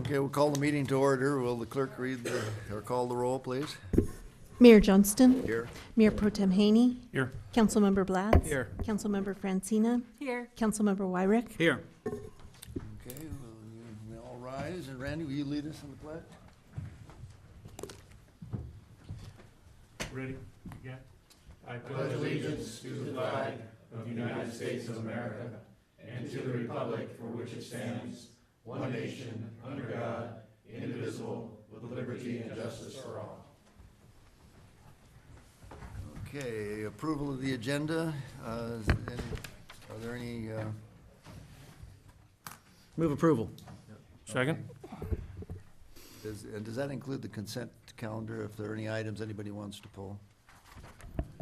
Okay, we'll call the meeting to order. Will the clerk read or call the roll, please? Mayor Johnston. Here. Mayor Pro Tem Haney. Here. Councilmember Blatz. Here. Councilmember Francina. Here. Councilmember Wyrick. Here. Okay, we all rise. And Randy, will you lead us in the pledge? Ready? Yeah. I pledge allegiance to the flag of the United States of America and to the republic for which it stands, one nation, under God, indivisible, with liberty and justice for all. Okay, approval of the agenda. Are there any, Move approval. Second. does that include the consent calendar, if there are any items anybody wants to pull?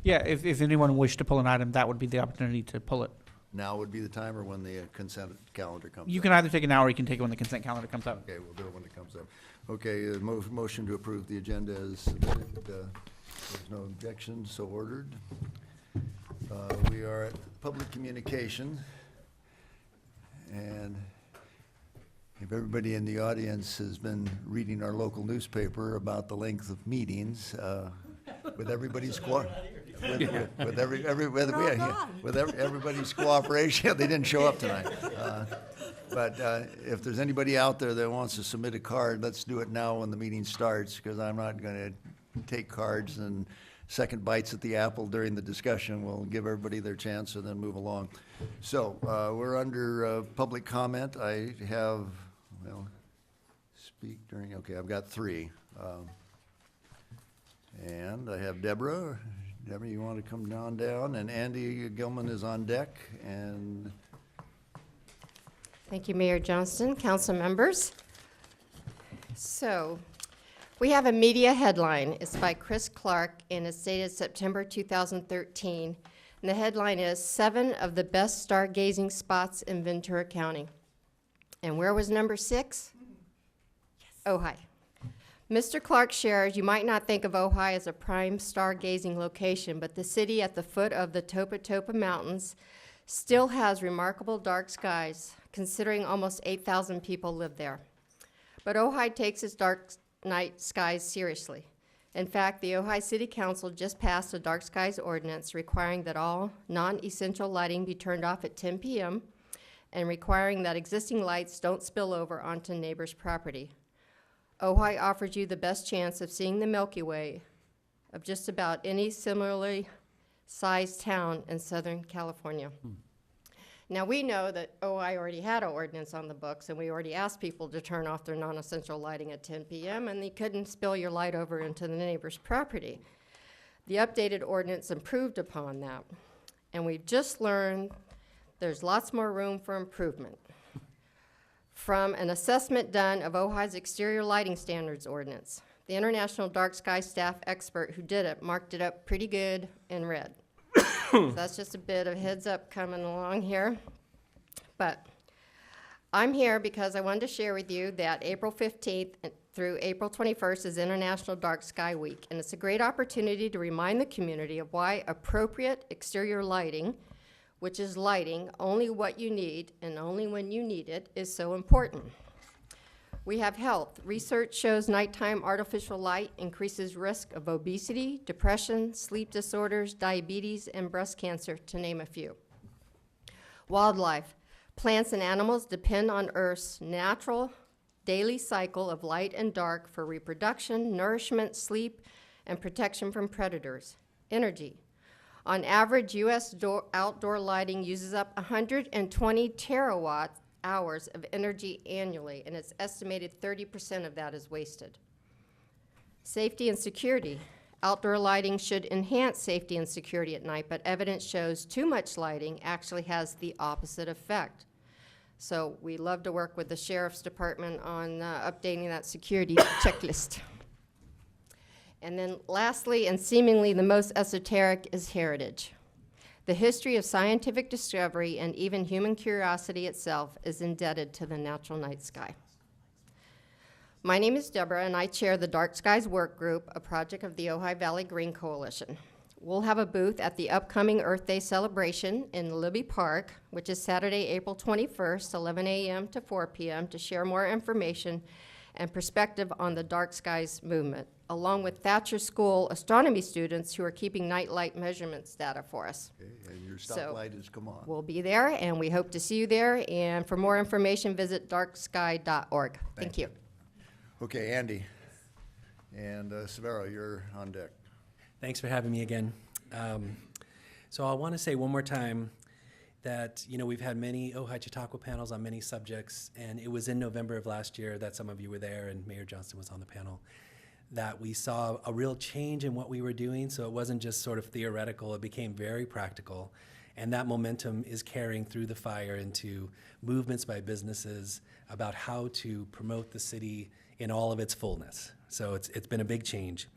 Yeah, if anyone wished to pull an item, that would be the opportunity to pull it. Now would be the time, or when the consent calendar comes up? You can either take it now or you can take it when the consent calendar comes up. Okay, we'll do it when it comes up. Okay, motion to approve the agenda is submitted. There's no objection, so ordered. We are at public communication. And if everybody in the audience has been reading our local newspaper about the length of meetings, with everybody's everybody's cooperation, they didn't show up tonight. But if there's anybody out there that wants to submit a card, let's do it now when the meeting starts, because I'm not going to take cards and second bites at the apple during the discussion. We'll give everybody their chance and then move along. So we're under public comment. I have, speak during, okay, I've got three. And I have Deborah. Deborah, you want to come down? And Andy Gilman is on deck. And Thank you, Mayor Johnston, council members. So, we have a media headline. It's by Chris Clark, and it's dated September 2013. And the headline is 7 of the best stargazing spots in Ventura County. And where was number 6? Yes. Ojai. Mr. Clark shares, you might not think of Ojai as a prime stargazing location, but the city at the foot of the Topa Topa Mountains still has remarkable dark skies, considering almost 8,000 people live there. But Ojai takes its dark night skies seriously. In fact, the Ojai City Council just passed a dark skies ordinance requiring that all non-essential lighting be turned off at 10 p.m. and requiring that existing lights don't spill over onto neighbors' property. Ojai offers you the best chance of seeing the Milky Way of just about any similarly sized town in Southern California. Now, we know that Ojai already had an ordinance on the books, and we already asked people to turn off their non-essential lighting at 10 p.m., and they couldn't spill your light over into the neighbor's property. The updated ordinance improved upon that, and we've just learned there's lots more room for improvement. From an assessment done of Ojai's exterior lighting standards ordinance, the International Dark Sky staff expert who did it marked it up pretty good in red. So that's just a bit of heads up coming along here. But I'm here because I wanted to share with you that April 15th through April 21st is International Dark Sky Week, and it's a great opportunity to remind the community of why appropriate exterior lighting, which is lighting only what you need and only when you need it, is so important. We have health. Research shows nighttime artificial light increases risk of obesity, depression, sleep disorders, diabetes, and breast cancer, to name a few. Wildlife. Plants and animals depend on Earth's natural daily cycle of light and dark for reproduction, nourishment, sleep, and protection from predators. Energy. On average, U.S. outdoor lighting uses up 120 terawatt hours of energy annually, and it's estimated 30% of that is wasted. Safety and security. Outdoor lighting should enhance safety and security at night, but evidence shows too much lighting actually has the opposite effect. So we love to work with the Sheriff's Department on updating that security checklist. And then lastly, and seemingly the most esoteric, is heritage. The history of scientific discovery and even human curiosity itself is indebted to the natural night sky. My name is Deborah, and I chair the Dark Skies Work Group, a project of the Ojai Valley Green Coalition. We'll have a booth at the upcoming Earth Day celebration in Libby Park, which is Saturday, April 21st, 11 a.m. to 4 p.m., to share more information and perspective on the dark skies movement, along with Thatcher School astronomy students who are keeping nightlight measurements data for us. Okay, and your So- stoplight has come on. We'll be there, and we hope to see you there. And for more information, visit darksky.org. Thank you. Okay, Andy. And Severo, you're on deck. Thanks for having me again. So I want to say one more time that, we've had many Ojai Chautauqua panels on many subjects, and it was in November of last year that some of you were there and Mayor Johnston was on the panel, that we saw a real change in what we were doing. So it wasn't just sort of theoretical, it became very practical. And that momentum is carrying through the fire into movements by businesses about how to promote the city in all of its fullness. So it's been a big change.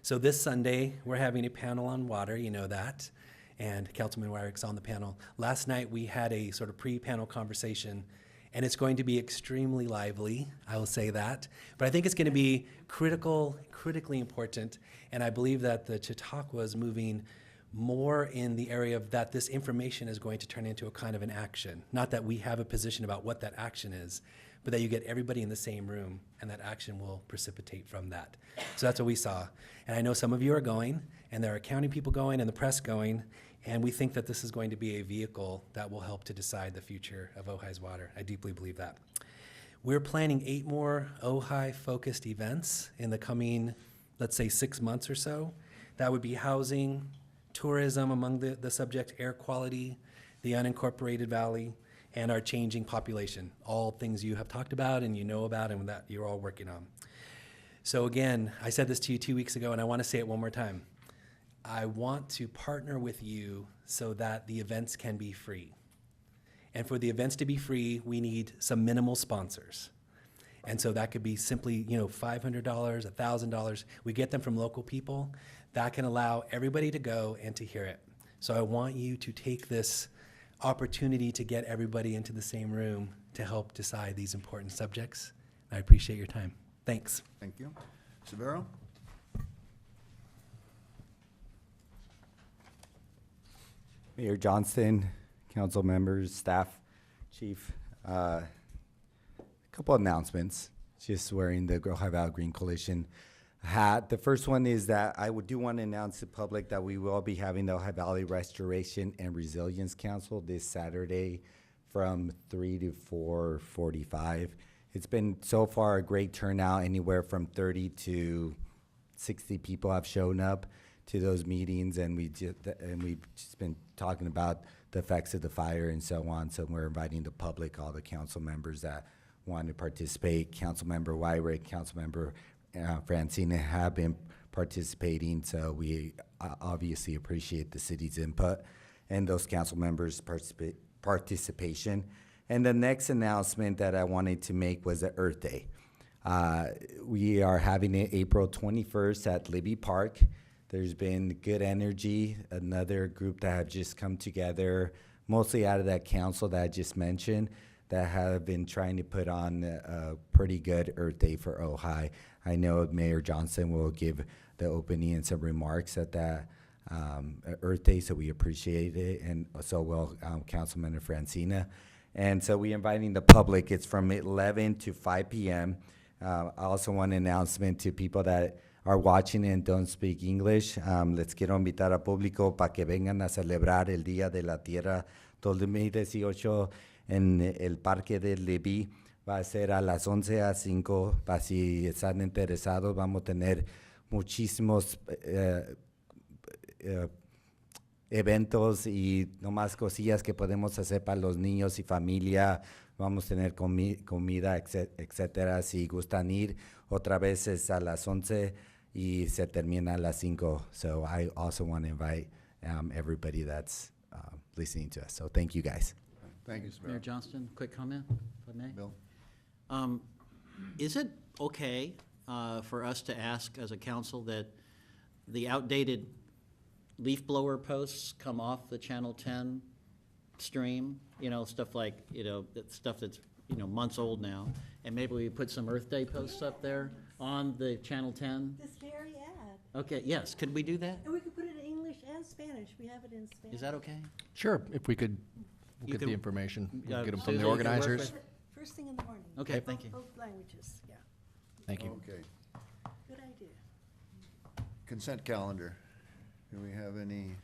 So this Sunday, we're having a panel on water, you know that, and Councilman Wyrick's on the panel. Last night, we had a sort of pre-panel conversation, and it's going to be extremely lively, I will say that. But I think it's going to be critically important, and I believe that the Chautauqua is moving more in the area of that this information is going to turn into a kind of an action. Not that we have a position about what that action is, but that you get everybody in the same room, and that action will precipitate from that. So that's what we saw. And I know some of you are going, and there are county people going, and the press going, and we think that this is going to be a vehicle that will help to decide the future of Ojai's water. I deeply believe that. We're planning 8 more Ojai-focused events in the coming, let's say, 6 months or so. That would be housing, tourism among the subject, air quality, the unincorporated valley, and our changing population. All things you have talked about and you know about and that you're all working on. So again, I said this to you 2 weeks ago, and I want to say it one more time. I want to partner with you so that the events can be free. And for the events to be free, we need some minimal sponsors. And so that could be simply, $500, $1,000. We get them from local people. That can allow everybody to go and to hear it. So I want you to take this opportunity to get everybody into the same room to help decide these important subjects. I appreciate your time. Thanks. Thank you. Severo? Mayor Johnston, council members, staff, chief, a couple announcements, just wearing the Ojai Valley Green Coalition hat. The first one is that I do want to announce to the public that we will be having the Ojai Valley Restoration and Resilience Council this Saturday from 3 to 4:45. It's been so far a great turnout. Anywhere from 30 to 60 people have shown up to those meetings, and we've just been talking about the effects of the fire and so on. So we're inviting the public, all the council members that want to participate. Councilmember Wyrick, Councilmember Francina have been participating, so we obviously appreciate the city's input and those council members' participation. And the next announcement that I wanted to make was the Earth Day. We are having it April 21st at Libby Park. There's been good energy, another group that have just come together, mostly out of that council that I just mentioned, that have been trying to put on a pretty good Earth Day for Ojai. I know Mayor Johnson will give the opening and some remarks at that Earth Day, so we appreciate it, and so will Councilman Francina. And so we're inviting the public. It's from 11 to 5 p.m. I also want an announcement to people that are watching and don't speak English. Les quiero invitar a público para que vengan a celebrar el Día de la Tierra 2018 en el Parque de Libby. Va a ser a las 11 a 5. Para si están interesados, vamos a tener muchísimos eventos y nomás cosillas que podemos hacer para los niños y familia. Vamos a tener comida, etcétera. Si gustan ir, otra vez es a las 11 y se termina a las 5. So I also want to invite everybody that's listening to us. So thank you guys. Thank you, Mayor Severo. Johnston, quick comment, if I may. Bill? Is it okay for us to ask as a council that the outdated leaf blower posts come off the Channel 10 stream? Stuff like, that stuff that's, months old now. And maybe we put some Earth Day posts up there on the Channel 10? This very ad. Okay, yes, could we do that? And we could put it in English and Spanish. We have it in Spanish. Is that okay? Sure, if we could You get the can- information, we'll get them Susan, from the you can work organizers. with- First thing in the morning. Okay, thank you. Both languages, yeah. Thank you. Okay. Good idea. Consent calendar. Do we have any?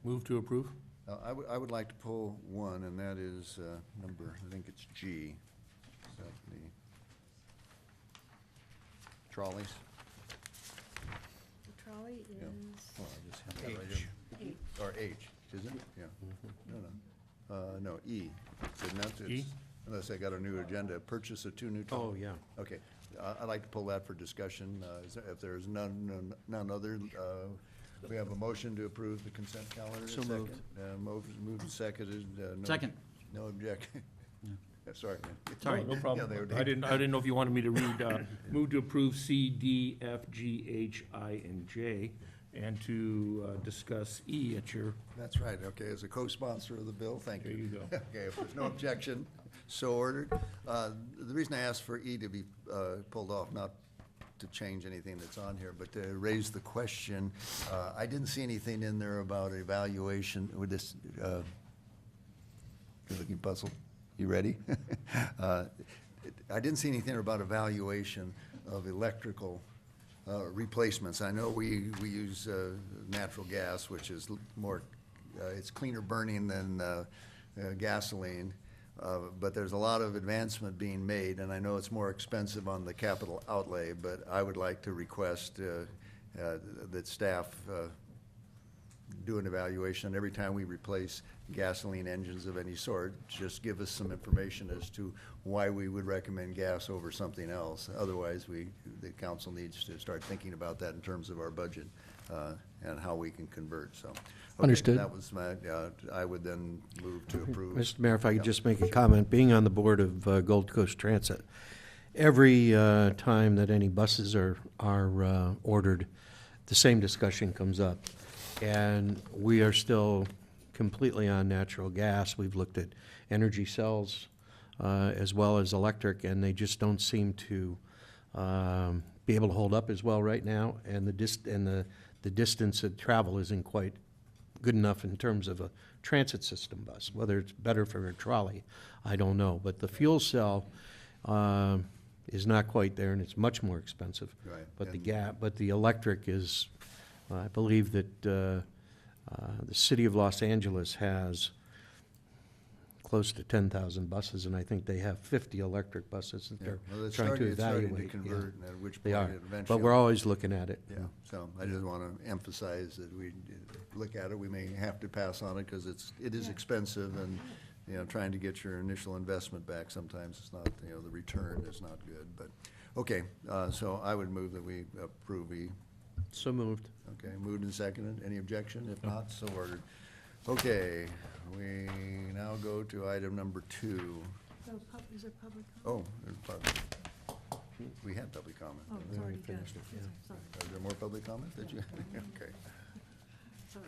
Move to approve? I would like to pull one, and that is number, I think it's G. Is that the trolleys? The trolley Yeah. is Oh, I just have that right here. H. Or H, is it? Yeah. No, E. Isn't that? E? It's- Unless I got a new agenda, purchase of 2 new trolleys. yeah. Okay, I'd like to pull that for discussion. If there's none other, we have a motion to approve the consent calendar. So Second. moved. Moved and seconded. No- Second. No objection. Sorry, man. Sorry. No problem. Yeah, they were- I didn't know if you wanted me to read, move to approve C, D, F, G, H, I, and J, and to discuss E at your, That's right, okay, as a co-sponsor of the bill, thank you. There you go. Okay, if there's no objection, so ordered. The reason I asked for E to be pulled off, not to change anything that's on here, but to raise the question, I didn't see anything in there about evaluation with this, you're looking puzzled. You ready? I didn't see anything about evaluation of electrical replacements. I know we use natural gas, which is more, it's cleaner burning than gasoline, but there's a lot of advancement being made, and I know it's more expensive on the capital outlay, but I would like to request that staff do an evaluation every time we replace gasoline engines of any sort. Just give us some information as to why we would recommend gas over something else. Otherwise, the council needs to start thinking about that in terms of our budget and how we can convert, so. Okay, Understood. That was my, I would then move to approve. Mr. Mayor, if I Yeah. could just make a comment, being on the board of Gold Coast Transit, every time that any buses are ordered, the same discussion comes up. And we are still completely on natural gas. We've looked at energy cells as well as electric, and they just don't seem to be able to hold up as well right now. And the distance of travel isn't quite good enough in terms of a transit system bus. Whether it's better for a trolley, I don't know. But the fuel cell is not quite there, and it's much more expensive. Right, But and- but the electric is, I believe that the city of Los Angeles has close to 10,000 buses, and I think they have 50 electric buses that Yeah, they're well, it's trying to it's starting evaluate. to Yeah, convert, and at which they point are, it eventually. but we're always looking at it. Yeah, so I just want to emphasize that we look at it, we may have to pass on it because it is expensive and, trying to get your initial investment back, sometimes it's not, the return is not good, but, okay, so I would move that we approve E. So moved. Okay, moved and seconded. Any objection? If not, so ordered. Okay, we now go to item number 2. So is there public comment? Oh, there's we had public comment. Oh, it's already done. finished it, yeah. Sorry, Is there more public comment? Did you? Okay. sorry.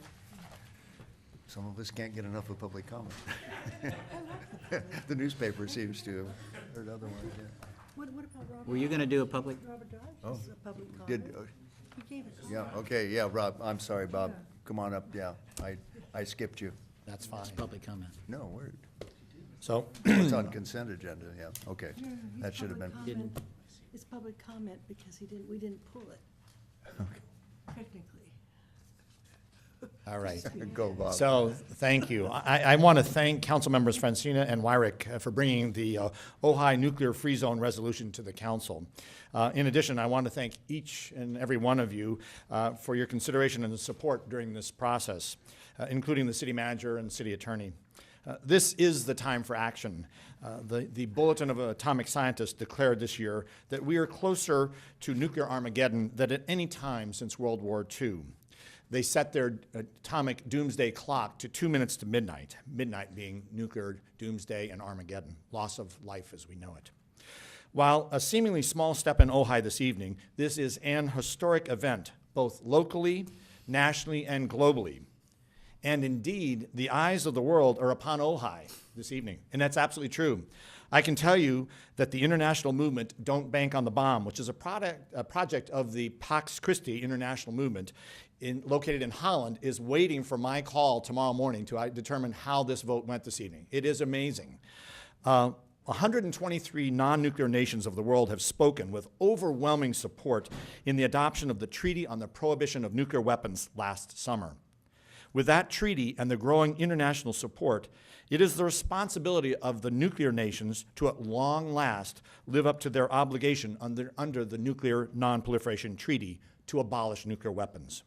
Some of us can't get enough of public comment. The newspaper seems to have heard otherwise, yeah. What about Robert? Were you going to do a public? Robert Dodge Oh, is a public comment. Did, He gave us. yeah, okay, yeah, Rob, I'm sorry, Bob. Come on up, yeah. I skipped you. That's fine. It's public comment. No, word. So, It's on consent agenda, yeah, okay. No, no, he's That should have been. public comment. It's public comment because we didn't pull it. Technically. all right. Go, Bob. So, thank you. I want to thank Council Members Francina and Wyrick for bringing the Ojai Nuclear Free Zone resolution to the council. In addition, I want to thank each and every one of you for your consideration and support during this process, including the city manager and city attorney. This is the time for action. The Bulletin of Atomic Scientists declared this year that we are closer to nuclear Armageddon than at any time since World War II. They set their atomic doomsday clock to 2 minutes to midnight, midnight being nuclear doomsday and Armageddon, loss of life as we know it. While a seemingly small step in Ojai this evening, this is an historic event, both locally, nationally, and globally. And indeed, the eyes of the world are upon Ojai this evening, and that's absolutely true. I can tell you that the international movement, Don't Bank on the Bomb, which is a project of the Pax Christi International Movement located in Holland, is waiting for my call tomorrow morning to determine how this vote went this evening. It is amazing. 123 non-nuclear nations of the world have spoken with overwhelming support in the adoption of the Treaty on the Prohibition of Nuclear Weapons last summer. With that treaty and the growing international support, it is the responsibility of the nuclear nations to at long last live up to their obligation under the Nuclear Non-Proliferation Treaty to abolish nuclear weapons.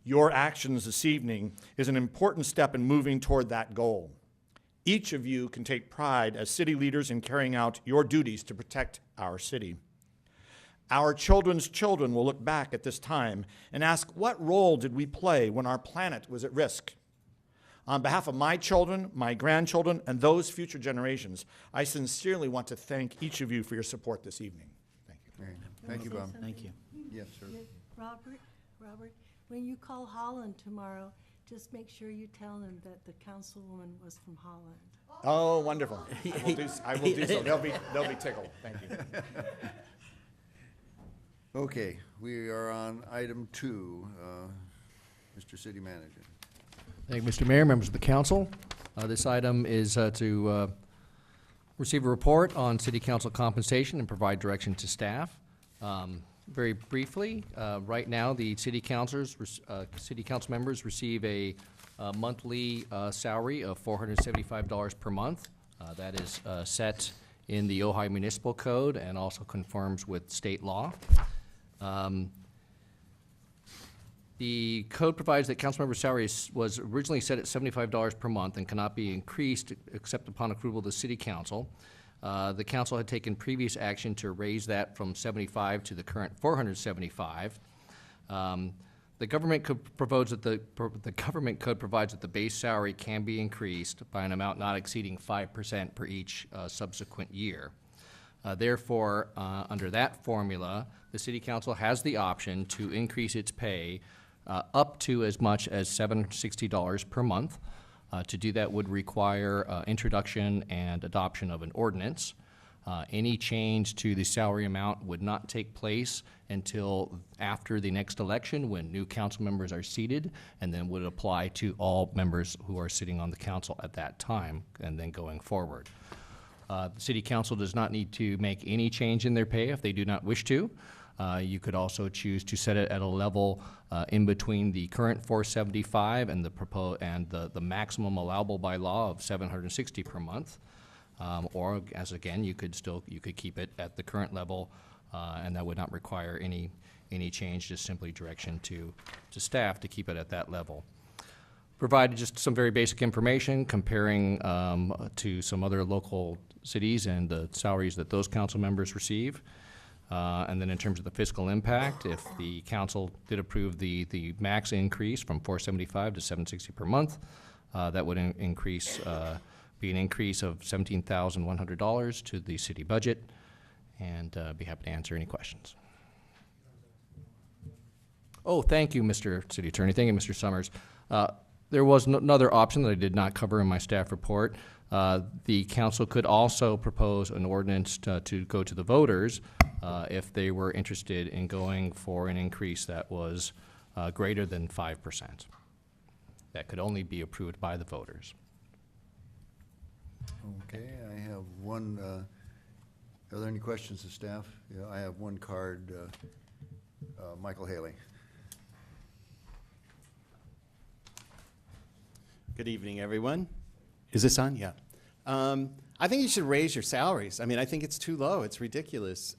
Your actions this evening is an important step in moving toward that goal. Each of you can take pride as city leaders in carrying out your duties to protect our city. Our children's children will look back at this time and ask, what role did we play when our planet was at risk? On behalf of my children, my grandchildren, and those future generations, I sincerely want to thank each of you for your support this evening. Thank you. Thank you, Can I say Bob. something? Thank you. Yes, sir. Robert, when you call Holland tomorrow, just make sure you tell them that the councilwoman was from Holland. Oh, wonderful. I will do so. They'll be tickled. Thank you. Okay, we are on item 2. Mr. City Manager. Thank you, Mr. Mayor, members of the council. This item is to receive a report on city council compensation and provide direction to staff. Very briefly, right now, the city council members receive a monthly salary of $475 per month. That is set in the Ojai Municipal Code and also conforms with state law. The code provides that council member salary was originally set at $75 per month and cannot be increased except upon approval of the city council. The council had taken previous action to raise that from 75 to the current 475. The government code provides that the base salary can be increased by an amount not exceeding 5% per each subsequent year. Therefore, under that formula, the city council has the option to increase its pay up to as much as $760 per month. To do that would require introduction and adoption of an ordinance. Any change to the salary amount would not take place until after the next election when new council members are seated, and then would apply to all members who are sitting on the council at that time and then going forward. The city council does not need to make any change in their pay if they do not wish to. You could also choose to set it at a level in between the current 475 and the maximum allowable by law of $760 per month. Or, as again, you could keep it at the current level, and that would not require any change, just simply direction to staff to keep it at that level. Provided just some very basic information comparing to some other local cities and the salaries that those council members receive. And then in terms of the fiscal impact, if the council did approve the max increase from 475 to 760 per month, that would be an increase of $17,100 to the city budget, and be happy to answer any questions. Oh, thank you, Mr. City Attorney. Thank you, Mr. Summers. There was another option that I did not cover in my staff report. The council could also propose an ordinance to go to the voters if they were interested in going for an increase that was greater than 5%. That could only be approved by the voters. Okay, I have one, are there any questions of staff? Yeah, I have one card, Michael Haley. Good evening, everyone. Is this on? Yeah. I think you should raise your salaries. I mean, I think it's too low. It's ridiculous.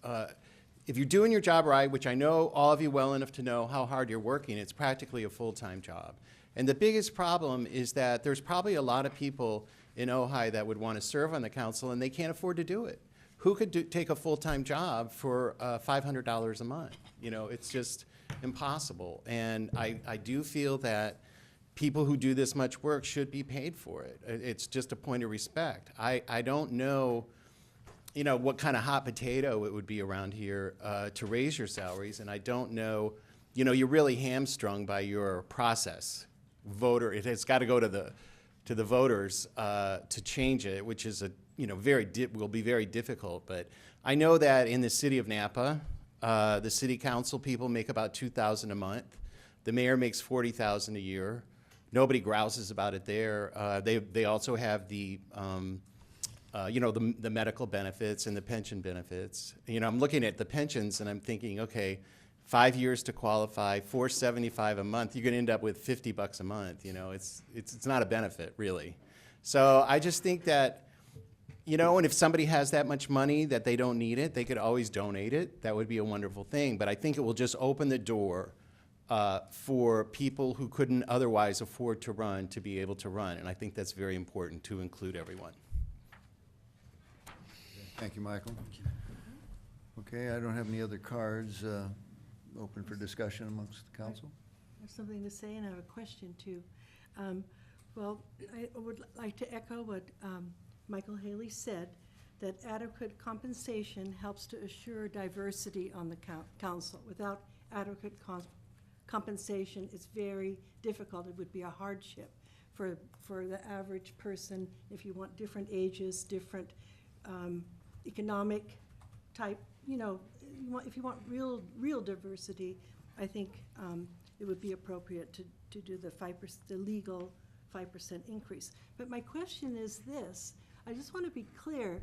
If you're doing your job right, which I know all of you well enough to know how hard you're working, it's practically a full-time job. And the biggest problem is that there's probably a lot of people in Ojai that would want to serve on the council, and they can't afford to do it. Who could take a full-time job for $500 a month? You know, it's just impossible. And I do feel that people who do this much work should be paid for it. It's just a point of respect. I don't know, you know, what kind of hot potato it would be around here to raise your salaries, and I don't know, you know, you're really hamstrung by your process. It has got to go to the voters to change it, which is will be very difficult. But I know that in the city of Napa, the city council people make about $2,000 a month. The mayor makes $40,000 a year. Nobody grouses about it there. They also have the the medical benefits and the pension benefits. I'm looking at the pensions and I'm thinking, okay, 5 years to qualify, $475 a month, you're going to end up with $50 a month. It's not a benefit, really. So I just think that, and if somebody has that much money that they don't need it, they could always donate it. That would be a wonderful thing. But I think it will just open the door for people who couldn't otherwise afford to run to be able to run. And I think that's very important to include everyone. Thank you, Michael. Okay, I don't have any other cards open for discussion amongst the council. I have something to say and I have a question too. Well, I would like to echo what Michael Haley said, that adequate compensation helps to assure diversity on the council. Without adequate compensation, it's very difficult. It would be a hardship for the average person if you want different ages, different economic type, if you want real diversity, I think it would be appropriate to do the 5%, the legal 5% increase. But my question is this, I just want to be clear.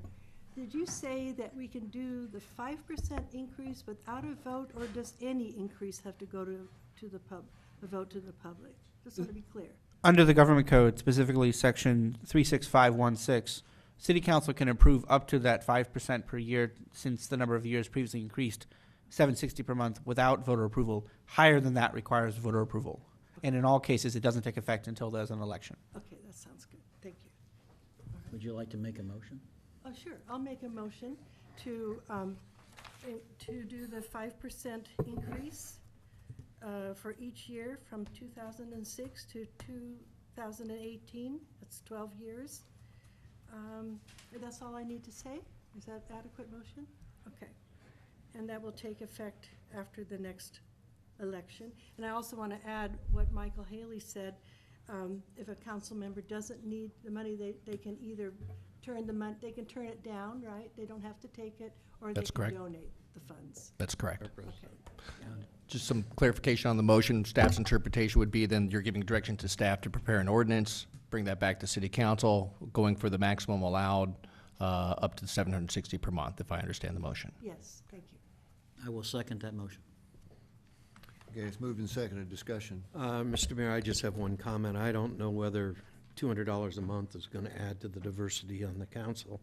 Did you say that we can do the 5% increase without a vote, or does any increase have to go to a vote to the public? Just want to be clear. Under the government code, specifically section 36516, City Council can approve up to that 5% per year, since the number of years previously increased, $760 per month without voter approval. Higher than that requires voter approval. And in all cases, it doesn't take effect until there's an election. Okay, that sounds good. Thank you. Would you like to make a motion? Oh, sure. I'll make a motion to do the 5% increase for each year from 2006 to 2018. That's 12 years. That's all I need to say? Is that adequate motion? Okay. And that will take effect after the next election. And I also want to add what Michael Haley said. If a council member doesn't need the money, they can either turn it down, right? They don't have to take it, or That's they can correct. donate the funds. That's correct. Okay. Just some clarification on the motion. Staff's interpretation would be then you're giving direction to staff to prepare an ordinance, bring that back to City Council, going for the maximum allowed up to $760 per month, if I understand the motion. Yes, thank you. I will second that motion. Okay, it's moved and seconded. Discussion. Mr. Mayor, I just have one comment. I don't know whether $200 a month is going to add to the diversity on the council.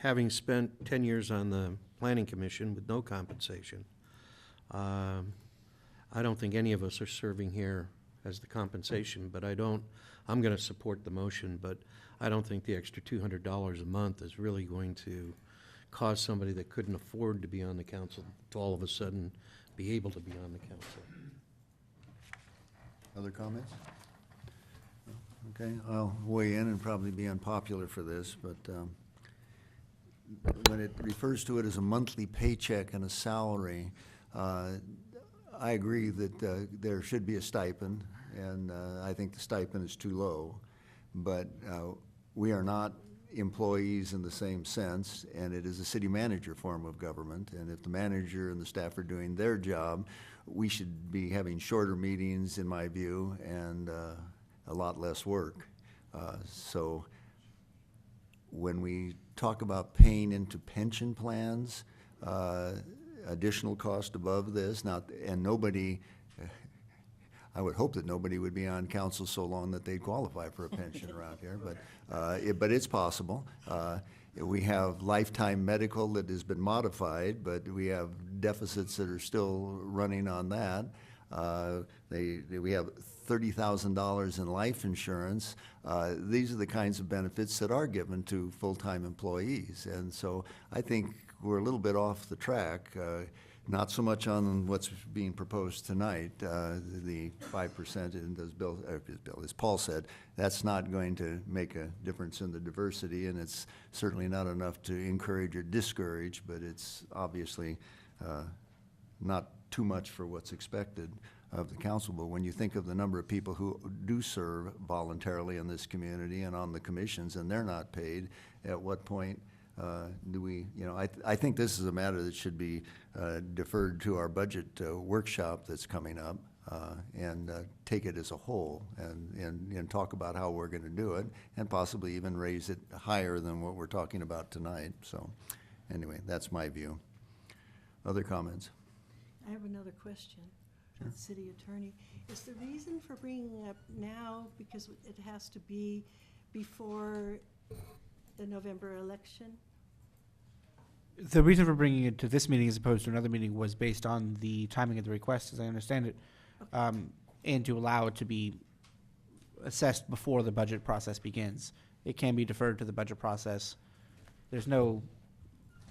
Having spent 10 years on the Planning Commission with no compensation, I don't think any of us are serving here as the compensation, but I'm going to support the motion, but I don't think the extra $200 a month is really going to cause somebody that couldn't afford to be on the council to all of a sudden be able to be on the council. Other comments? Okay, I'll weigh in and probably be unpopular for this, but when it refers to it as a monthly paycheck and a salary, I agree that there should be a stipend, and I think the stipend is too low. But we are not employees in the same sense, and it is a city manager form of government. And if the manager and the staff are doing their job, we should be having shorter meetings, in my view, and a lot less work. So when we talk about paying into pension plans, additional cost above this, and nobody, I would hope that nobody would be on council so long that they'd qualify for a pension around here, but it's possible. We have lifetime medical that has been modified, but we have deficits that are still running on that. We have $30,000 in life insurance. These are the kinds of benefits that are given to full-time employees. And so I think we're a little bit off the track, not so much on what's being proposed tonight, the 5%, and as Paul said, that's not going to make a difference in the diversity, and it's certainly not enough to encourage or discourage, but it's obviously not too much for what's expected of the council. But when you think of the number of people who do serve voluntarily in this community and on the commissions and they're not paid, at what point do we, I think this is a matter that should be deferred to our budget workshop that's coming up. and take it as a whole and talk about how we're going to do it, and possibly even raise it higher than what we're talking about tonight. So anyway, that's my view. Other comments? I have another question for the city attorney. Is the reason for bringing it up now because it has to be before the November election? The reason for bringing it to this meeting as opposed to another meeting was based on the timing of the request, as I understand it, and to allow it to be assessed before the budget process begins. It can be deferred to the budget process. There's no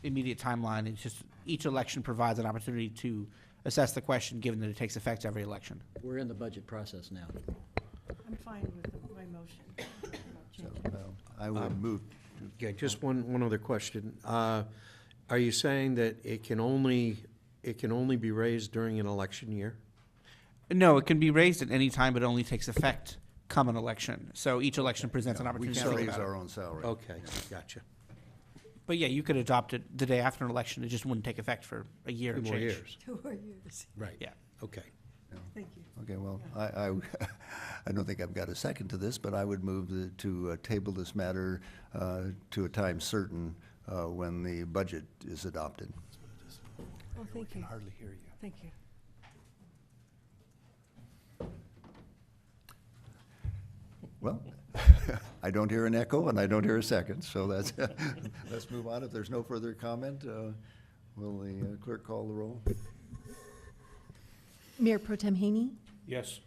immediate timeline. It's just each election provides an opportunity to assess the question, given that it takes effect every election. We're in the budget process now. I'm fine with my motion. I'm not So changing it. I would move. Yeah, just one other question. Are you saying that it can only be raised during an election year? No, it can be raised at any time, but it only takes effect come an election. So each election presents an We opportunity to can think raise about our it. own salary. Okay, gotcha. But yeah, you could adopt it the day after an election. It just wouldn't take effect for a year Two and more change. years. 2 more years. Right. Yeah. Okay. Thank you. Okay, well, I don't think I've got a second to this, but I would move to table this matter to a time certain when the budget is adopted. Oh, thank you. Hardly hear you. Thank you. Well, I don't hear an echo and I don't hear a second, so that's, let's move on. If there's no further comment, will the clerk call the roll? Mayor Pro Tem Haney, Yes.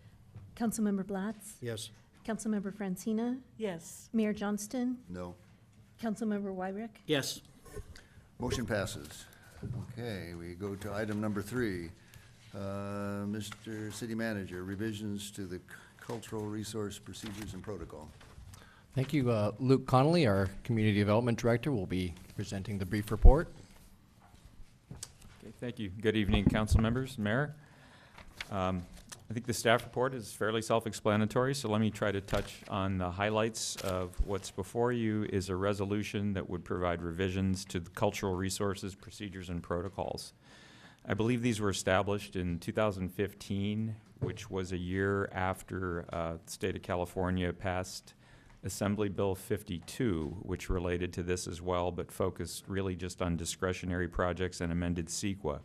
Councilmember Blatz, Yes. Councilmember Francina, Yes. Mayor Johnston, No. Councilmember Wyrick. Yes. Motion passes. Okay, we go to item number 3. Mr. City Manager, revisions to the Cultural Resource Procedures and Protocol. Thank you. Luke Connolly, our Community Development Director, will be presenting the brief report. Okay, thank you. Good evening, council members, mayor. I think the staff report is fairly self-explanatory, so let me try to touch on the highlights of what's before you is a resolution that would provide revisions to the cultural resources, procedures, and protocols. I believe these were established in 2015, which was a year after the state of California passed Assembly Bill 52, which related to this as well, but focused really just on discretionary projects and amended CEQA.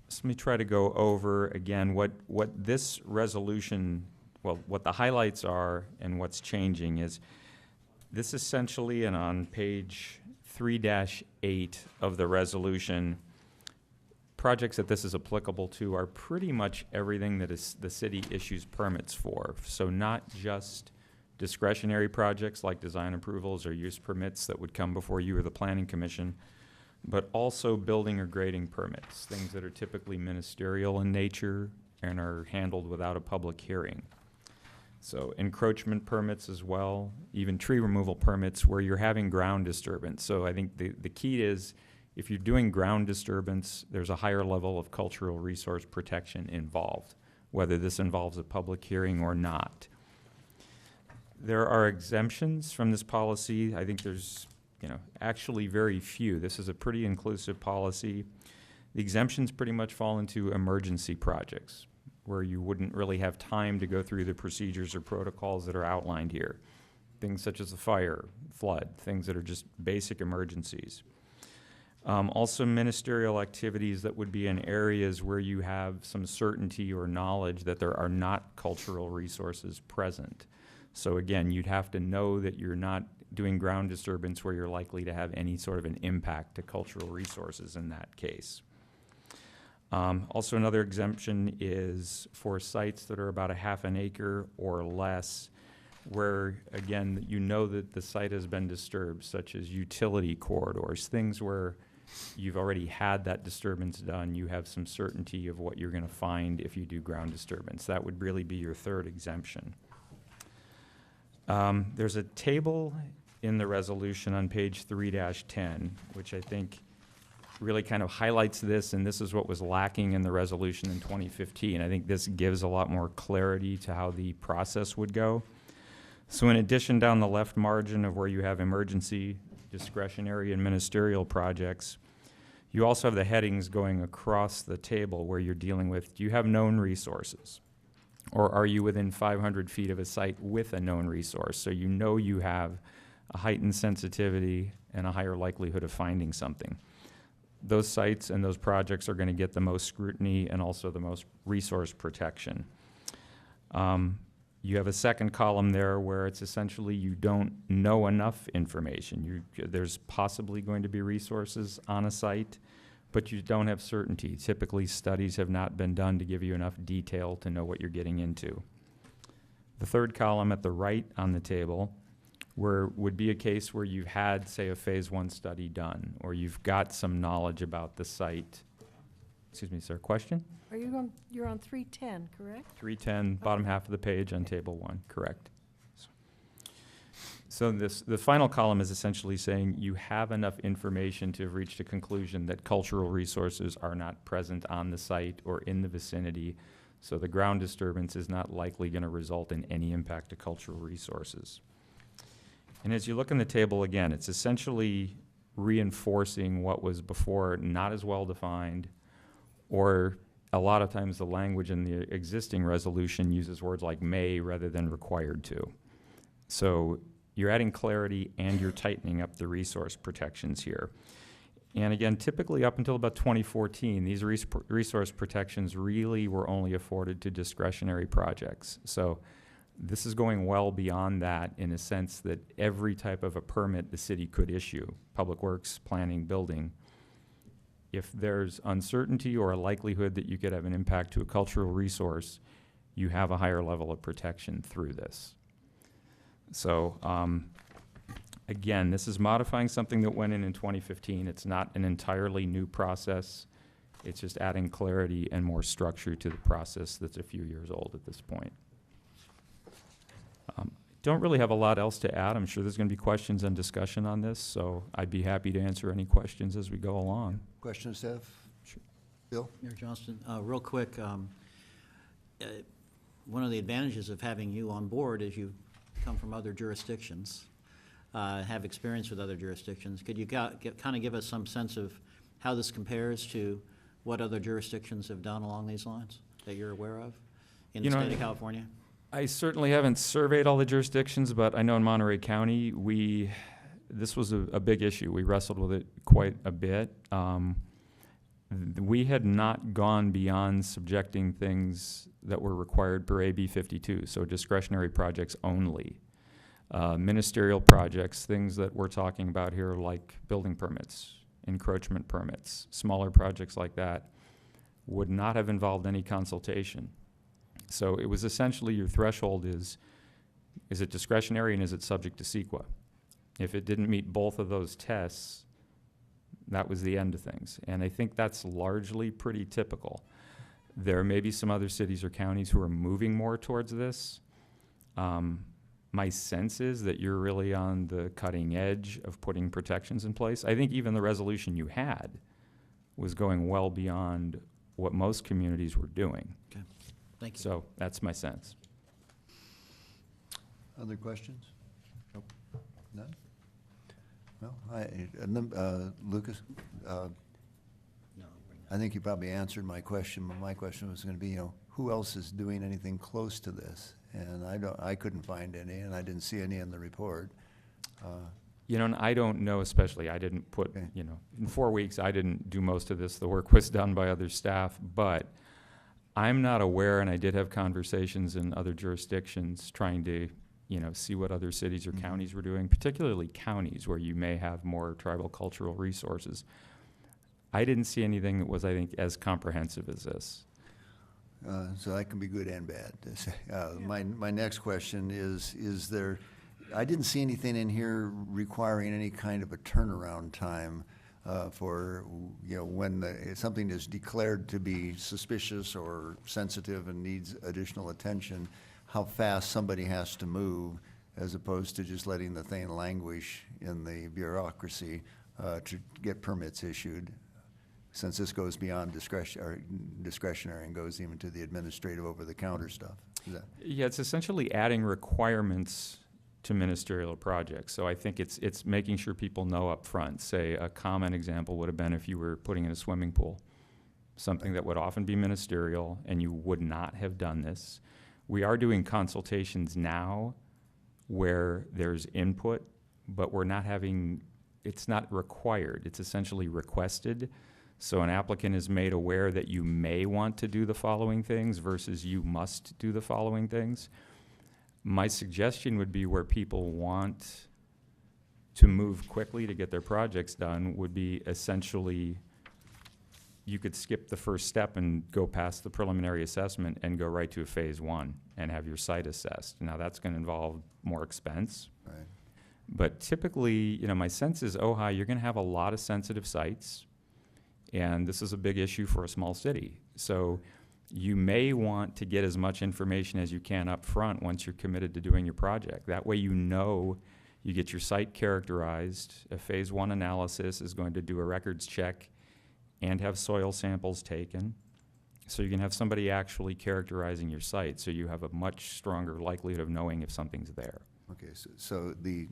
So let me try to go over again what this resolution, well, what the highlights are and what's changing is this essentially, and on page 3-8 of the resolution, projects that this is applicable to are pretty much everything that is the city issues permits for. So not just discretionary projects like design approvals or use permits that would come before you or the Planning Commission, but also building or grading permits, things that are typically ministerial in nature and are handled without a public hearing. So encroachment permits as well, even tree removal permits where you're having ground disturbance. So I think the key is if you're doing ground disturbance, there's a higher level of cultural resource protection involved, whether this involves a public hearing or not. There are exemptions from this policy. I think there's actually very few. This is a pretty inclusive policy. The exemptions pretty much fall into emergency projects where you wouldn't really have time to go through the procedures or protocols that are outlined here. Things such as a fire, flood, things that are just basic emergencies. Also ministerial activities that would be in areas where you have some certainty or knowledge that there are not cultural resources present. So again, you'd have to know that you're not doing ground disturbance where you're likely to have any sort of an impact to cultural resources in that case. Also another exemption is for sites that are about 1/2 acre or less where, again, you know that the site has been disturbed, such as utility corridors, things where you've already had that disturbance done, you have some certainty of what you're going to find if you do ground disturbance. That would really be your third exemption. There's a table in the resolution on page 3-10, which I think really kind of highlights this, and this is what was lacking in the resolution in 2015. I think this gives a lot more clarity to how the process would go. So in addition, down the left margin of where you have emergency, discretionary, and ministerial projects, You also have the headings going across the table where you're dealing with, do you have known resources? Or are you within 500 feet of a site with a known resource? So you know you have a heightened sensitivity and a higher likelihood of finding something. Those sites and those projects are going to get the most scrutiny and also the most resource protection. You have a second column there where it's essentially you don't know enough information. There's possibly going to be resources on a site, but you don't have certainty. Typically, studies have not been done to give you enough detail to know what you're getting into. The third column at the right on the table would be a case where you've had, say, a phase 1 study done, or you've got some knowledge about the site. Excuse me, sir, question? Are you on, you're on 310, correct? 310, bottom half of the page on table 1, correct. So the final column is essentially saying you have enough information to have reached a conclusion that cultural resources are not present on the site or in the vicinity, so the ground disturbance is not likely going to result in any impact to cultural resources. And as you look in the table again, it's essentially reinforcing what was before not as well defined, or a lot of times the language in the existing resolution uses words like may rather than required to. So you're adding clarity and you're tightening up the resource protections here. And again, typically up until about 2014, these resource protections really were only afforded to discretionary projects. So this is going well beyond that in a sense that every type of a permit the city could issue, public works, planning, building. If there's uncertainty or a likelihood that you could have an impact to a cultural resource, you have a higher level of protection through this. So again, this is modifying something that went in 2015. It's not an entirely new process. It's just adding clarity and more structure to the process that's a few years old at this point. Don't really have a lot else to add. I'm sure there's going to be questions and discussion on this, so I'd be happy to answer any questions as we go along. Questions, Steph? Sure. Bill? Mayor Johnston, real quick, one of the advantages of having you on board is you come from other jurisdictions, have experience with other jurisdictions. Could you kind of give us some sense of how this compares to what other jurisdictions have done along these lines that you're aware of in the state of California? I certainly haven't surveyed all the jurisdictions, but I know in Monterey County, this was a big issue. We wrestled with it quite a bit. We had not gone beyond subjecting things that were required per AB 52, so discretionary projects only. Ministerial projects, things that we're talking about here like building permits, encroachment permits, smaller projects like that, would not have involved any consultation. So it was essentially your threshold is it discretionary and is it subject to CEQA? If it didn't meet both of those tests, that was the end of things. And I think that's largely pretty typical. There may be some other cities or counties who are moving more towards this. My sense is that you're really on the cutting edge of putting protections in place. I think even the resolution you had was going well beyond what most communities were doing. Okay. Thank you. So that's my sense. Other questions? Nope. None? Well, Lucas, No. I think you probably answered my question, but my question was going to be, who else is doing anything close to this? And I couldn't find any, and I didn't see any in the report. And I don't know, especially, I didn't put, Okay. in 4 weeks, I didn't do most of this. The work was done by other staff, but I'm not aware, and I did have conversations in other jurisdictions trying to, see what other cities or counties were doing, particularly counties where you may have more tribal cultural resources. I didn't see anything that was, I think, as comprehensive as this. So that can be good and bad. My next question is there, I didn't see anything in here requiring any kind of a turnaround time for, when something is declared to be suspicious or sensitive and needs additional attention, how fast somebody has to move as opposed to just letting the thing languish in the bureaucracy to get permits issued, since this goes beyond discretionary and goes even to the administrative over-the-counter stuff. Yeah, it's essentially adding requirements to ministerial projects. So I think it's making sure people know up front. Say a common example would have been if you were putting in a swimming pool, something that would often be ministerial, and you would not have done this. We are doing consultations now where there's input, but we're not having, it's not required. It's essentially requested. So an applicant is made aware that you may want to do the following things versus you must do the following things. My suggestion would be where people want to move quickly to get their projects done would be essentially, you could skip the first step and go past the preliminary assessment and go right to a phase one and have your site assessed. Now that's gonna involve more expense. Right. But typically, you know, my sense is Ojai, you're gonna have a lot of sensitive sites, and this is a big issue for a small city. So you may want to get as much information as you can up front once you're committed to doing your project. That way you know you get your site characterized. A phase one analysis is going to do a records check and have soil samples taken. So you can have somebody actually characterizing your site, so you have a much stronger likelihood of knowing if something's there. Okay, so the,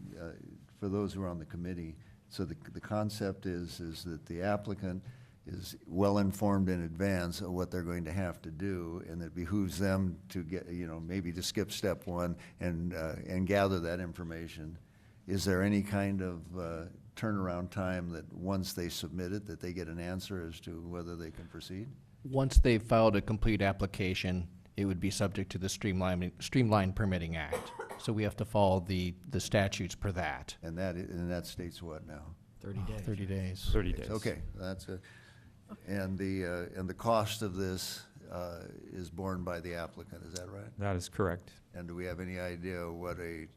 for those who are on the committee, so the concept is that the applicant is well-informed in advance of what they're going to have to do, and it behooves them to get, you know, maybe to skip step one and gather that information. Is there any kind of turnaround time that once they submit it, that they get an answer as to whether they can proceed? Once they've filed a complete application, it would be subject to the Streamline Permitting Act. So we have to follow the statutes per that. And that states what now? 30 days. 30 days. 30 days. Okay, that's a, and the cost of this is borne by the applicant, is that right? That is correct. And do we have any idea what a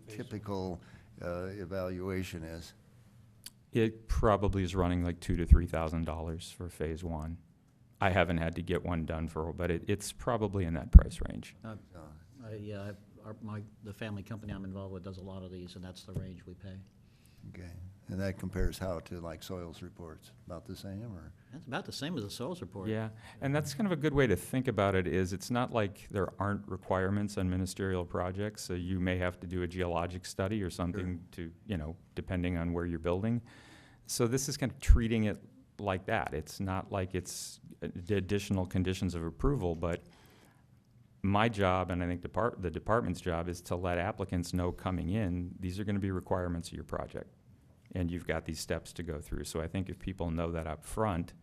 typical evaluation is? It probably is running like $2,000 to $3,000 for phase one. I haven't had to get one done for, but it's probably in that price range. The family company I'm involved with does a lot of these, and that's the range we pay. Okay, and that compares how to like soils reports? About the same, or? That's about the same as a soils report. Yeah, and that's kind of a good way to think about it is it's not like there aren't requirements on ministerial projects. So you may have to do a geologic study or something to, you know, depending on where you're building. So this is kind of treating it like that. It's not like it's additional conditions of approval, but my job, and I think the department's job, is to let applicants know coming in, these are going to be requirements of your project, and you've got these steps to go through. So I think if people know that up front,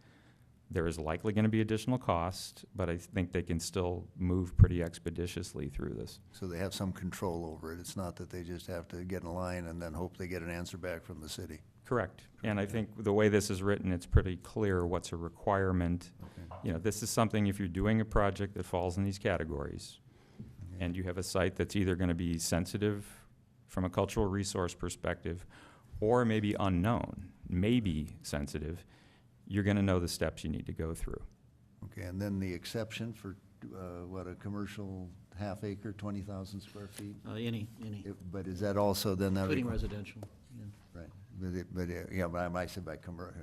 there is likely going to be additional cost, but I think they can still move pretty expeditiously through this. So they have some control over it. It's not that they just have to get in line and then hope they get an answer back from the city. Correct. And I think the way this is written, it's pretty clear what's a requirement. Okay. You know, this is something, if you're doing a project that falls in these categories, and you have a site that's either going to be sensitive from a cultural resource perspective, or maybe unknown, maybe sensitive, you're going to know the steps you need to go through. Okay, and then the exception for, a commercial half acre, 20,000 square feet? Any, But is that also then that? including residential. Yeah. Right, but I might say by commercial,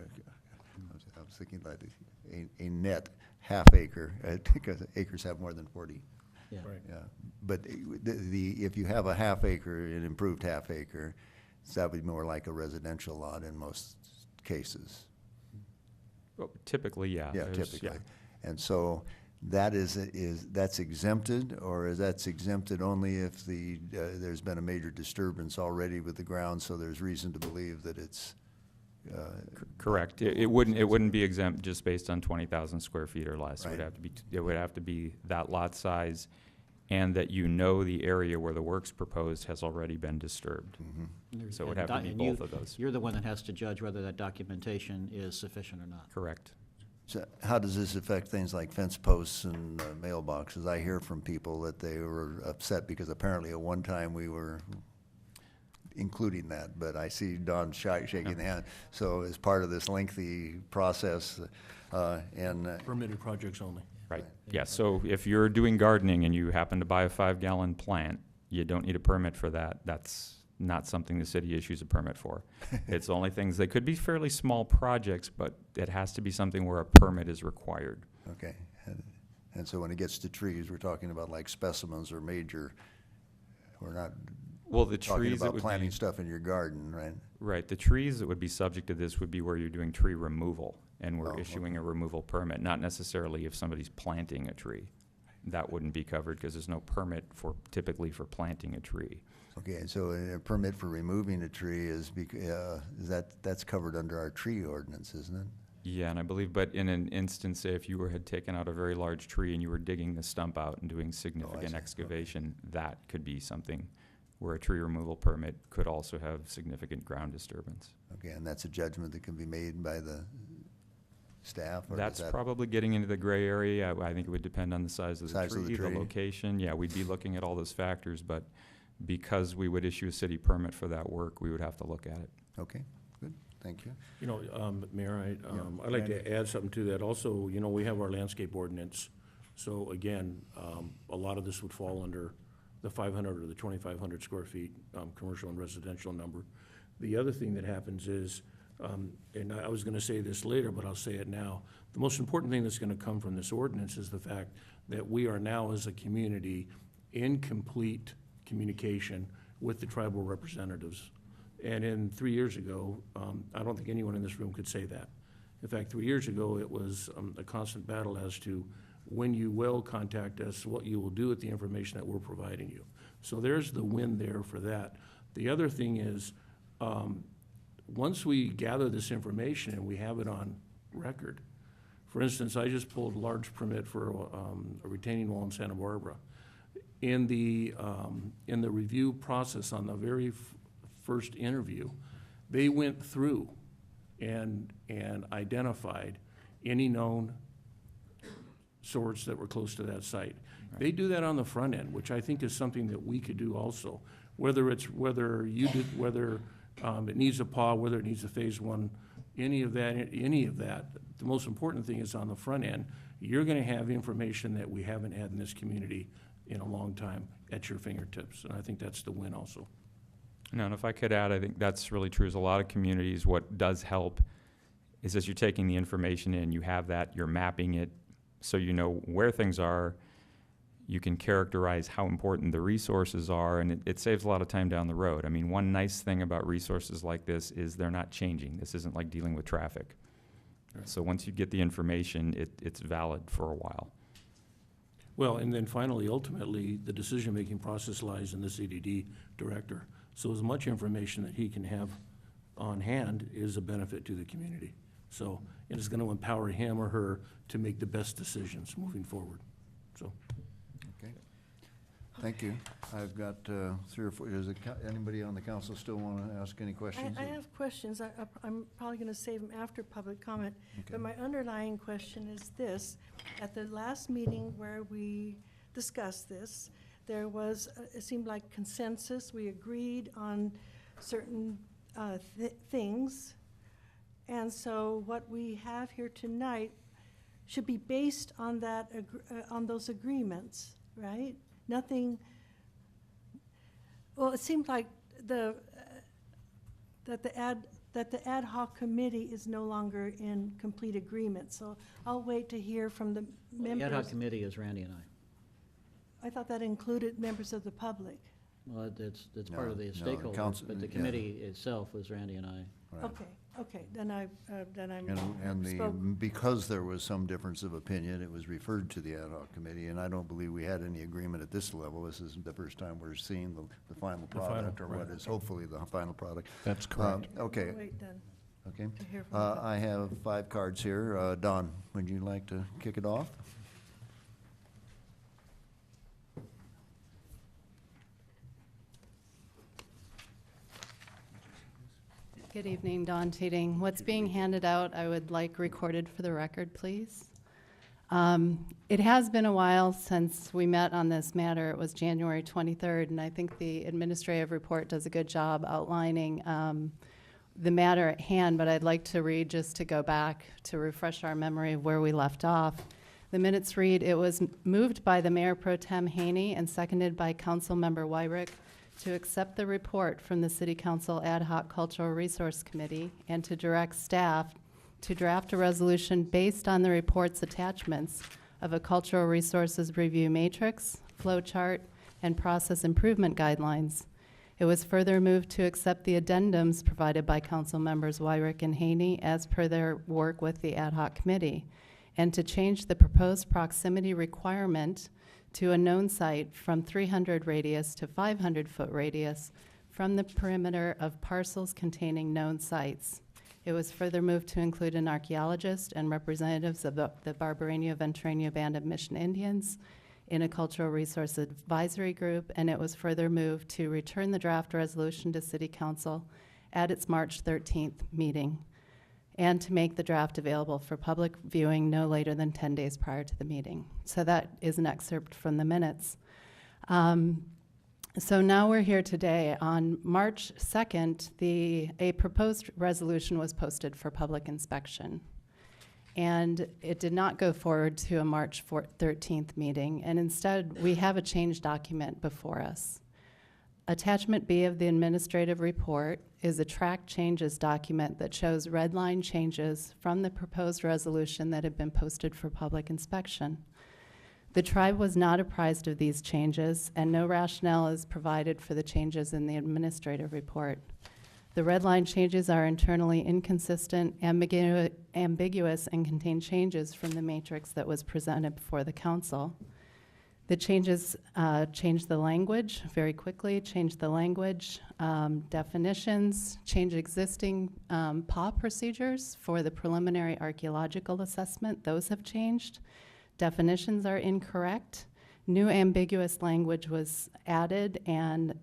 I was thinking about a net half acre, because acres have more than 40. Yeah. Right. Yeah, but if you have a half acre, an improved half acre, that would be more like a residential lot in most cases. Well, typically, yeah. Yeah, there's- typically. And so that that's exempted, or is that's exempted only if there's been a major disturbance already with the ground, so there's reason to believe that it's, Correct. It wouldn't be exempt just based on 20,000 square feet or less. It would Right. have to be, it would have to be that lot size, and that you know the area where the work's proposed has already been disturbed. So it would have to be And both of those. You're the one that has to judge whether that documentation is sufficient or not. Correct. so how does this affect things like fence posts and mailboxes? I hear from people that they were upset because apparently at one time we were including that, but I see Don shaking the hand. So as part of this lengthy process, Permitted projects only. Right. Yeah, so if you're doing gardening and you happen to buy a 5-gallon plant, you don't need a permit for that. That's not something the city issues a permit for. It's only things, they could be fairly small projects, but it has to be something where a permit is required. okay. And so when it gets to trees, we're talking about like specimens or major We're not Well, the talking trees that about would planting be, stuff in your garden, right? right, the trees that would be subject to this would be where you're doing tree removal, and we're Oh, issuing a removal permit, not necessarily if somebody's planting a tree. That wouldn't be covered, because there's no permit typically for planting a tree. Okay, and so a permit for removing a tree that's covered under our tree ordinance, isn't it? Yeah, and I believe, but in an instance, say if you had taken out a very large tree and you were digging the stump out and doing significant see. excavation, that could be something where a tree removal permit could also have significant ground disturbance. Okay, and that's a judgment that can be made by the staff? Or That's does that- probably getting into the gray area. I think it would depend on the size of the Size of the tree, the tree. location. Yeah, we'd be looking at all those factors, but because we would issue a city permit for that work, we would have to look at it. Okay, good, thank you. You know, Mayor, I'd like to add something to that. Also, you know, we have our landscape ordinance. So again, a lot of this would fall under the 500 or the 2,500 square feet, commercial and residential number. The other thing that happens is, and I was gonna say this later, but I'll say it now. The most important thing that's gonna come from this ordinance is the fact that we are now, as a community, in complete communication with the tribal representatives. And 3 years ago, I don't think anyone in this room could say that. In fact, 3 years ago, it was a constant battle as to when you will contact us, what you will do with the information that we're providing you. So there's the win there for that. The other thing is, once we gather this information and we have it on record, for instance, I just pulled a large permit for a retaining wall in Santa Barbara. In the review process on the very first interview, they went through and identified any known sorts that were close to that site. They do that on the front end, which I think is something that we could do also. Whether it needs a PAW, whether it needs a phase one, any of that, the most important thing is on the front end, you're gonna have information that we haven't had in this community in a long time at your fingertips, and I think that's the win also. No, and if I could add, I think that's really true. As a lot of communities, what does help is as you're taking the information in, you have that, you're mapping it, so you know where things are. You can characterize how important the resources are, and it saves a lot of time down the road. I mean, one nice thing about resources like this is they're not changing. This isn't like dealing with traffic. Right. So once you get the information, it's valid for a while. Well, and then finally, ultimately, the decision-making process lies in the CDD director. So as much information that he can have on hand is a benefit to the community. So it is gonna empower him or her to make the best decisions moving forward, so. Okay, thank you. I've got 3 or 4, anybody on the council still want to ask any questions? I have questions. I'm probably going to save them after public comment. Okay. But my underlying question is this. At the last meeting where we discussed this, there was, it seemed like consensus. We agreed on certain things. And so what we have here tonight should be based on that, on those agreements, right? Nothing. Well, it seemed like that the ad hoc committee is no longer in complete agreement. So I'll wait to hear from the members. The ad hoc committee is Randy and I. I thought that included members of the public. Well, it's part No, of the no, stakeholders, council- but the yeah. committee itself was Randy and I. Right. Okay, then I'm And because there was some difference of opinion, it was referred to the ad hoc committee, and I don't believe we had any agreement at this level. This is the first time we're seeing the final final, product, or what right. is hopefully the final product. That's correct. Okay, wait then okay. to hear from the I have 5 cards here. Don, would you like to kick it off? Good evening, Dawn Teeting. What's being handed out, I would like recorded for the record, please. It has been a while since we met on this matter. It was January 23rd, and I think the administrative report does a good job outlining the matter at hand, but I'd like to read just to go back to refresh our memory of where we left off. The minutes read, it was moved by the Mayor Pro Tem Haney and seconded by Council Member Wyrick to accept the report from the City Council Ad Hoc Cultural Resource Committee and to direct staff to draft a resolution based on the report's attachments of a cultural resources review matrix, flow chart, and process improvement guidelines. It was further moved to accept the addendums provided by council members Wyrick and Haney as per their work with the ad hoc committee, and to change the proposed proximity requirement to a known site from 300 radius to 500-foot radius from the perimeter of parcels containing known sites. It was further moved to include an archaeologist and representatives of the Barbareño-Ventureño Band of Mission Indians in a cultural resource advisory group, and it was further moved to return the draft resolution to City Council at its March 13th meeting, and to make the draft available for public viewing no later than 10 days prior to the meeting. So that is an excerpt from the minutes. So now we're here today. On March 2nd, a proposed resolution was posted for public inspection. And it did not go forward to a March 13th meeting, and instead we have a change document before us. Attachment B of the administrative report is a track changes document that shows red line changes from the proposed resolution that had been posted for public inspection. The tribe was not apprised of these changes, and no rationale is provided for the changes in the administrative report. The red line changes are internally inconsistent, ambiguous, and contain changes from the matrix that was presented before the council. The changes change the language very quickly, change the language, definitions, change existing PAW procedures for the preliminary archaeological assessment. Those have changed. Definitions are incorrect. New ambiguous language was added, and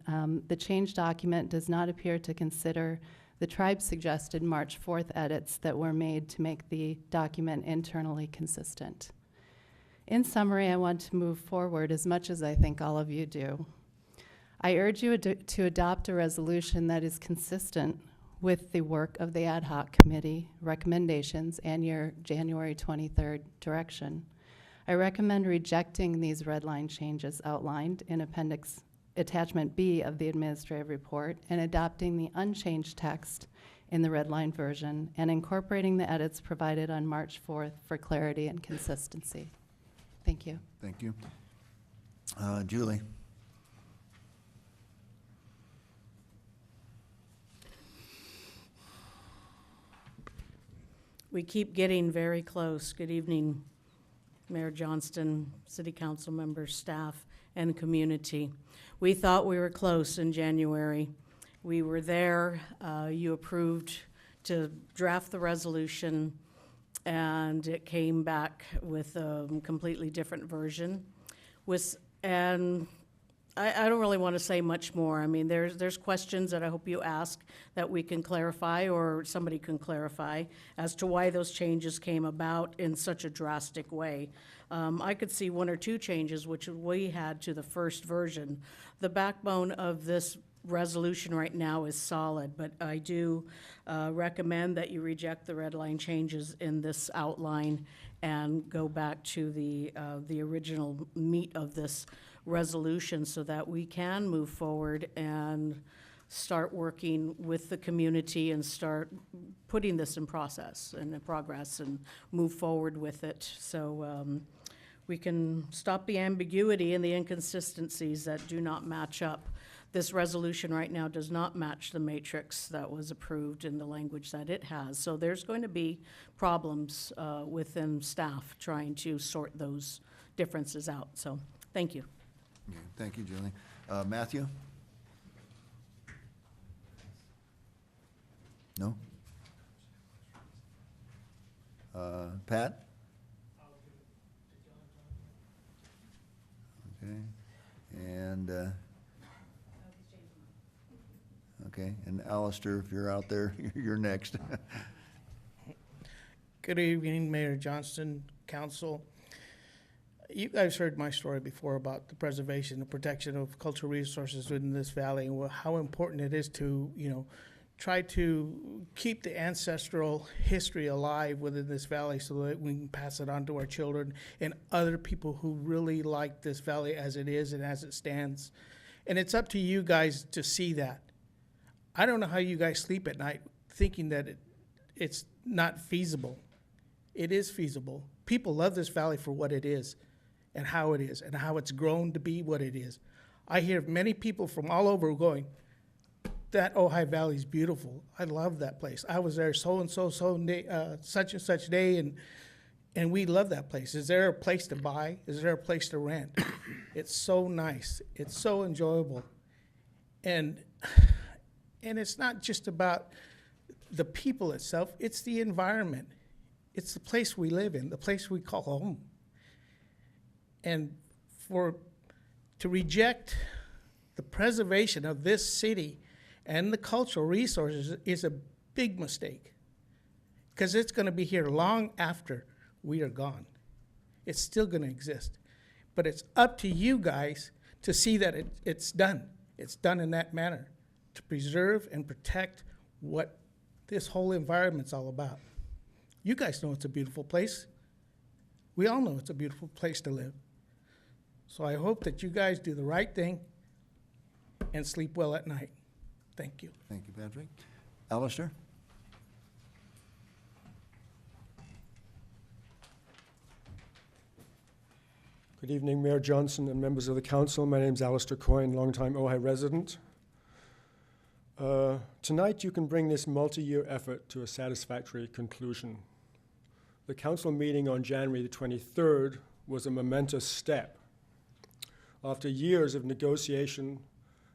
the change document does not appear to consider the tribe's suggested March 4th edits that were made to make the document internally consistent. In summary, I want to move forward as much as I think all of you do. I urge you to adopt a resolution that is consistent with the work of the ad hoc committee recommendations and your January 23rd direction. I recommend rejecting these red line changes outlined in Attachment B of the administrative report and adopting the unchanged text in the red line version and incorporating the edits provided on March 4th for clarity and consistency. Thank you. Thank you. Julie? We keep getting very close. Good evening, Mayor Johnston, City Council members, staff, and community. We thought we were close in January. We were there. You approved to draft the resolution, and it came back with a completely different version. And I don't really want to say much more. I mean, there's questions that I hope you ask that we can clarify, or somebody can clarify, as to why those changes came about in such a drastic way. I could see one or two changes which we had to the first version. The backbone of this resolution right now is solid, but I do recommend that you reject the red line changes in this outline and go back to the original meat of this resolution so that we can move forward and start working with the community and start putting this in process and in progress and move forward with it. So we can stop the ambiguity and the inconsistencies that do not match up. This resolution right now does not match the matrix that was approved in the language that it has. So there's going to be problems within staff trying to sort those differences out. So thank you. Okay, thank you, Julie. Matthew? No? Pat? Okay, and, okay, and Alistair, if you're out there, you're next. Good evening, Mayor Johnston, Council. You guys heard my story before about the preservation and protection of cultural resources within this valley and how important it is to, try to keep the ancestral history alive within this valley so that we can pass it on to our children and other people who really like this valley as it is and as it stands. And it's up to you guys to see that. I don't know how you guys sleep at night thinking that it's not feasible. It is feasible. People love this valley for what it is and how it's grown to be what it is. I hear many people from all over going, that Ojai Valley is beautiful. I love that place. I was there such and such day, and we love that place. Is there a place to buy? Is there a place to rent? It's so nice. It's so enjoyable. And it's not just about the people itself, it's the environment. It's the place we live in, the place we call home. And to reject the preservation of this city and the cultural resources is a big mistake, because it's going to be here long after we are gone. It's still going to exist. But it's up to you guys to see that it's done. It's done in that manner, to preserve and protect what this whole environment's all about. You guys know it's a beautiful place. We all know it's a beautiful place to live. So I hope that you guys do the right thing and sleep well at night. Thank you. Thank you, Patrick. Alistair? Good evening, Mayor Johnson and members of the council. My name is Alistair Coyne, longtime Ojai resident. Tonight you can bring this multi-year effort to a satisfactory conclusion. The council meeting on January the 23rd was a momentous step. After years of negotiation,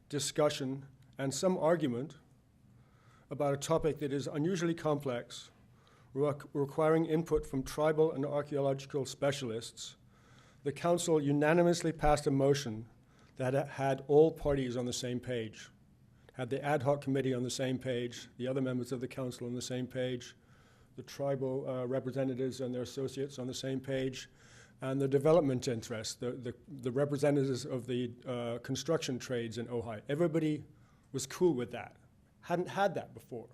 discussion, and some argument about a topic that is unusually complex, requiring input from tribal and archaeological specialists, the council unanimously passed a motion that had all parties on the same page, had the ad hoc committee on the same page, the other members of the council on the same page, the tribal representatives and their associates on the same page, and the development interests, the representatives of the construction trades in Ojai. Everybody was cool with that. Hadn't had that before.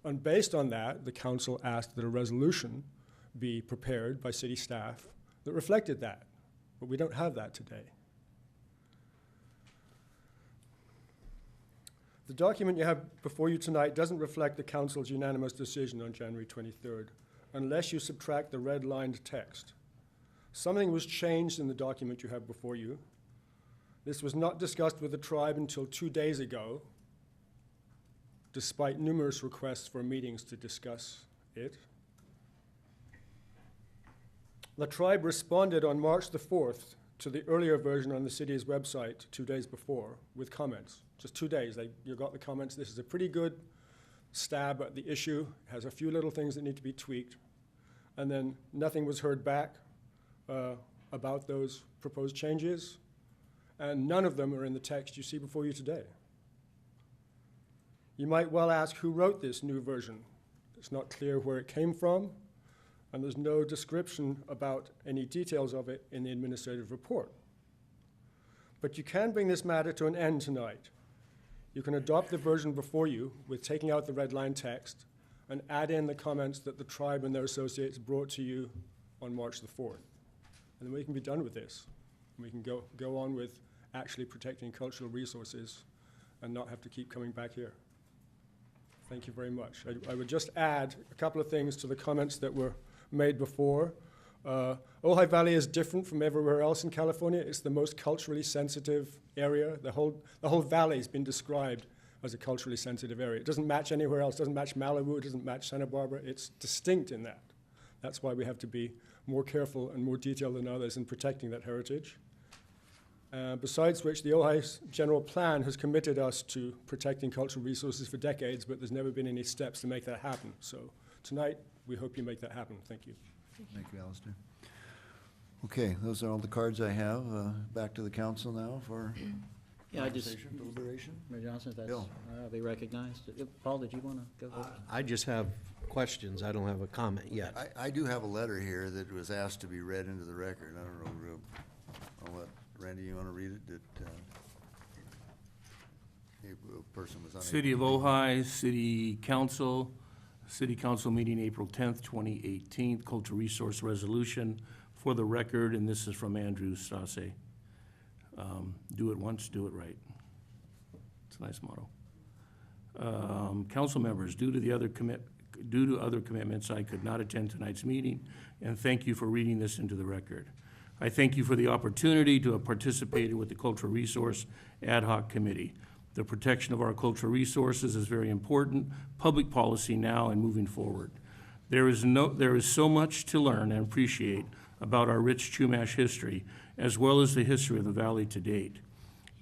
And based on that, the council asked that a resolution be prepared by city staff that reflected that. But we don't have that today. The document you have before you tonight doesn't reflect the council's unanimous decision on January 23rd, unless you subtract the red-lined text. Something was changed in the document you have before you. This was not discussed with the tribe until 2 days ago, despite numerous requests for meetings to discuss it. The tribe responded on March the 4th to the earlier version on the city's website 2 days before with comments. Just 2 days, you got the comments. This is a pretty good stab at the issue. It has a few little things that need to be tweaked. And then nothing was heard back about those proposed changes. And none of them are in the text you see before you today. You might well ask who wrote this new version. It's not clear where it came from, and there's no description about any details of it in the administrative report. But you can bring this matter to an end tonight. You can adopt the version before you with taking out the red line text and add in the comments that the tribe and their associates brought to you on March the 4th. And then we can be done with this. We can go on with actually protecting cultural resources and not have to keep coming back here. Thank you very much. I would just add a couple of things to the comments that were made before. Ojai Valley is different from everywhere else in California. It's the most culturally sensitive area. The whole valley has been described as a culturally sensitive area. It doesn't match anywhere else. It doesn't match Malibu. It doesn't match Santa Barbara. It's distinct in that. That's why we have to be more careful and more detailed than others in protecting that heritage. Besides which, the Ojai General Plan has committed us to protecting cultural resources for decades, but there's never been any steps to make that happen. So tonight, we hope you make that happen. Thank you. Thank you, Alistair. Okay, those are all the cards I have. Back to the council now for conversation, deliberation. Mayor Johnson, if that's, Bill. I'll be recognized. Paul, did you want to go first? I just have questions. I don't have a comment yet. I do have a letter here that was asked to be read into the record. I don't know, I'll let Randy, you want to read it? That a person was unable City of to be- Ojai, City Council meeting April 10th, 2018, Cultural Resource Resolution for the record, and this is from Andrew Stase. Do it once, do it right. It's a nice motto. Council members, due to other commitments, I could not attend tonight's meeting, and thank you for reading this into the record. I thank you for the opportunity to have participated with the Cultural Resource Ad Hoc Committee. The protection of our cultural resources is very important public policy now and moving forward. There is so much to learn and appreciate about our rich Chumash history, as well as the history of the valley to date.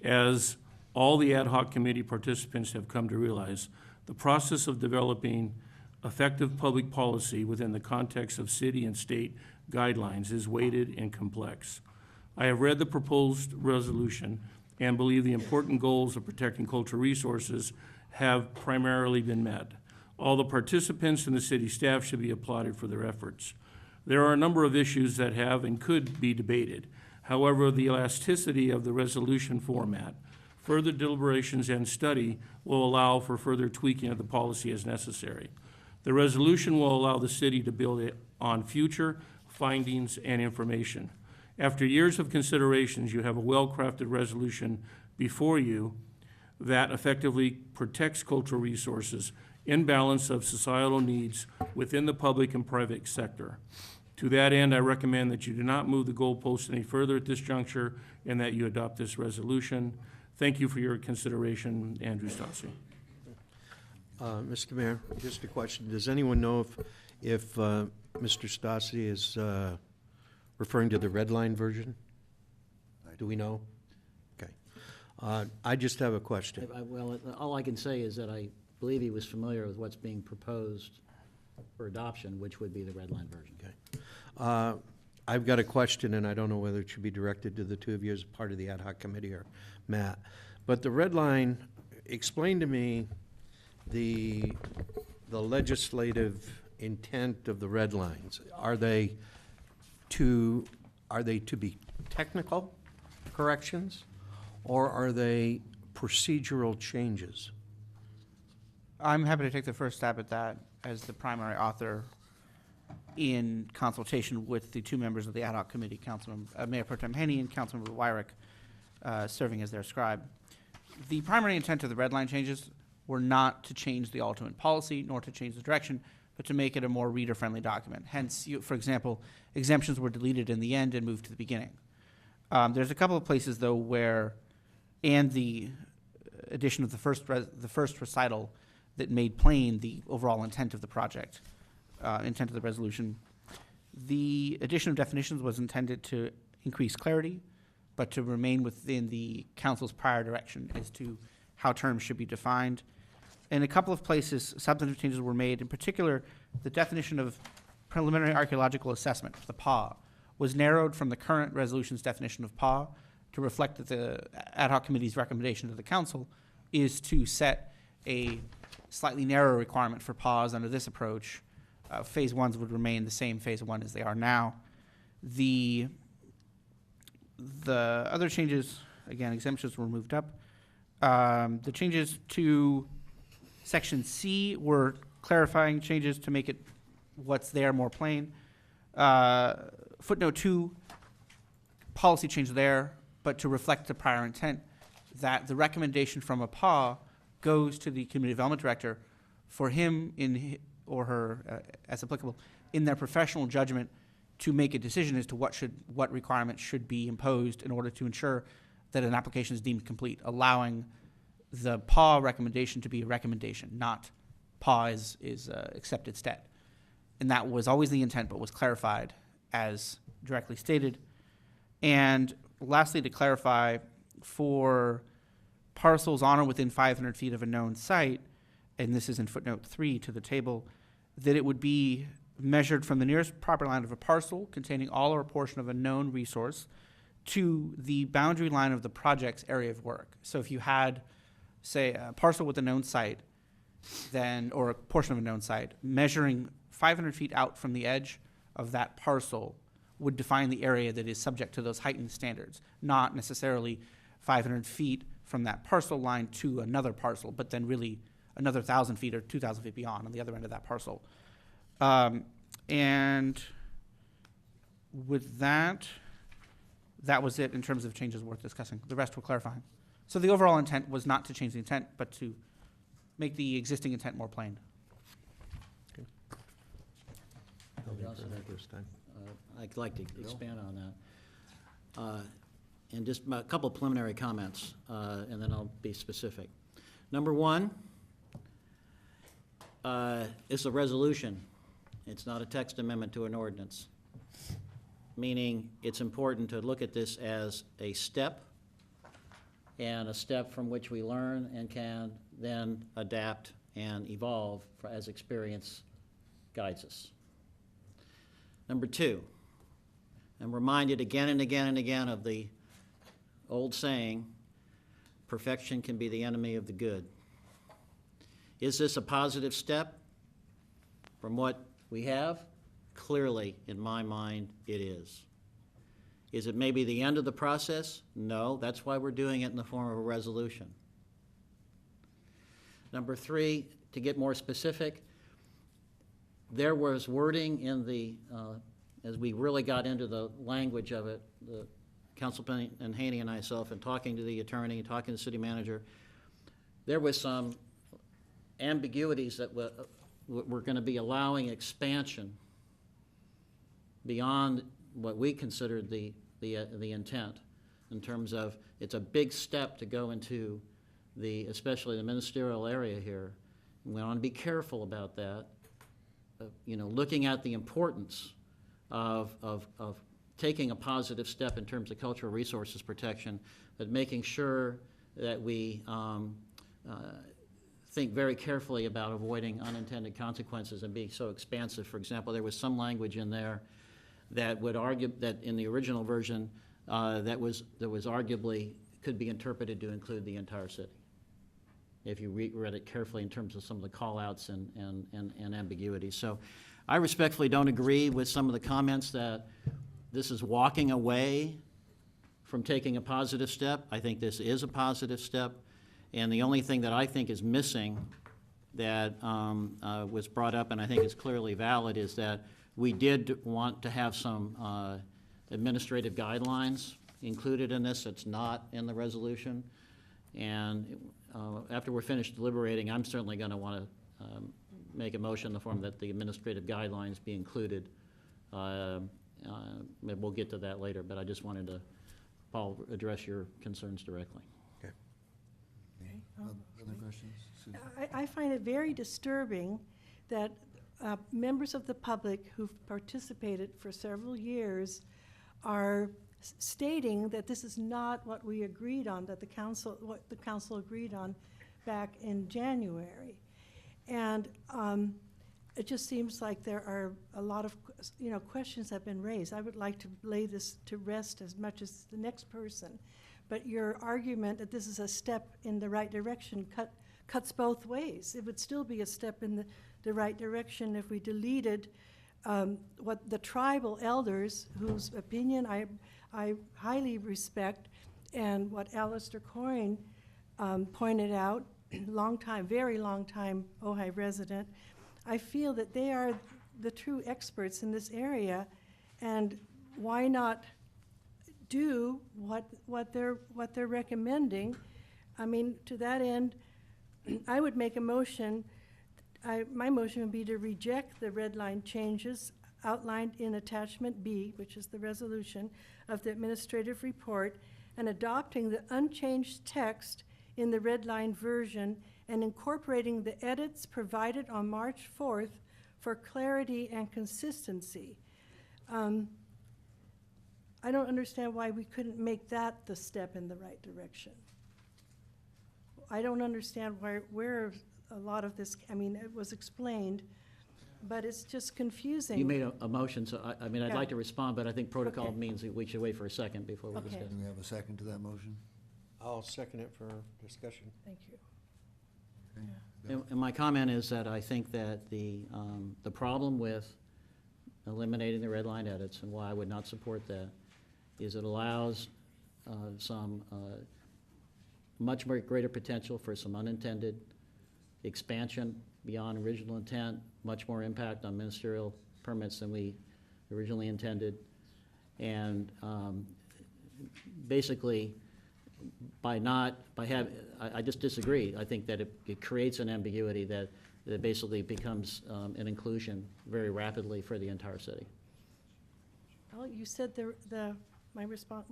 As all the ad hoc committee participants have come to realize, the process of developing effective public policy within the context of city and state guidelines is weighted and complex. I have read the proposed resolution and believe the important goals of protecting cultural resources have primarily been met. All the participants and the city staff should be applauded for their efforts. There are a number of issues that have and could be debated. However, the elasticity of the resolution format, further deliberations and study will allow for further tweaking of the policy as necessary. The resolution will allow the city to build on future findings and information. After years of considerations, you have a well-crafted resolution before you that effectively protects cultural resources in balance of societal needs within the public and private sector. To that end, I recommend that you do not move the goalposts any further at this juncture and that you adopt this resolution. Thank you for your consideration, Andrew Stassi. Mr. Mayor, just a question. Does anyone know if Mr. Stassi is referring to the red line version? Do we know? Okay. I just have a question. Well, all I can say is that I believe he was familiar with what's being proposed for adoption, which would be the red line version. Okay. I've got a question, and I don't know whether it should be directed to the two of you as part of the ad hoc committee or Matt. But the red line, explain to me the legislative intent of the red lines. Are they to be technical corrections, or are they procedural changes? I'm happy to take the first stab at that as the primary author in consultation with the two members of the ad hoc committee, Mayor Pro Tem Haney and Councilmember Wyrick, serving as their scribe. The primary intent of the red line changes were not to change the ultimate policy nor to change the direction, but to make it a more reader-friendly document. Hence, for example, exemptions were deleted in the end and moved to the beginning. There's a couple of places, though, where, and the addition of the first recital that made plain the overall intent of the project, intent of the resolution. The addition of definitions was intended to increase clarity, but to remain within the council's prior direction as to how terms should be defined. In a couple of places, substantive changes were made. In particular, the definition of preliminary archaeological assessment, the PAW, was narrowed from the current resolution's definition of PAW to reflect that the ad hoc committee's recommendation to the council is to set a slightly narrower requirement for PAWs under this approach. Phase ones would remain the same phase one as they are now. The other changes, again, exemptions were moved up. The changes to Section C were clarifying changes to make it what's there more plain. Footnote 2, policy change there, but to reflect the prior intent that the recommendation from a PAW goes to the community development director for him or her, as applicable, in their professional judgment to make a decision as to what requirements should be imposed in order to ensure that an application is deemed complete, allowing the PAW recommendation to be a recommendation, not PAW is accepted stat. And that was always the intent, but was clarified as directly stated. And lastly, to clarify, for parcels on or within 500 feet of a known site, and this is in footnote 3 to the table, that it would be measured from the nearest property line of a parcel containing all or a portion of a known resource to the boundary line of the project's area of work. So if you had, say, a parcel with a known site, then, or a portion of a known site, measuring 500 feet out from the edge of that parcel would define the area that is subject to those heightened standards, not necessarily 500 feet from that parcel line to another parcel, but then really another 1,000 feet or 2,000 feet beyond on the other end of that parcel. And with that, that was it in terms of changes worth discussing. The rest we're clarifying. So the overall intent was not to change the intent, but to make the existing intent more plain. I'd like to expand on that. And just a couple preliminary comments, and then I'll be specific. Number one, it's a resolution. It's not a text amendment to an ordinance, meaning it's important to look at this as a step, and a step from which we learn and can then adapt and evolve as experience guides us. Number two, I'm reminded again and again and again of the old saying, perfection can be the enemy of the good. Is this a positive step from what we have? Clearly, in my mind, it is. Is it maybe the end of the process? No, that's why we're doing it in the form of a resolution. Number three, to get more specific, there was wording in the, as we really got into the language of it, the Councilman and Haney and myself, and talking to the attorney, talking to the city manager, there was some ambiguities that we're going to be allowing expansion beyond what we considered the intent, in terms of it's a big step to go into especially the ministerial area here. And we want to be careful about that. Looking at the importance of taking a positive step in terms of cultural resources protection, but making sure that we think very carefully about avoiding unintended consequences and being so expansive. For example, there was some language in there that would argue that in the original version that was arguably could be interpreted to include the entire city, if you read it carefully in terms of some of the call-outs and ambiguities. So I respectfully don't agree with some of the comments that this is walking away from taking a positive step. I think this is a positive step, and the only thing that I think is missing that was brought up, and I think is clearly valid, is that we did want to have some administrative guidelines included in this. It's not in the resolution. And after we're finished deliberating, I'm certainly going to want to make a motion in the form that the administrative guidelines be included. We'll get to that later, but I just wanted to, Paul, address your concerns directly. Okay. Other questions? Susan? I find it very disturbing that members of the public who've participated for several years are stating that this is not what we agreed on, that what the council agreed on back in January. And it just seems like there are a lot of questions have been raised. I would like to lay this to rest as much as the next person. But your argument that this is a step in the right direction cuts both ways. It would still be a step in the right direction if we deleted what the tribal elders, whose opinion I highly respect, and what Alistair Coyne pointed out, very long time Ojai resident. I feel that they are the true experts in this area, and why not do what they're recommending? I mean, to that end, I would make a motion. My motion would be to reject the red line changes outlined in attachment B, which is the resolution of the administrative report, and adopting the unchanged text in the red line version and incorporating the edits provided on March 4th for clarity and consistency. I don't understand why we couldn't make that the step in the right direction. I don't understand where a lot of this, I mean, it was explained, but it's just confusing. You made a motion, so I'd Yeah. like to respond, but I think protocol Okay. means that we should wait for a second before we Okay. discuss. Do we have a second to that motion? I'll second it for discussion. Thank you. And my comment is that I think that the problem with eliminating the red line edits, and why I would not support that, is it allows some much more greater potential for some unintended expansion beyond original intent, much more impact on ministerial permits than we originally intended. And basically, I just disagree. I think that it creates an ambiguity that basically becomes an inclusion very rapidly for the entire city. Well, you said the may I respond?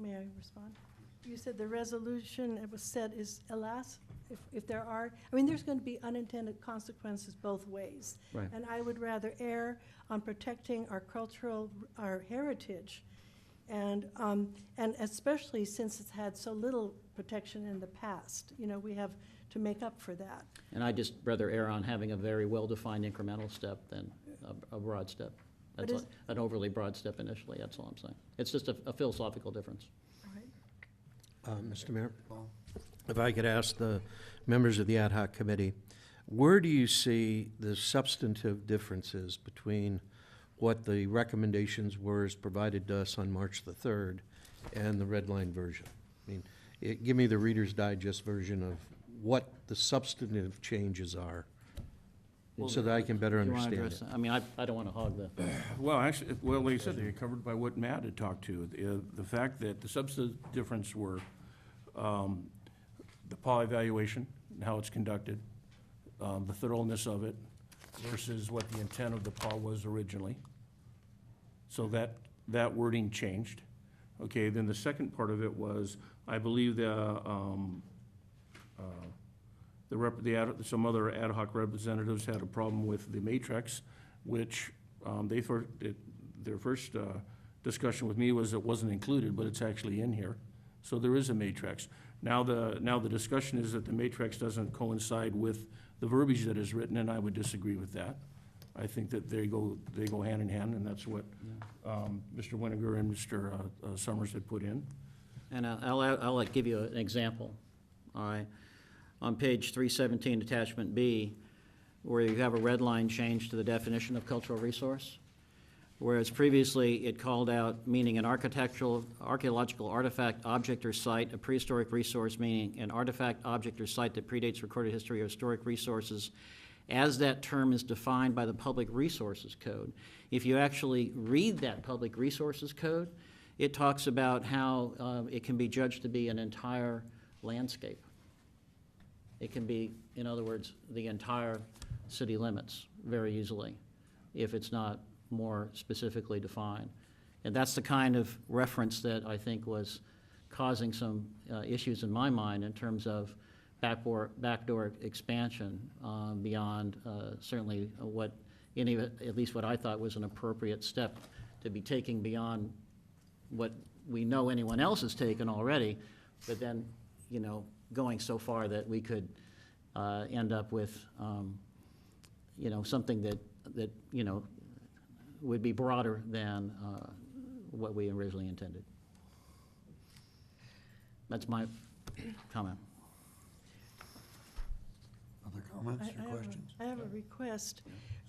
You said the resolution it was said is, alas, if there are, I mean, there's going to be unintended consequences both ways. Right. And I would rather err on protecting our heritage, and especially since it's had so little protection in the past. You know, we have to make up for that. And I just rather err on having a very well-defined incremental step than a broad step. But That's is- an overly broad step initially, that's all I'm saying. It's just a philosophical difference. All right. Mr. Mayor, Paul? if I could ask the members of the ad hoc committee, where do you see the substantive differences between what the recommendations were as provided to us on March the 3rd and the red line version? I mean, give me the Reader's Digest version of what the substantive changes are, so that I can better You wanna understand address it. that? I mean, I don't want to hog the, Well, actually, well, like I said, they're covered by what Matt had talked to. The fact that the substantive difference were the PAW evaluation and how it's conducted, the thoroughness of it versus what the intent of the PAW was originally. So that wording changed. Okay, then the second part of it was, I believe some other ad hoc representatives had a problem with the matrix, which their first discussion with me was it wasn't included, but it's actually in here. So there is a matrix. Now the discussion is that the matrix doesn't coincide with the verbiage that is written, and I would disagree with that. I think that they go hand in hand, and that's what Mr. Winiger and Mr. Summers had put in. and I'll give you an example, all right? On page 317, attachment B, where you have a red line change to the definition of cultural resource, whereas previously it called out meaning an archaeological artifact, object, or site, a prehistoric resource meaning an artifact, object, or site that predates recorded history or historic resources, as that term is defined by the Public Resources Code. If you actually read that Public Resources Code, it talks about how it can be judged to be an entire landscape. It can be, in other words, the entire city limits very easily, if it's not more specifically defined. And that's the kind of reference that I think was causing some issues in my mind in terms of backdoor expansion beyond certainly at least what I thought was an appropriate step to be taking beyond what we know anyone else has taken already, but then, going so far that we could end up with, something that would be broader than what we originally intended. That's my comment. Other comments or questions? I have a request.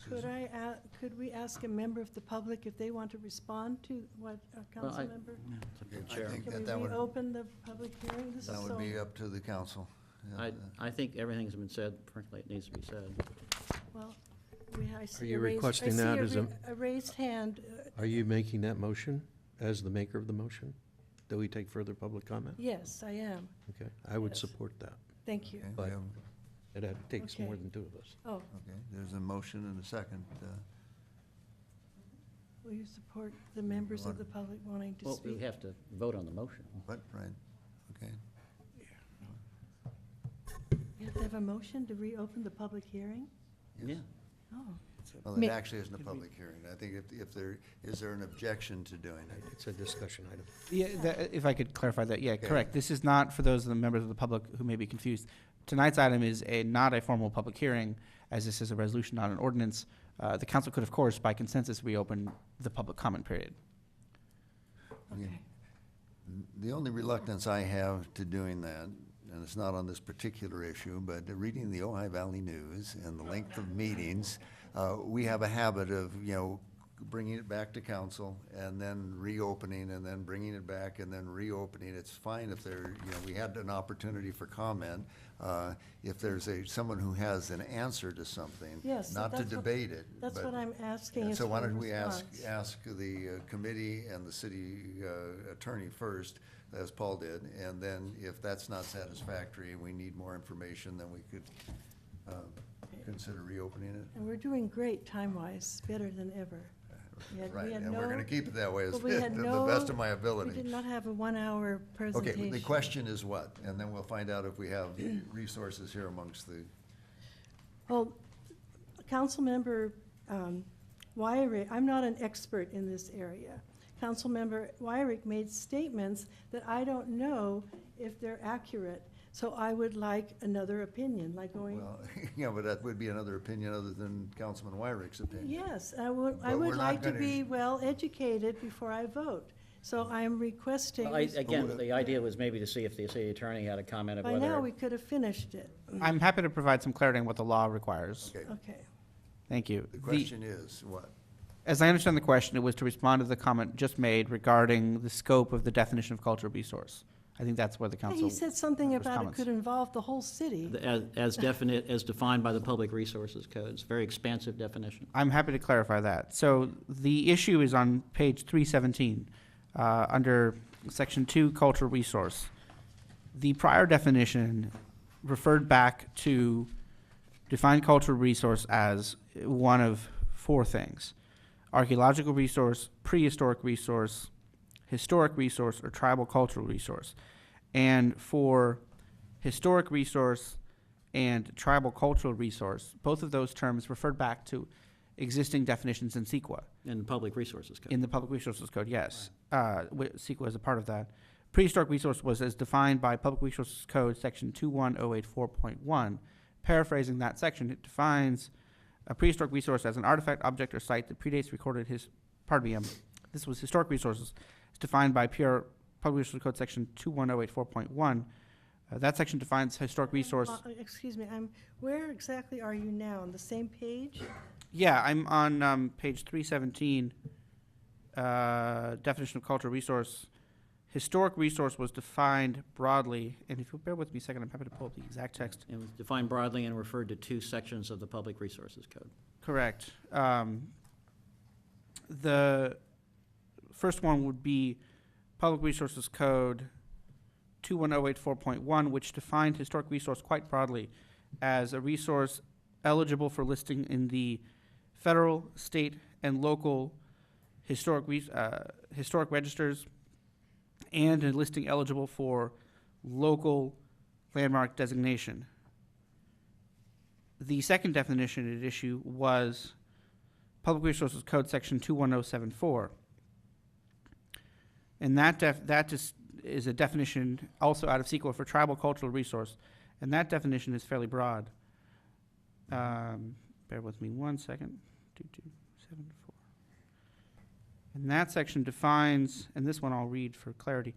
Could we ask a member of the public if they want to respond to what a council member? I think Can that we would, reopen the public hearing? This is that would so- be up to the council. Yeah, I think everything's been said, frankly, it needs to be said. Well, I see Are you a raised- requesting I see that as a- a raised hand. Are you making that motion as the maker of the motion? Do we take further public comment? Yes, I am. Okay, I would Yes. support that. Thank you. okay, we But- have- It takes Okay. more than two of us. Oh, Okay, there's a motion and a second. will you support the members of the public wanting to Well, speak? we have to vote on the motion. What, right, okay. You have to have a motion to reopen the public hearing? Yeah. Oh, Well, it actually isn't a public hearing. I think if there, is there an objection to doing it? It's a discussion item. Yeah, if I could clarify that, yeah, Okay. correct. This is not for those of the members of the public who may be confused. Tonight's item is not a formal public hearing, as this is a resolution, not an ordinance. The council could, of course, by consensus, reopen the public comment period. okay. The only reluctance I have to doing that, and it's not on this particular issue, but reading the Ojai Valley News and the length of meetings, we have a habit of, bringing it back to council and then reopening and then bringing it back and then reopening. It's fine if we had an opportunity for comment. If there's someone who has an answer to something, Yes, not to that's what- debate it. That's but- what I'm asking. And is so why for a don't we ask response. the committee and the city attorney first, as Paul did, and then if that's not satisfactory and we need more information, then we could consider reopening it. And we're doing great time-wise, better than ever. Right, we had and we're no- gonna keep it that way, but to we had the best of my We ability. did not have a 1-hour presentation. Okay, the question is what? And then we'll find out if we have resources here amongst the, Well, Councilmember Wyrick, I'm not an expert in this area. Councilmember Wyrick made statements that I don't know if they're accurate. So I would like another opinion, like going, well, yeah, but that would be another opinion other than Councilman Wyrick's opinion. yes, I would But we're not like to gonna- be well-educated before I vote. So I'm requesting, Well, again, the idea was maybe to see if the city attorney had a comment of by whether. now, we could have finished it. I'm happy to provide some clarity on what the law requires. Okay, Okay. Thank you. the question is what? As I understand the question, it was to respond to the comment just made regarding the scope of the definition of cultural resource. I think that's where the council. He said something members' about it comments. could involve the whole city. As definite, as defined by the Public Resources Code. It's a very expansive definition. I'm happy to clarify that. So the issue is on page 317, under section 2, cultural resource. The prior definition referred back to define cultural resource as one of 4 things: archaeological resource, prehistoric resource, historic resource, or tribal cultural resource. And for historic resource and tribal cultural resource, both of those terms referred back to existing definitions in CEQA. In the Public Resources Code. In the Public Resources Code, yes. CEQA is a part of that. Prehistoric resource was as defined by Public Resources Code, section 21084.1. Paraphrasing that section, it defines a prehistoric resource as an artifact, object, or site that predates recorded this was historic resources. It's defined by Public Resources Code, section 21084.1. That section defines historic resource. Excuse me, where exactly are you now? On the same page? Yeah, I'm on page 317, definition of cultural resource. Historic resource was defined broadly, and if you'll bear with me a second, I'm happy to pull up the exact text. It was defined broadly and referred to 2 sections of the Public Resources Code. Correct. The first one would be Public Resources Code 21084.1, which defined historic resource quite broadly as a resource eligible for listing in the federal, state, and local historic registers, and a listing eligible for local landmark designation. The second definition at issue was Public Resources Code section 21074. And that just is a definition also out of CEQA for tribal cultural resource. And that definition is fairly broad. Bear with me one second. 2274. And that section defines, and this one I'll read for clarity.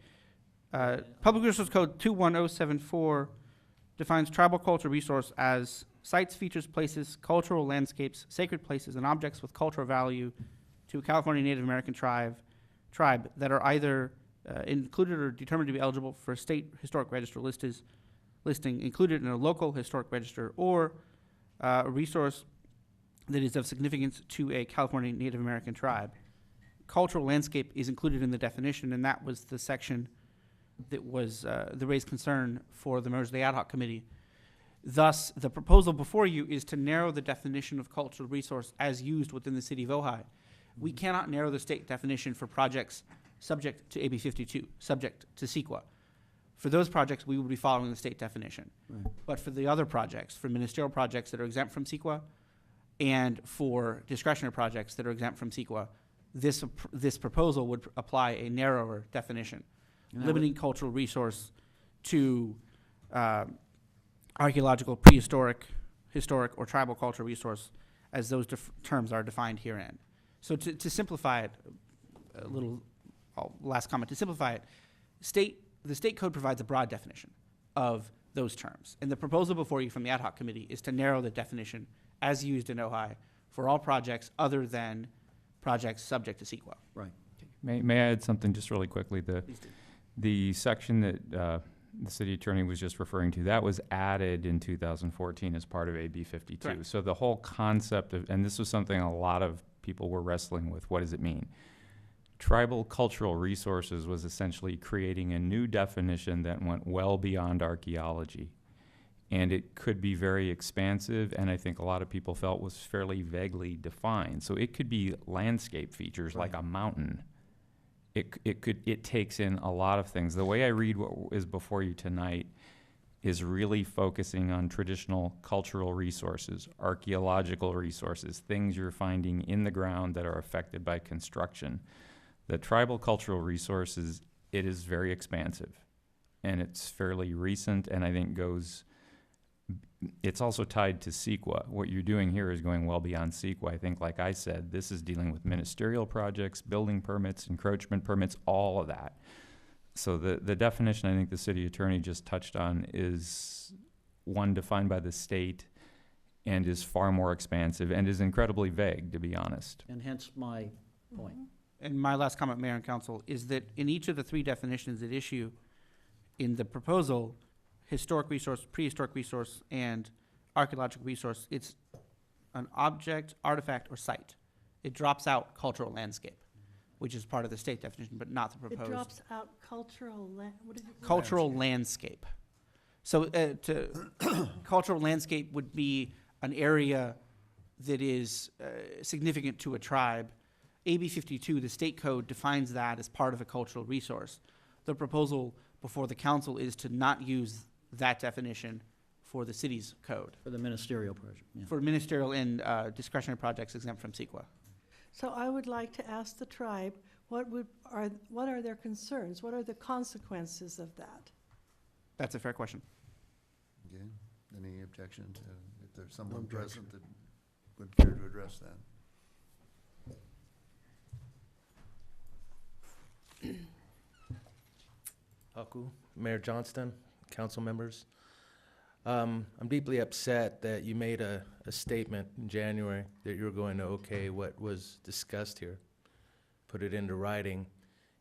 Public Resources Code 21074 defines tribal cultural resource as sites, features, places, cultural landscapes, sacred places, and objects with cultural value to a California Native American tribe that are either included or determined to be eligible for a state historic register listing, included in a local historic register, or a resource that is of significance to a California Native American tribe. Cultural landscape is included in the definition, and that was the section that was the raised concern for the members of the ad hoc committee. Thus, the proposal before you is to narrow the definition of cultural resource as used within the city of Ojai. We cannot narrow the state definition for projects subject to AB 52, subject to CEQA. For those projects, we would be following the state definition. Right. But for the other projects, for ministerial projects that are exempt from CEQA, and for discretionary projects that are exempt from CEQA, this proposal would apply a narrower definition, limiting cultural resource to archaeological, prehistoric, historic, or tribal cultural resource, as those terms are defined herein. So to simplify it, a little last comment, to simplify it, the state code provides a broad definition of those terms. And the proposal before you from the ad hoc committee is to narrow the definition as used in Ojai for all projects other than projects subject to CEQA. Right. May I add something just really quickly? Please do. The section that the city attorney was just referring to, that was added in 2014 as part of AB 52. Correct. So the whole concept of, and this was something a lot of people were wrestling with, what does it mean? Tribal cultural resources was essentially creating a new definition that went well beyond archaeology. And it could be very expansive, and I think a lot of people felt was fairly vaguely defined. So it could be landscape features like a mountain. It takes in a lot of things. The way I read what is before you tonight is really focusing on traditional cultural resources, archaeological resources, things you're finding in the ground that are affected by construction. The tribal cultural resources, it is very expansive, and it's fairly recent, and I think it's also tied to CEQA. What you're doing here is going well beyond CEQA. I think, like I said, this is dealing with ministerial projects, building permits, encroachment permits, all of that. So the definition I think the city attorney just touched on is one defined by the state and is far more expansive and is incredibly vague, to be honest. And hence my point. And my last comment, Mayor and Council, is that in each of the three definitions at issue in the proposal, historic resource, prehistoric resource, and archaeological resource, it's an object, artifact, or site. It drops out cultural landscape, which is part of the state definition, but not the It proposed. drops out cultural, what did you? Cultural landscape. So cultural landscape would be an area that is significant to a tribe. AB 52, the state code, defines that as part of a cultural resource. The proposal before the council is to not use that definition for the city's code. For the ministerial project, yeah. For ministerial and discretionary projects exempt from CEQA. So I would like to ask the tribe, what are their concerns? What are the consequences of that? That's a fair question. Okay, any objection to, if there's someone present that would care to address that? Haku, Mayor Johnston, council members. I'm deeply upset that you made a statement in January that you were going to okay what was discussed here, put it into writing,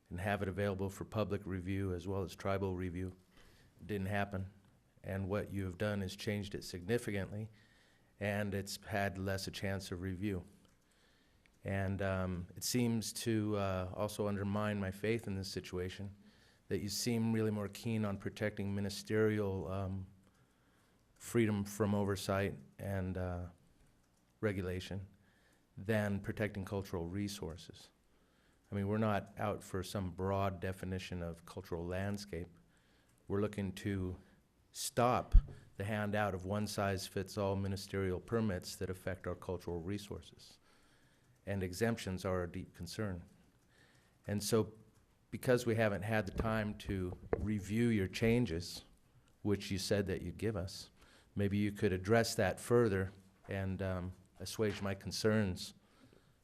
and have it available for public review as well as tribal review. It didn't happen. And what you have done is changed it significantly, and it's had less a chance of review. And it seems to also undermine my faith in this situation, that you seem really more keen on protecting ministerial freedom from oversight and regulation than protecting cultural resources. I mean, we're not out for some broad definition of cultural landscape. We're looking to stop the handout of one-size-fits-all ministerial permits that affect our cultural resources. And exemptions are a deep concern. And so, because we haven't had the time to review your changes, which you said that you'd give us, maybe you could address that further and assuage my concerns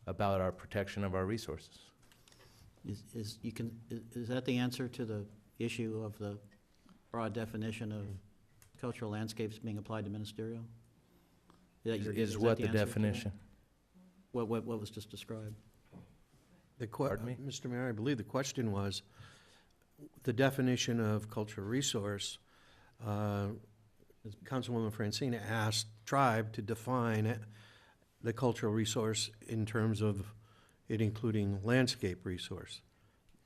about our protection of our resources. Is that the answer to the issue of the broad definition of cultural landscapes being applied to ministerial? Is what the definition? What was just described? Pardon me? Mr. Mayor, I believe the question was the definition of cultural resource. Councilwoman Francina asked tribe to define the cultural resource in terms of it including landscape resource,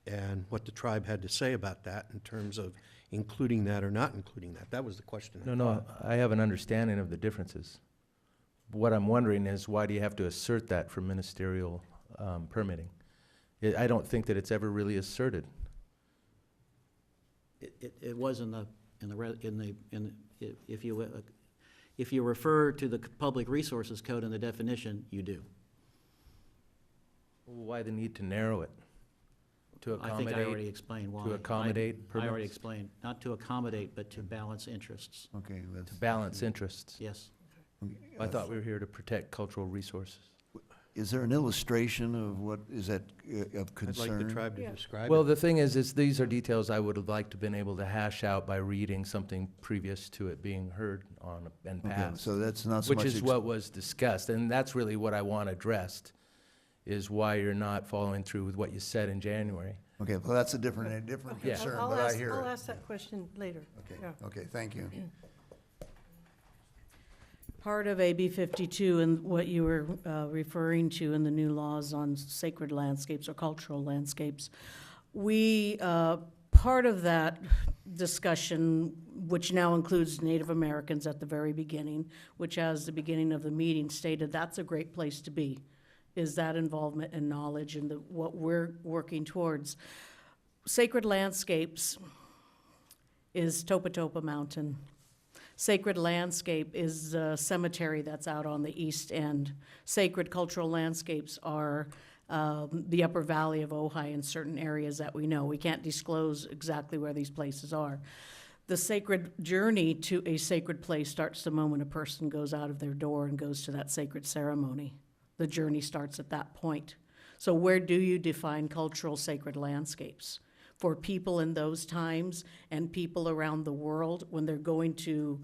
and what the tribe had to say about that in terms of including that or not including that. That was the question. No, I have an understanding of the differences. What I'm wondering is, why do you have to assert that for ministerial permitting? I don't think that it's ever really asserted. It was if you refer to the Public Resources Code in the definition, you do. Why the need to narrow it? To accommodate? I think I already explained why. To accommodate permits? I already explained, not to accommodate, but to balance interests. Okay. To balance interests? Yes. I thought we were here to protect cultural resources. Is there an illustration of what is that of concern? I'd like the tribe to describe Well, it. the thing is these are details I would have liked to have been able to hash out by reading something previous to it being heard on and Okay, passed. so that's not so much Which is what was discussed, and that's really what I want addressed, is why you're not following through with what you said in January. Okay, well, that's a different concern, but I hear it. I'll ask that question later. Okay, Yeah. okay, thank you. Part of AB 52 and what you were referring to in the new laws on sacred landscapes or cultural landscapes, we part of that discussion, which now includes Native Americans at the very beginning, which as the beginning of the meeting stated, that's a great place to be, is that involvement and knowledge and what we're working towards. Sacred Landscapes is Topa Topa Mountain. Sacred Landscape is a cemetery that's out on the east end. Sacred Cultural Landscapes are the upper valley of Ojai in certain areas that we know. We can't disclose exactly where these places are. The sacred journey to a sacred place starts the moment a person goes out of their door and goes to that sacred ceremony. The journey starts at that point. So where do you define cultural sacred landscapes? For people in those times and people around the world when they're going to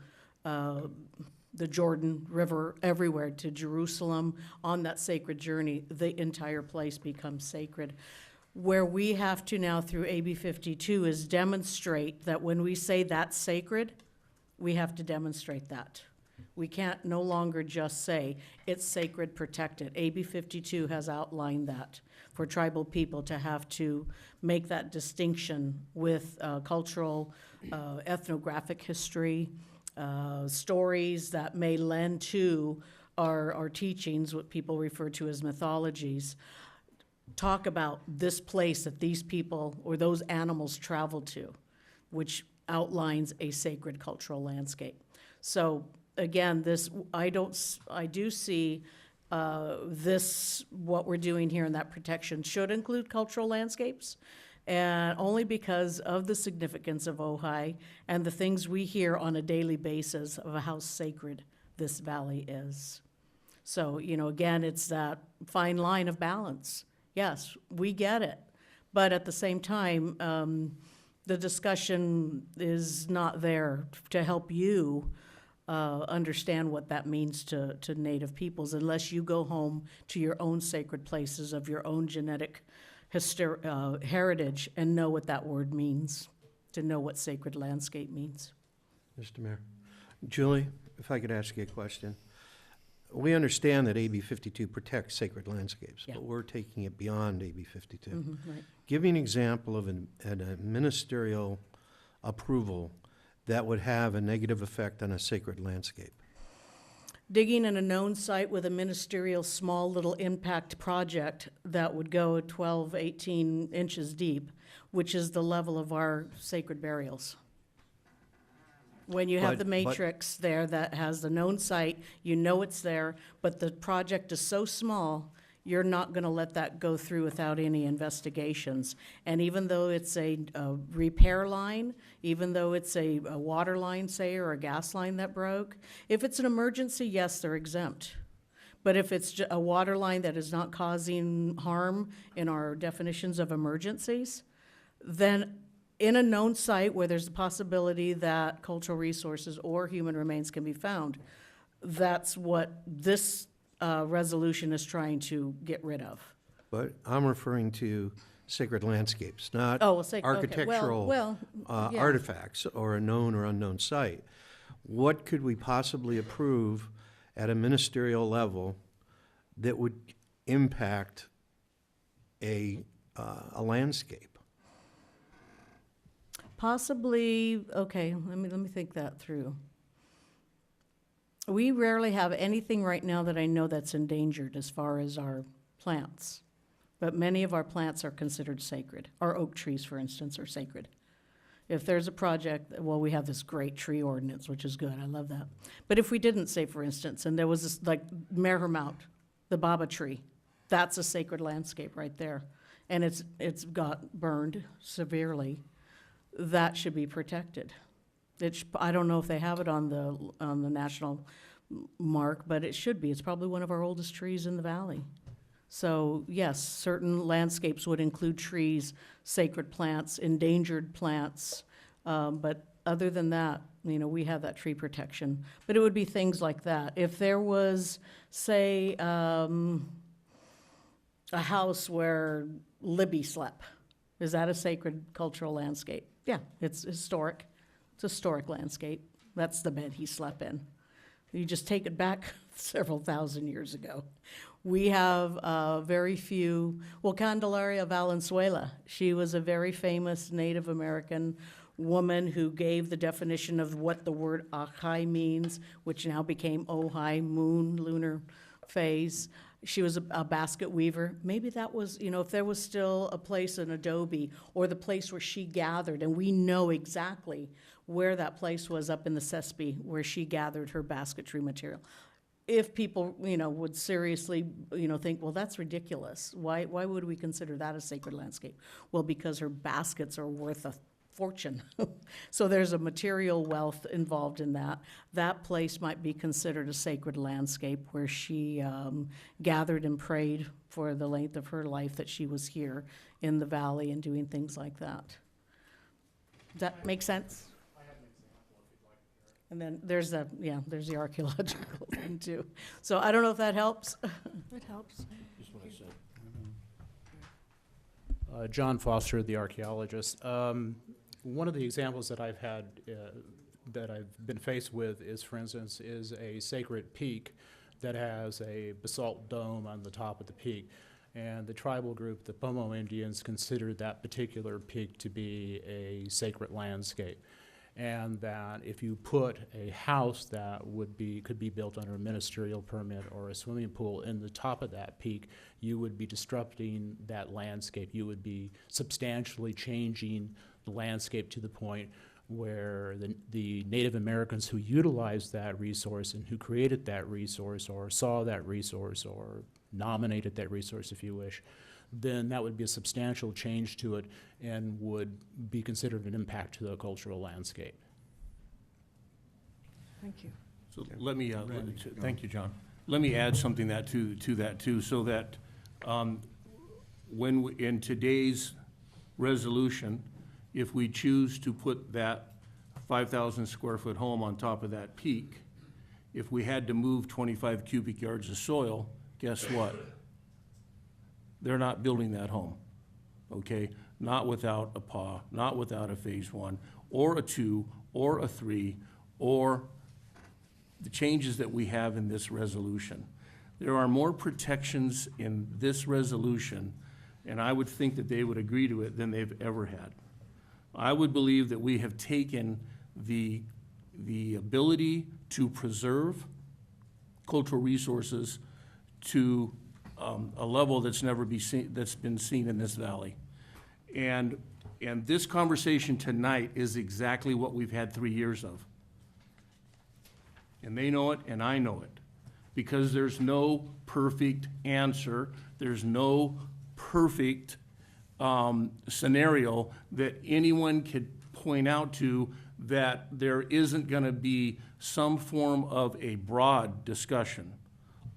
the Jordan River, everywhere to Jerusalem, on that sacred journey, the entire place becomes sacred. Where we have to now through AB 52 is demonstrate that when we say that's sacred, we have to demonstrate that. We can't no longer just say it's sacred, protected. AB 52 has outlined that for tribal people to have to make that distinction with cultural, ethnographic history, stories that may lend to our teachings, what people refer to as mythologies, talk about this place that these people or those animals traveled to, which outlines a sacred cultural landscape. So again, I do see this, what we're doing here in that protection should include cultural landscapes, and only because of the significance of Ojai and the things we hear on a daily basis of how sacred this valley is. So, again, it's that fine line of balance. Yes, we get it, but at the same time, the discussion is not there to help you understand what that means to Native peoples unless you go home to your own sacred places of your own genetic heritage and know what that word means, to know what sacred landscape means. Mr. Mayor. Julie, if I could ask you a question. We understand that AB 52 protects sacred landscapes, Yeah. but we're taking it beyond AB 52. Right. Give me an example of a ministerial approval that would have a negative effect on a sacred landscape. Digging in a known site with a ministerial small little impact project that would go 12, 18 inches deep, which is the level of our sacred burials. When you have the matrix there that has the known site, you know it's there, but the project is so small, you're not going to let that go through without any investigations. And even though it's a repair line, even though it's a water line, say, or a gas line that broke, if it's an emergency, yes, they're exempt. But if it's a water line that is not causing harm in our definitions of emergencies, then in a known site where there's a possibility that cultural resources or human remains can be found, that's what this resolution is trying to get rid of. But I'm referring to sacred landscapes, not Oh, well, okay. architectural Yeah. artifacts or a known or unknown site. What could we possibly approve at a ministerial level that would impact a landscape? Possibly, okay, let me think that through. We rarely have anything right now that I know that's endangered as far as our plants, but many of our plants are considered sacred. Our oak trees, for instance, are sacred. If there's a project, well, we have this great tree ordinance, which is good, I love that. But if we didn't, say, for instance, and there was this, like, Merhermount, the baba tree, that's a sacred landscape right there, and it's got burned severely, that should be protected. I don't know if they have it on the national mark, but it should be. It's probably one of our oldest trees in the valley. So yes, certain landscapes would include trees, sacred plants, endangered plants, but other than that, we have that tree protection. But it would be things like that. If there was, say, a house where Libby slept, is that a sacred cultural landscape? Yeah, it's historic. It's a historic landscape. That's the bed he slept in. You just take it back several thousand years ago. We have very few, well, Candelaria Valenzuela, she was a very famous Native American woman who gave the definition of what the word Ojai means, which now became Ojai, moon, lunar phase. She was a basket weaver. Maybe that was, you know, if there was still a place in Adobe or the place where she gathered, and we know exactly where that place was up in the Sespe where she gathered her basketry material. If people, you know, would seriously, you know, think, well, that's ridiculous. Why would we consider that a sacred landscape? Well, because her baskets are worth a fortune. So there's a material wealth involved in that. That place might be considered a sacred landscape where she gathered and prayed for the length of her life that she was here in the valley and doing things like that. Does that make sense? And then there's there's the archaeological thing too. So I don't know if that helps. It helps. Just what I said. John Foster, the archaeologist. One of the examples that I've had, that I've been faced with is, for instance, is a sacred peak that has a basalt dome on the top of the peak. And the tribal group, the Pomo Indians, considered that particular peak to be a sacred landscape. And that if you put a house that could be built under a ministerial permit or a swimming pool in the top of that peak, you would be disrupting that landscape. You would be substantially changing the landscape to the point where the Native Americans who utilized that resource and who created that resource or saw that resource or nominated that resource, if you wish, then that would be a substantial change to it and would be considered an impact to the cultural landscape. Thank you. So let me, thank you, John. Let me add something to that too, so that in today's resolution, if we choose to put that 5,000 square foot home on top of that peak, if we had to move 25 cubic yards of soil, guess what? They're not building that home, okay? Not without a PA, not without a phase 1, or a 2, or a 3, or the changes that we have in this resolution. There are more protections in this resolution, and I would think that they would agree to it, than they've ever had. I would believe that we have taken the ability to preserve cultural resources to a level that's been seen in this valley. And this conversation tonight is exactly what we've had 3 years of. And they know it, and I know it. Because there's no perfect answer, there's no perfect scenario that anyone could point out to that there isn't gonna be some form of a broad discussion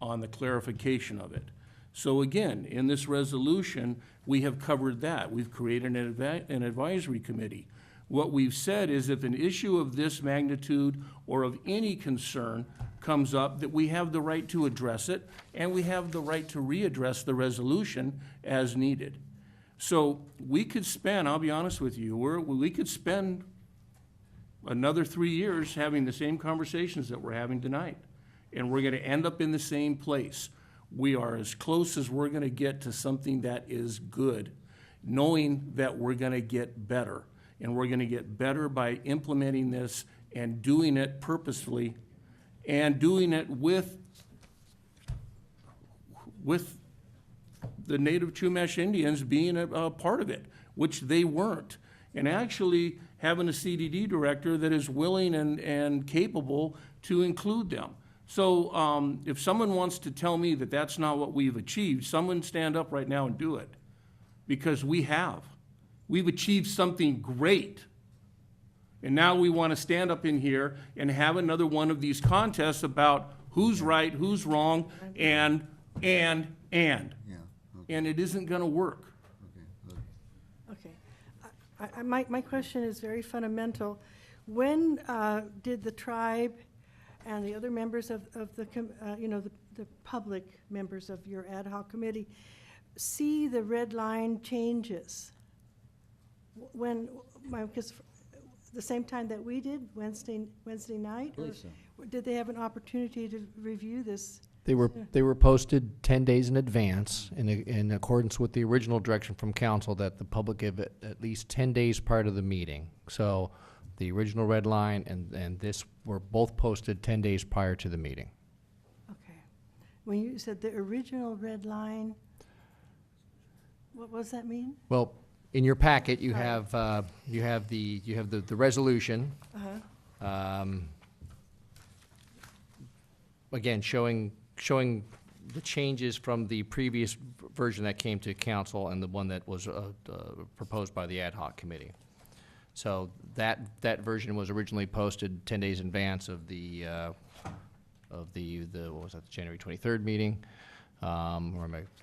on the clarification of it. So again, in this resolution, we have covered that. We've created an advisory committee. What we've said is if an issue of this magnitude or of any concern comes up, that we have the right to address it, and we have the right to readdress the resolution as needed. So we could spend, I'll be honest with you, we could spend another 3 years having the same conversations that we're having tonight, and we're gonna end up in the same place. We are as close as we're gonna get to something that is good, knowing that we're gonna get better. And we're gonna get better by implementing this and doing it purposefully and doing it with the native Chumash Indians being a part of it, which they weren't. And actually having a CDD director that is willing and capable to include them. So if someone wants to tell me that that's not what we've achieved, someone stand up right now and do it. Because we have. We've achieved something great. And now we want to stand up in here and have another one of these contests about who's right, who's wrong, and. Yeah. And it isn't going to work. Okay. My question is very fundamental. When did the tribe and the other members of the public members of your ad hoc committee see the red line changes? Because the same time that we did, Wednesday night? Or Believe so. did they have an opportunity to review this? They were posted 10 days in advance in accordance with the original direction from council that the public give it at least 10 days prior to the meeting. So the original red line and this were both posted 10 days prior to the meeting. Okay. When you said the original red line, what does that mean? Well, in your packet, you Sorry. have the resolution. Uh-huh. Again, showing the changes from the previous version that came to council and the one that was proposed by the ad hoc committee. So that version was originally posted 10 days in advance of the what was that, the January 23rd meeting? I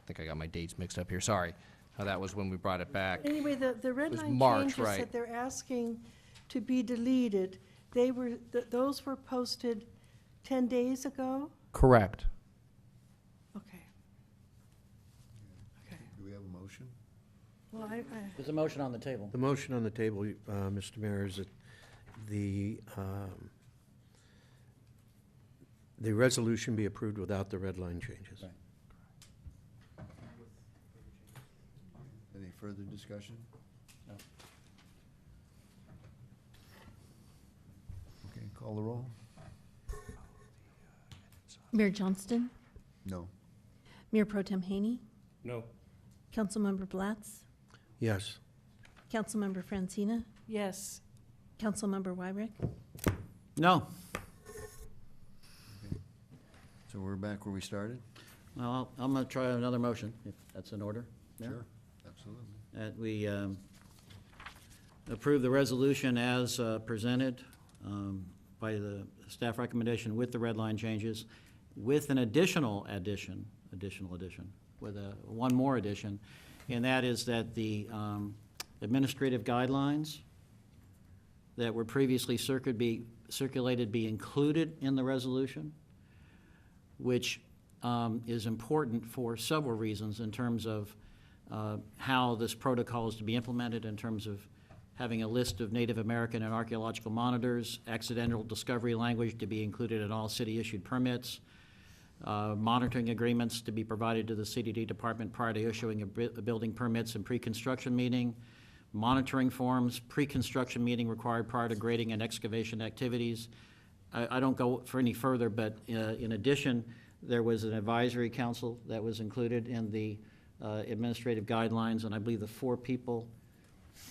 think I got my dates mixed up here, sorry. That was when we brought it back. Anyway, the red was line March, changes right. that they're asking to be deleted, those were posted 10 days ago? Correct. Okay. Okay. Do we have a motion? Well, There's a motion on the table. The motion on the table, Mr. Mayor, is that the resolution be approved without the red line changes. Right. Any further discussion? No. Okay, call the roll? Mayor Johnston, No. Mayor Pro Tem Haney, No. Councilmember Blatz, Yes. Councilmember Francina, yes. Councilmember Wyrick, No. So we're back where we started? Well, I'm going to try another motion, if that's in order. Mayor? Sure, absolutely. That we approve the resolution as presented by the staff recommendation with the red line changes, with an additional addition, with one more addition, and that is that the administrative guidelines that were previously circulated be included in the resolution, which is important for several reasons in terms of how this protocol is to be implemented, in terms of having a list of Native American and archaeological monitors, accidental discovery language to be included in all city-issued permits, monitoring agreements to be provided to the CDD department prior to issuing a building permits and pre-construction meeting, monitoring forms, pre-construction meeting required prior to grading and excavation activities. I don't go for any further, but in addition, there was an advisory council that was included in the administrative guidelines, and I believe the 4 people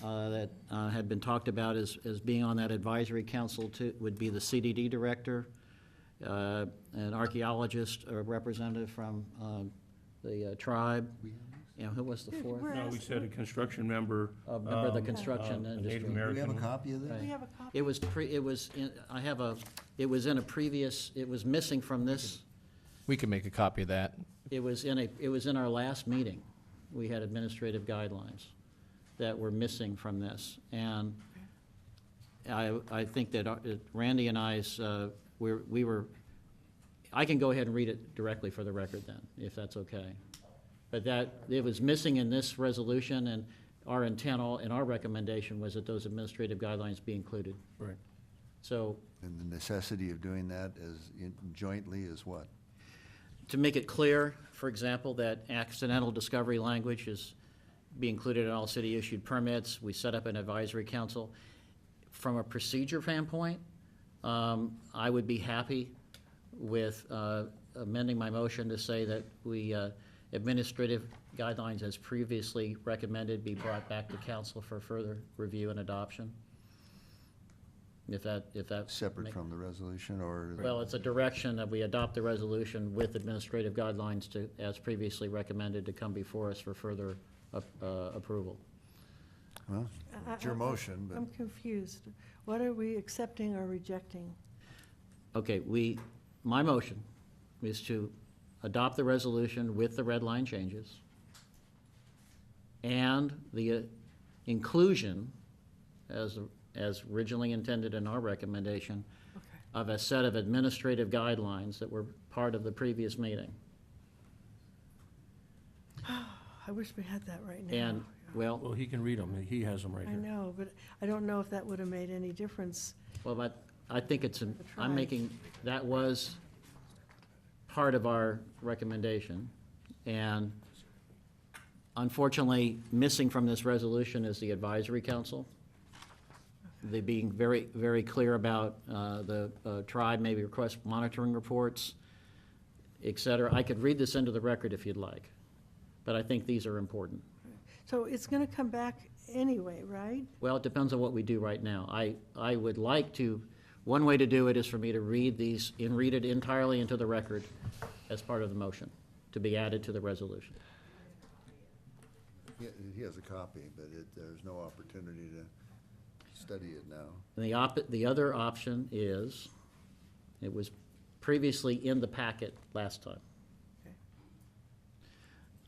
that had been talked about as being on that advisory council would be the CDD director, an archeologist, a representative from the tribe. You know, who was the 4th? No, we said a construction member. A member of the construction a industry. Native Do we have a American. copy of this? We have a copy. It was in a previous, it was missing from this. We can make a copy of that. It was in our last meeting. We had administrative guidelines that were missing from this. And I think that Randy and I's, we were, I can go ahead and read it directly for the record then, if that's okay. But it was missing in this resolution, and our intent and our recommendation was that those administrative guidelines be included. Right. So And the necessity of doing that jointly is what? to make it clear, for example, that accidental discovery language is be included in all city-issued permits. We set up an advisory council. From a procedure standpoint, I would be happy with amending my motion to say that we, administrative guidelines as previously recommended be brought back to council for further review and adoption. If that. Separate from the resolution, or? Well, it's a direction that we adopt the resolution with administrative guidelines to, as previously recommended, to come before us for further approval. Well, it's your motion, but. I'm confused. What are we accepting or rejecting? Okay, my motion is to adopt the resolution with the red line changes and the inclusion, as originally intended in our recommendation, of a set of administrative guidelines that were part of the previous meeting. I wish we had that right now. And Well, Well, he can read them. He has them right I here. know, but I don't know if that would have made any difference. well, but I think it's, Try. I'm making, that was part of our recommendation. And unfortunately, missing from this resolution is the advisory council. They being very, very clear about the tribe maybe request monitoring reports, et cetera. I could read this into the record if you'd like, but I think these are important. So it's going to come back anyway, right? Well, it depends on what we do right now. I would like to, one way to do it is for me to read these, and read it entirely into the record as part of the motion, to be added to the resolution. He has a copy, but there's no opportunity to study it now. And the other option is, it was previously in the packet last time,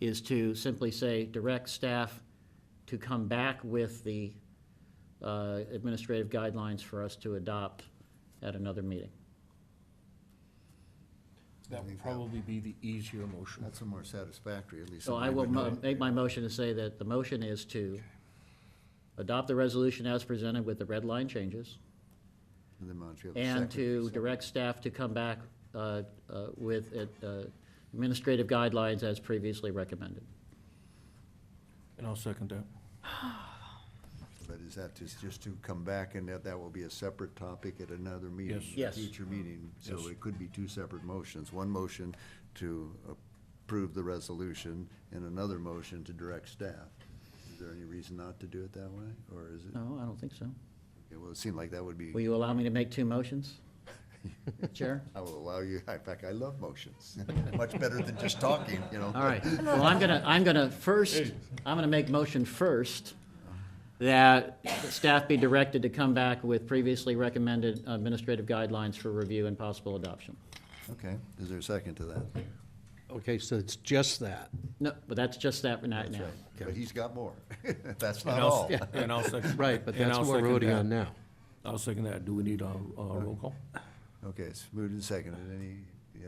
is to simply say, direct staff to come back with the administrative guidelines for us to adopt at another meeting. That would probably be the easier motion. That's a more satisfactory, at least. So I will make my motion to say that the motion is to adopt the resolution as presented with the red line changes, And then why don't you have a and second? to direct staff to come back with administrative guidelines as previously recommended. And I'll second that. But is that just to come back, and that will be a separate topic at another meeting? Yes. Yes. Future meeting, so Yes. it could be two separate motions. One motion to approve the resolution, and another motion to direct staff. Is there any reason not to do it that way, or is it? No, I don't think so. Okay, well, it seemed like that would be. Will you allow me to make two motions, Chair? I will allow you, in fact, I love motions. Much better than just talking, you know? All right, well, I'm gonna make motion first that staff be directed to come back with previously recommended administrative guidelines for review and possible adoption. Okay, is there a second to that? Okay, so it's just that. No, but that's just that for now. That's right. But he's got more. That's And not I'll- all. And I'll second. Right, but and that's I'll what we're second voting that. on now. I'll second that. Do we need a roll call? Okay, it's moved and seconded.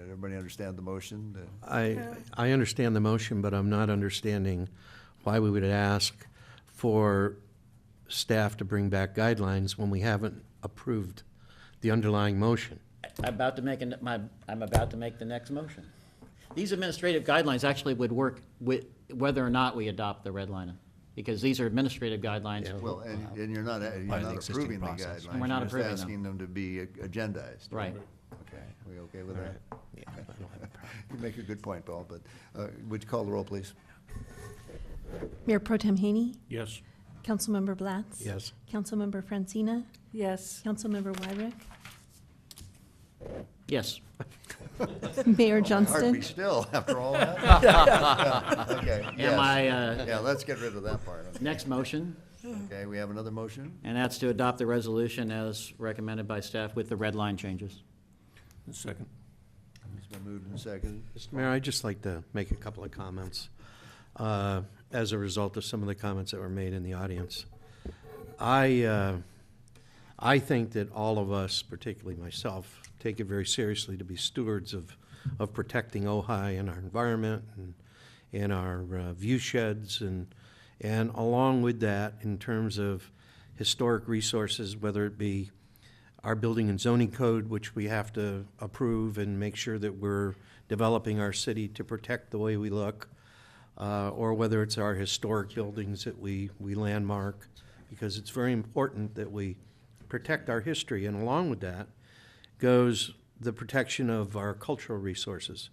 Everybody understand the motion? I understand the motion, but I'm not understanding why we would ask for staff to bring back guidelines when we haven't approved the underlying motion. I'm about to make the next motion. These administrative guidelines actually would work with whether or not we adopt the red line, because these are administrative guidelines. Well, and you're not approving the guidelines. And we're not approving You're them. just asking them to be agendized. Right. Okay, we okay with that? Yeah, I don't have a problem. You make a good point, Paul, but would you call the roll, please? Mayor Pro Tem Haney, Yes. Councilmember Blatz. Yes. Councilmember Francina, Yes. Councilmember Wyrick, Yes. Mayor Hard to Johnston. be still after all that. Yeah, okay, Am yes. I, Yeah, let's get rid of that part. next motion, Okay, we have another motion? and that's to adopt the resolution as recommended by staff with the red line changes. Second. It's been moved and seconded. Mr. Mayor, I'd just like to make a couple of comments as a result of some of the comments that were made in the audience. I think that all of us, particularly myself, take it very seriously to be stewards of protecting Ojai and our environment and our view sheds and along with that, in terms of historic resources, whether it be our building and zoning code, which we have to approve and make sure that we're developing our city to protect the way we look, or whether it's our historic buildings that we landmark, because it's very important that we protect our history. And along with that goes the protection of our cultural resources.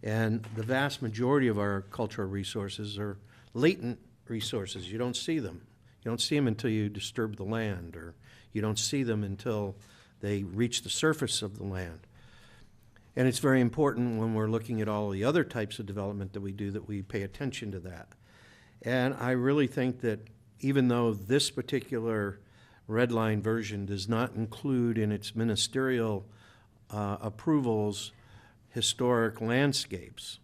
And the vast majority of our cultural resources are latent resources. You don't see them. You don't see them until you disturb the land, or you don't see them until they reach the surface of the land. And it's very important when we're looking at all the other types of development that we do that we pay attention to that. And I really think that even though this particular red line version does not include in its ministerial approvals historic landscapes,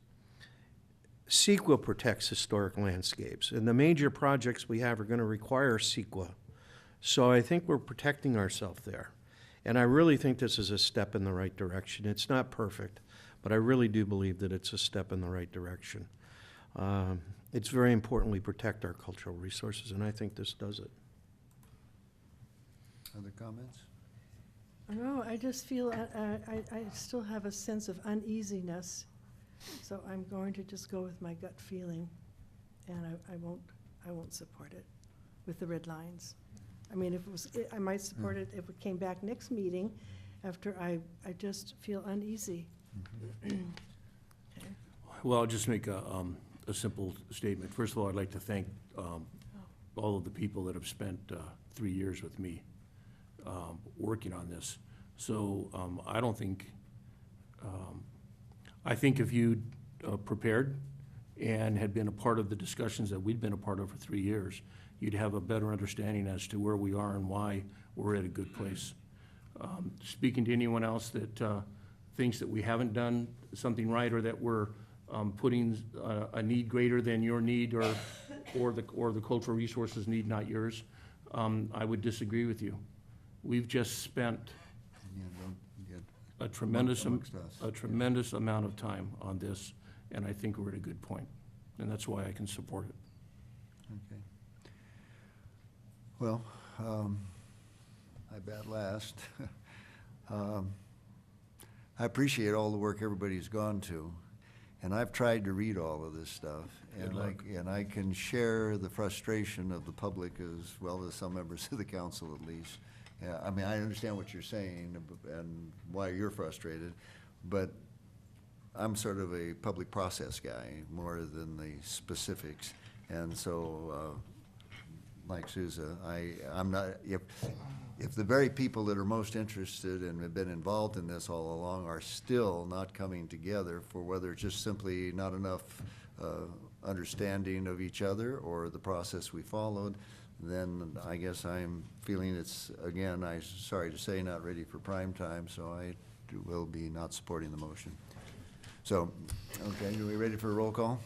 CEQA protects historic landscapes, and the major projects we have are going to require CEQA. So I think we're protecting ourselves there. And I really think this is a step in the right direction. It's not perfect, but I really do believe that it's a step in the right direction. It's very important we protect our cultural resources, and I think this does it. Other comments? No, I just feel, I still have a sense of uneasiness, so I'm going to just go with my gut feeling, and I won't support it with the red lines. I mean, if it was, I might support it if it came back next meeting after I just feel uneasy. Well, I'll just make a simple statement. First of all, I'd like to thank all of the people that have spent 3 years with me working on this. So I don't think, I think if you prepared and had been a part of the discussions that we'd been a part of for 3 years, you'd have a better understanding as to where we are and why we're at a good place. Speaking to anyone else that thinks that we haven't done something right, or that we're putting a need greater than your need, or the cultural resources need, not yours, I would disagree with you. We've just spent a tremendous amount of time on this, and I think we're at a good point, and that's why I can support it. Okay. Well, I bat last. I appreciate all the work everybody's gone to, and I've tried to read all of this stuff, and I can share the frustration of the public as well as some members of the council at least. Yeah, I mean, I understand what you're saying and why you're frustrated, but I'm sort of a public process guy more than the specifics, and so like Sousa, I'm not, if the very people that are most interested and have been involved in this all along are still not coming together for whether it's just simply not enough understanding of each other or the process we followed, then I guess I'm feeling it's, again, I'm sorry to say, not ready for prime time, so I will be not supporting the motion. So, okay, are we ready for a roll call?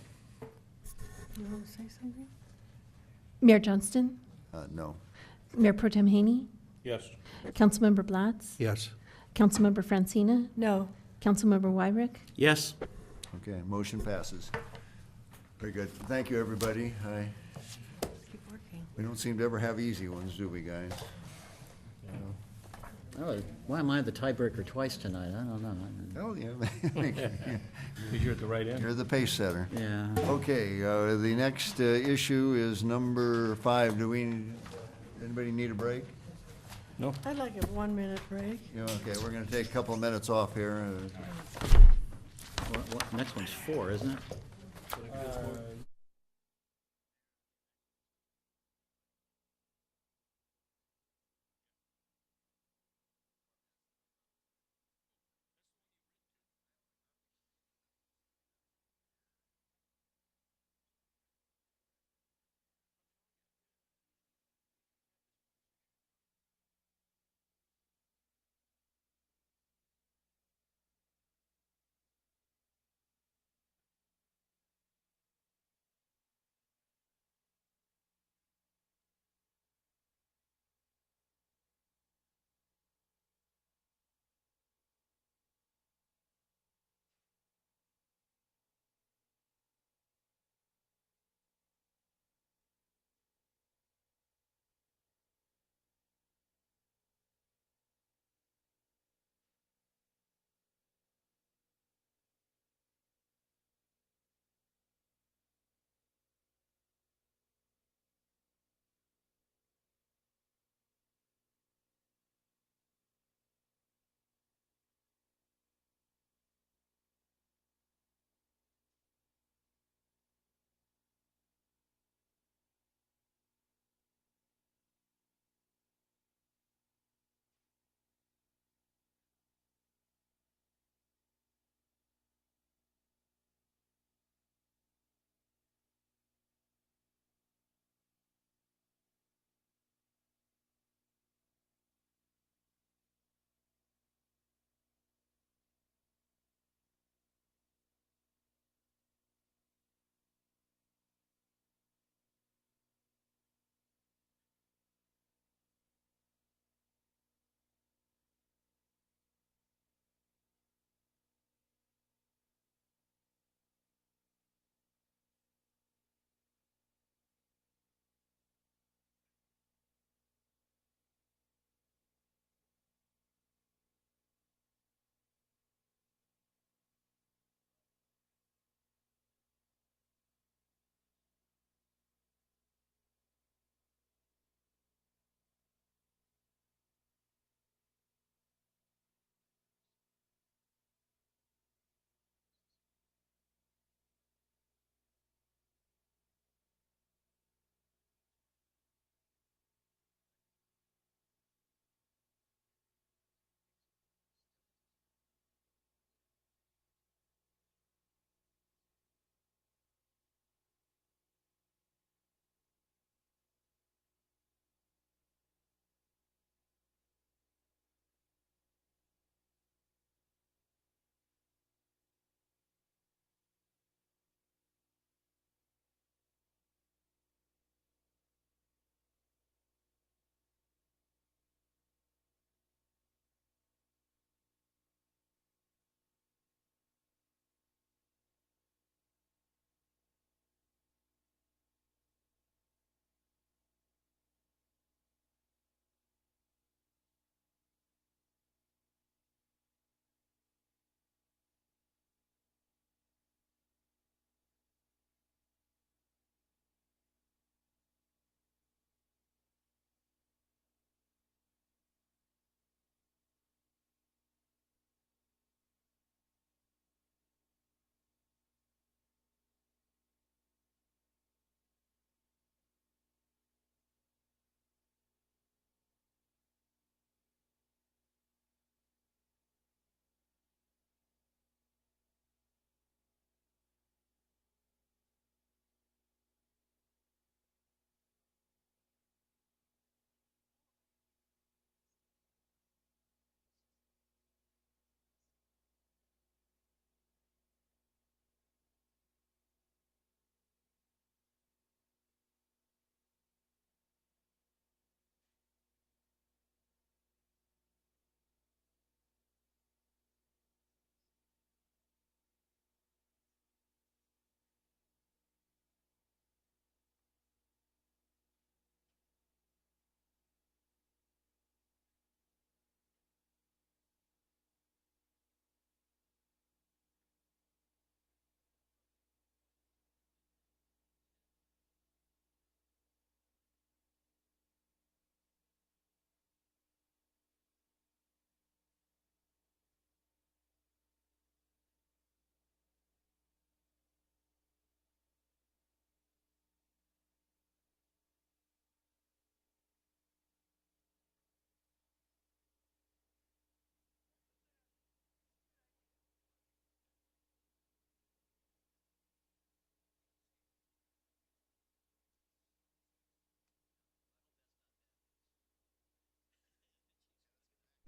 You want to say something? Mayor Johnston? No. Mayor Pro Tem Haney? Yes. Councilmember Blatz? Yes. Councilmember Francina? No. Councilmember Wyrick? Yes. Okay, motion passes. Very good. Thank you, everybody. Keep working. We don't seem to ever have easy ones, do we, guys? Oh, why am I the tiebreaker twice tonight? I don't know. Oh, yeah. Because you're at the right end. You're the pace setter. Yeah. Okay, the next issue is number 5. Anybody need a break? No. I'd like a 1-minute break. Yeah, okay, we're gonna take a couple of minutes off here. Next one's 4, isn't it?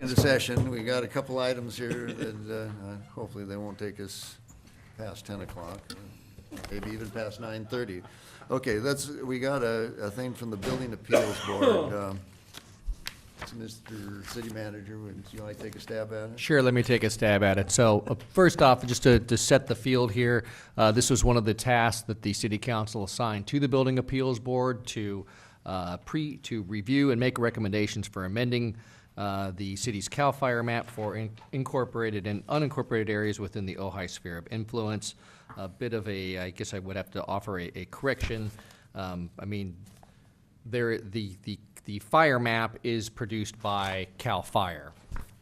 In the session, we got a couple items here that hopefully they won't take us past 10 o'clock, maybe even past 9:30. Okay, we got a thing from the Building Appeals Board. Mr. City Manager, would you like to take a stab at it? Sure, let me take a stab at it. So first off, just to set the field here, this was one of the tasks that the City Council assigned to the Building Appeals Board to review and make recommendations for amending the city's CAL FIRE map for incorporated and unincorporated areas within the Ojai sphere of influence. A bit of I guess I would have to offer a correction. I mean, the fire map is produced by CAL FIRE.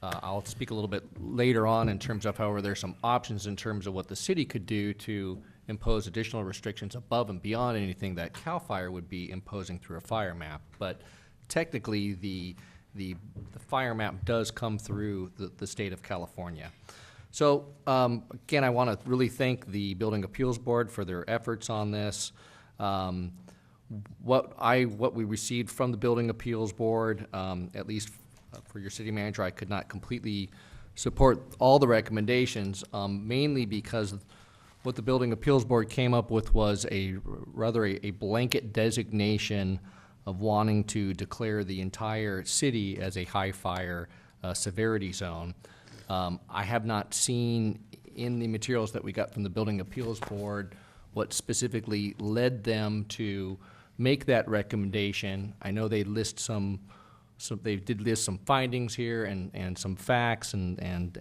I'll speak a little bit later on in terms of, however, there's some options in terms of what the city could do to impose additional restrictions above and beyond anything that CAL FIRE would be imposing through a fire map. But technically, the fire map does come through the state of California. So again, I want to really thank the Building Appeals Board for their efforts on this. What we received from the Building Appeals Board, at least for your city manager, I could not completely support all the recommendations, mainly because what the Building Appeals Board came up with was a blanket designation of wanting to declare the entire city as a high fire severity zone. I have not seen in the materials that we got from the Building Appeals Board what specifically led them to make that recommendation. I know they list they did list some findings here and some facts and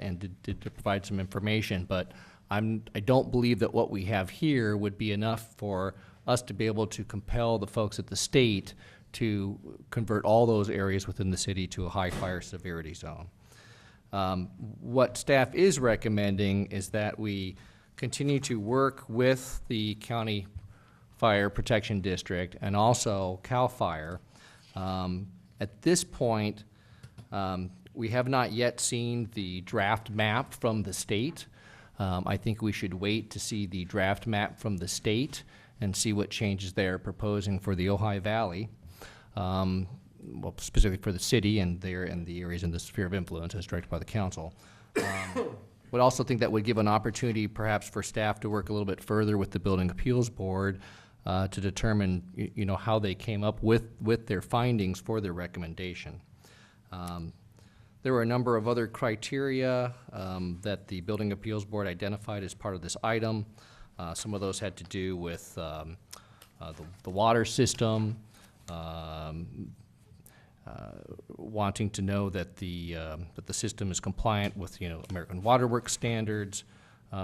did provide some information, but I don't believe that what we have here would be enough for us to be able to compel the folks at the state to convert all those areas within the city to a high fire severity zone. What staff is recommending is that we continue to work with the County Fire Protection District and also CAL FIRE. At this point, we have not yet seen the draft map from the state. I think we should wait to see the draft map from the state and see what changes they're proposing for the Ojai Valley, well, specifically for the city and the areas in the sphere of influence as directed by the council. Would also think that would give an opportunity perhaps for staff to work a little bit further with the Building Appeals Board to determine how they came up with their findings for their recommendation. There were a number of other criteria that the Building Appeals Board identified as part of this item. Some of those had to do with the water system, wanting to know that the system is compliant with American Water Works standards.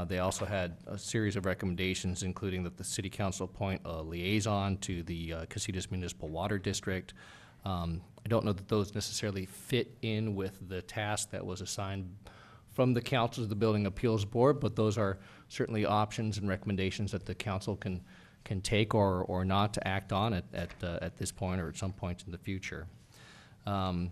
They also had a series of recommendations, including that the City Council appoint a liaison to the Casitas Municipal Water District. I don't know that those necessarily fit in with the task that was assigned from the council to the Building Appeals Board, but those are certainly options and recommendations that the council can take or not to act on at this point or at some point in the future. But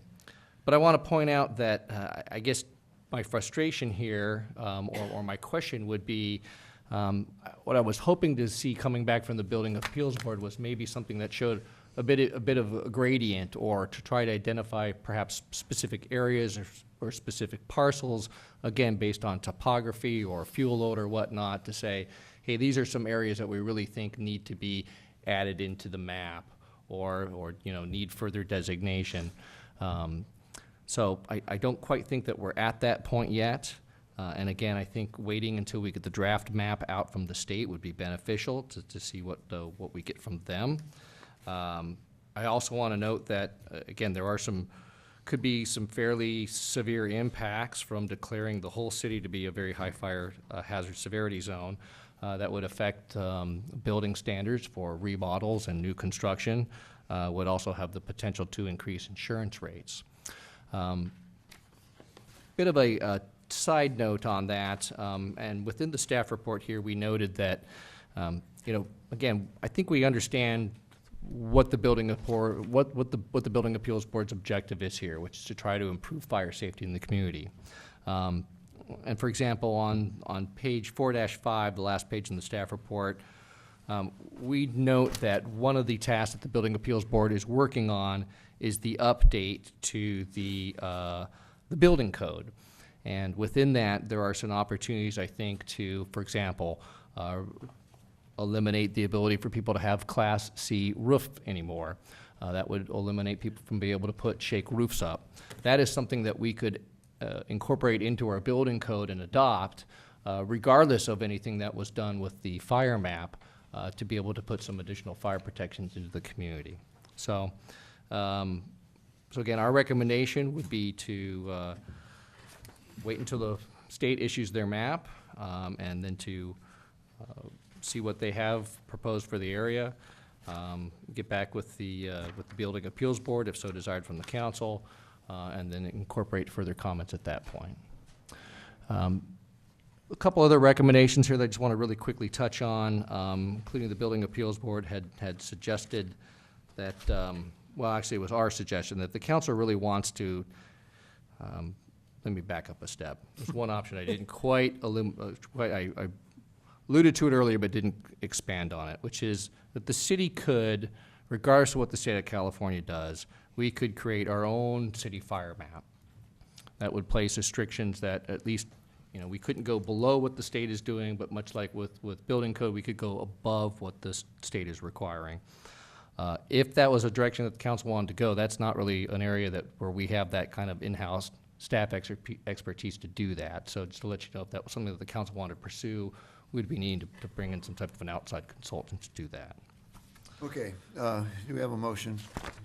I want to point out that I guess my frustration here, or my question would be, what I was hoping to see coming back from the Building Appeals Board was maybe something that showed a bit of a gradient, or to try to identify perhaps specific areas or specific parcels, again, based on topography or fuel load or whatnot, to say, hey, these are some areas that we really think need to be added into the map or need further designation. So I don't quite think that we're at that point yet. And again, I think waiting until we get the draft map out from the state would be beneficial to see what we get from them. I also want to note that, again, there are could be some fairly severe impacts from declaring the whole city to be a very high fire hazard severity zone that would affect building standards for remodels and new construction, would also have the potential to increase insurance rates. Bit of a side note on that, and within the staff report here, we noted that, again, I think we understand what the Building Appeals Board's objective is here, which is to try to improve fire safety in the community. And for example, on page 4-5, the last page in the staff report, we note that one of the tasks that the Building Appeals Board is working on is the update to the the building code. And within that, there are some opportunities, I think, to, for example, eliminate the ability for people to have Class C roof anymore. That would eliminate people from being able to put shake roofs up. That is something that we could incorporate into our building code and adopt, regardless of anything that was done with the fire map, to be able to put some additional fire protections into the community. So again, our recommendation would be to wait until the state issues their map, and then to see what they have proposed for the area, get back with the Building Appeals Board, if so desired from the council, and then incorporate further comments at that point. A couple other recommendations here that I just want to really quickly touch on, including the Building Appeals Board had suggested that, well, actually it was our suggestion, that the council really wants to, let me back up a step. There's one option I didn't I alluded to it earlier but didn't expand on it, which is that the city could, regardless of what the state of California does, we could create our own city fire map that would place restrictions that at least, you know, we couldn't go below what the state is doing, but much like with building code, we could go above what the state is requiring. If that was a direction that the council wanted to go, that's not really an area where we have that kind of in-house staff expertise to do that. So just to let you know, if that was something that the council wanted to pursue, we'd be needing to bring in some type of an outside consultant to do that. Okay, do we have a motion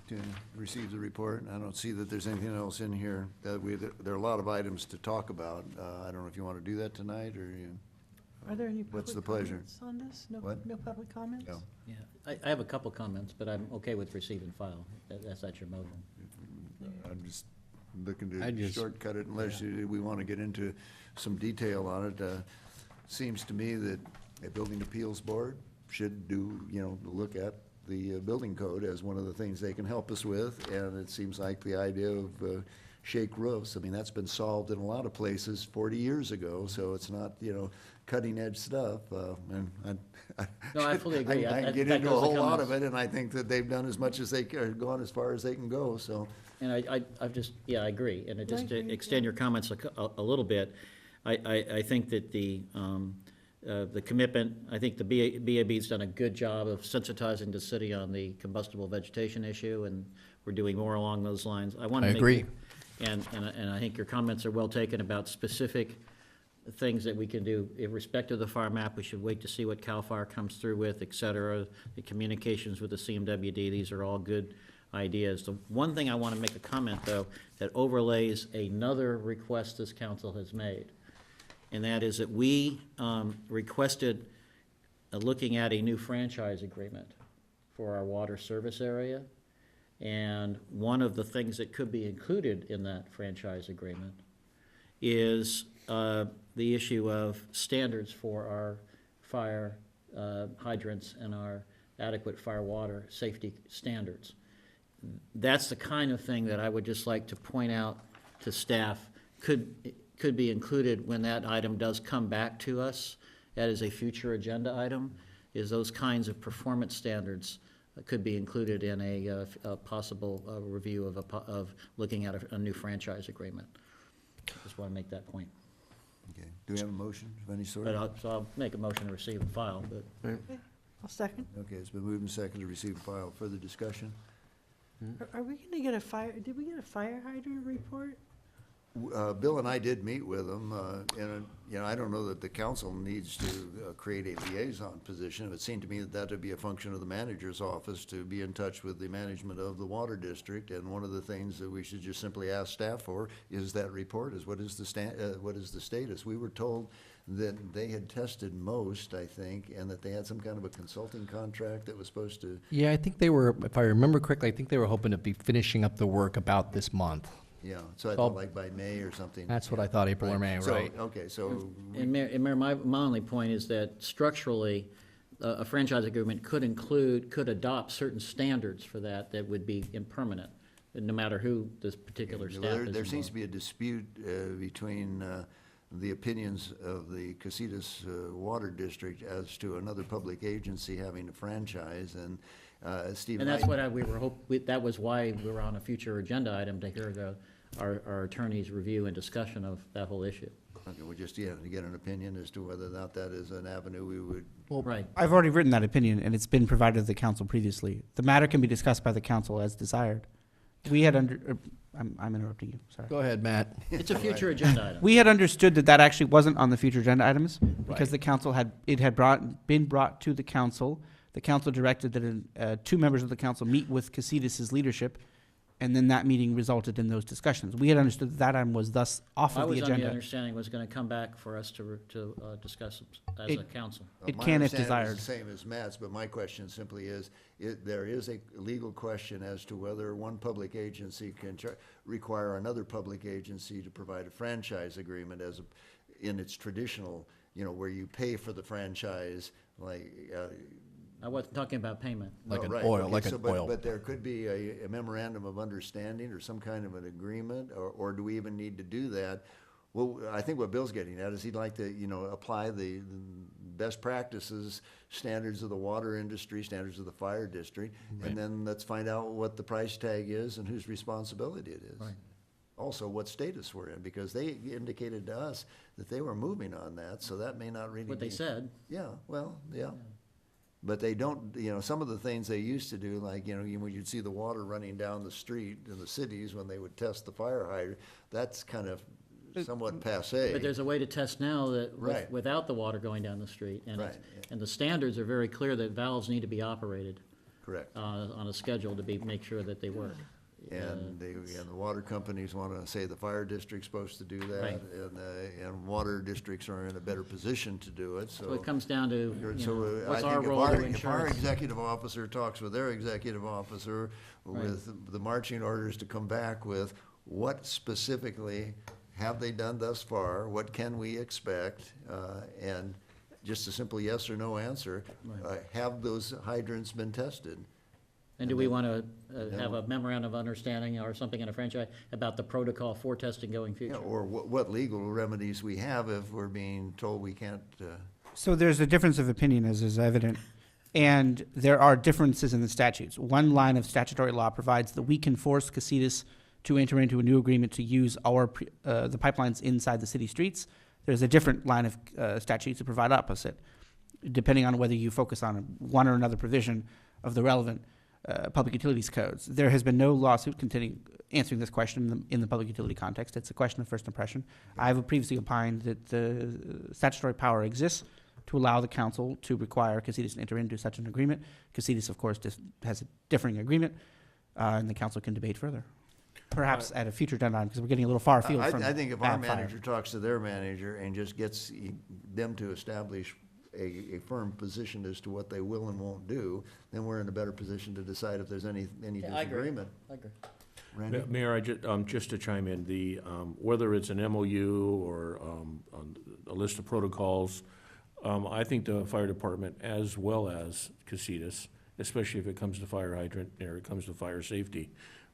to receive the report? I don't see that there's anything else in here. There are a lot of items to talk about. I don't know if you want to do that tonight, or you? Are there any What's the public pleasure? comments on this? No, What? no public comments? No. Yeah, I have a couple comments, but I'm okay with receive and file. That's your motion. I'm just looking I to just- shortcut it unless we want to get into some detail on it. Seems to me that a building appeals board should do, look at the building code as one of the things they can help us with, and it seems like the idea of shake roofs, I mean, that's been solved in a lot of places 40 years ago, so it's not, cutting edge stuff. And No, I fully agree. I I- can get that into a goes to whole lot of comments. it, and I think that they've done as much as they can, gone as far as they can go, so. And I've just, yeah, I agree. And just agree, to extend your comments a little bit, I think that the commitment, I think the BAB's done a good job of sensitizing the city on the combustible vegetation issue, and we're doing more along those lines. I want to I make. agree. And I think your comments are well taken about specific things that we can do. In respect to the fire map, we should wait to see what CAL FIRE comes through with, et cetera. The communications with the CMWD, these are all good ideas. The one thing I want to make a comment, though, that overlays another request this council has made, and that is that we requested looking at a new franchise agreement for our water service area. And one of the things that could be included in that franchise agreement is the issue of standards for our fire hydrants and our adequate fire water safety standards. That's the kind of thing that I would just like to point out to staff could be included when that item does come back to us. That is a future agenda item, is those kinds of performance standards could be included in a possible review of looking at a new franchise agreement. Just want to make that point. Okay, do we have a motion of any sort? But so I'll make a motion to receive and file, but. Okay, I'll second. Okay, it's been moved and seconded to receive and file. Further discussion? Are we gonna get did we get a fire hydrant report? Bill and I did meet with them, and, I don't know that the council needs to create a liaison position. It would seem to me that would be a function of the manager's office to be in touch with the management of the water district, and one of the things that we should just simply ask staff for is that report, is what is the status? We were told that they had tested most, I think, and that they had some kind of a consulting contract that was supposed to. Yeah, I think they were, if I remember correctly, I think they were hoping to be finishing up the work about this month. Yeah, so I thought like by May or something. That's what I thought, April or May, So, right? okay, so. And Mayor, my only point is that structurally, a franchise agreement could adopt certain standards for that would be impermanent, no matter who this particular staff is. There seems to involved. be a dispute between the opinions of the Casitas Water District as to another public agency having a franchise, and Steve. And that's what we were that was why we were on a future agenda item to hear our attorney's review and discussion of that whole issue. Okay, we just, yeah, to get an opinion as to whether or not that is an avenue we would. Right. I've already written that opinion, and it's been provided to the council previously. The matter can be discussed by the council as desired. We had I'm interrupting you, sorry. Go ahead, Matt. It's a future agenda item. We had understood that that actually wasn't on the future agenda items, because the council been brought to the council. The council directed that 2 members of the council meet with Casitas' leadership, and then that meeting resulted in those discussions. We had understood that item was thus off I of the was under the agenda. understanding it was going to come back for us to discuss as a council. It My can if understanding is desired. the same as Matt's, but my question simply is, there is a legal question as to whether one public agency can require another public agency to provide a franchise agreement in its traditional, where you pay for the franchise, like. I wasn't talking about payment. Like an right, oil, okay, like so an but- oil. But there could be a memorandum of understanding or some kind of an agreement, or do we even need to do that? Well, I think what Bill's getting at is he'd like to, apply the best practices, standards of the water industry, standards of the fire district, and then let's find out what the price tag is and whose responsibility it is. Right. Also, what status we're in, because they indicated to us that they were moving on that, so that may not really be. What they said. Yeah, well, yeah. But they don't, some of the things they used to do, like, when you'd see the water running down the street in the cities when they would test the fire hydrant, that's kind of somewhat passé. But there's a way to test now that Right. without the water going down the street. And Right. and the standards are very clear that valves need to be operated Correct. on a schedule to make sure that they work. And the water companies want to say the fire district's supposed to do that, Right. and water districts are in a better position to do it, So it comes down to, what's I our think role to if our ensure. executive officer talks with their executive officer with the marching orders to come back with what specifically have they done thus far, what can we expect, and just a simple yes or no answer, have those hydrants been tested? And do we want to have a memorandum of understanding or something in a franchise about the protocol for testing going Yeah, future? or what legal remedies we have if we're being told we can't, So there's a difference of opinion, as is evident, and there are differences in the statutes. One line of statutory law provides that we can force Casitas to enter into a new agreement to use the pipelines inside the city streets. There's a different line of statutes that provide opposite, depending on whether you focus on one or another provision of the relevant public utilities codes. There has been no lawsuit answering this question in the public utility context. It's a question of first impression. I have previously opined that the statutory power exists to allow the council to require Casitas to enter into such an agreement. Casitas, of course, has a differing agreement, and the council can debate further. Perhaps at a future deadline, because we're getting a little far afield from I think if our bad fire. manager talks to their manager and just gets them to establish a firm position as to what they will and won't do, then we're in a better position to decide if there's any Yeah, I agree. disagreement. I agree. Randy? Mayor, just to chime in, whether it's an MOU or a list of protocols, I think the fire department, as well as Casitas, especially if it comes to fire hydrant or it comes to fire safety,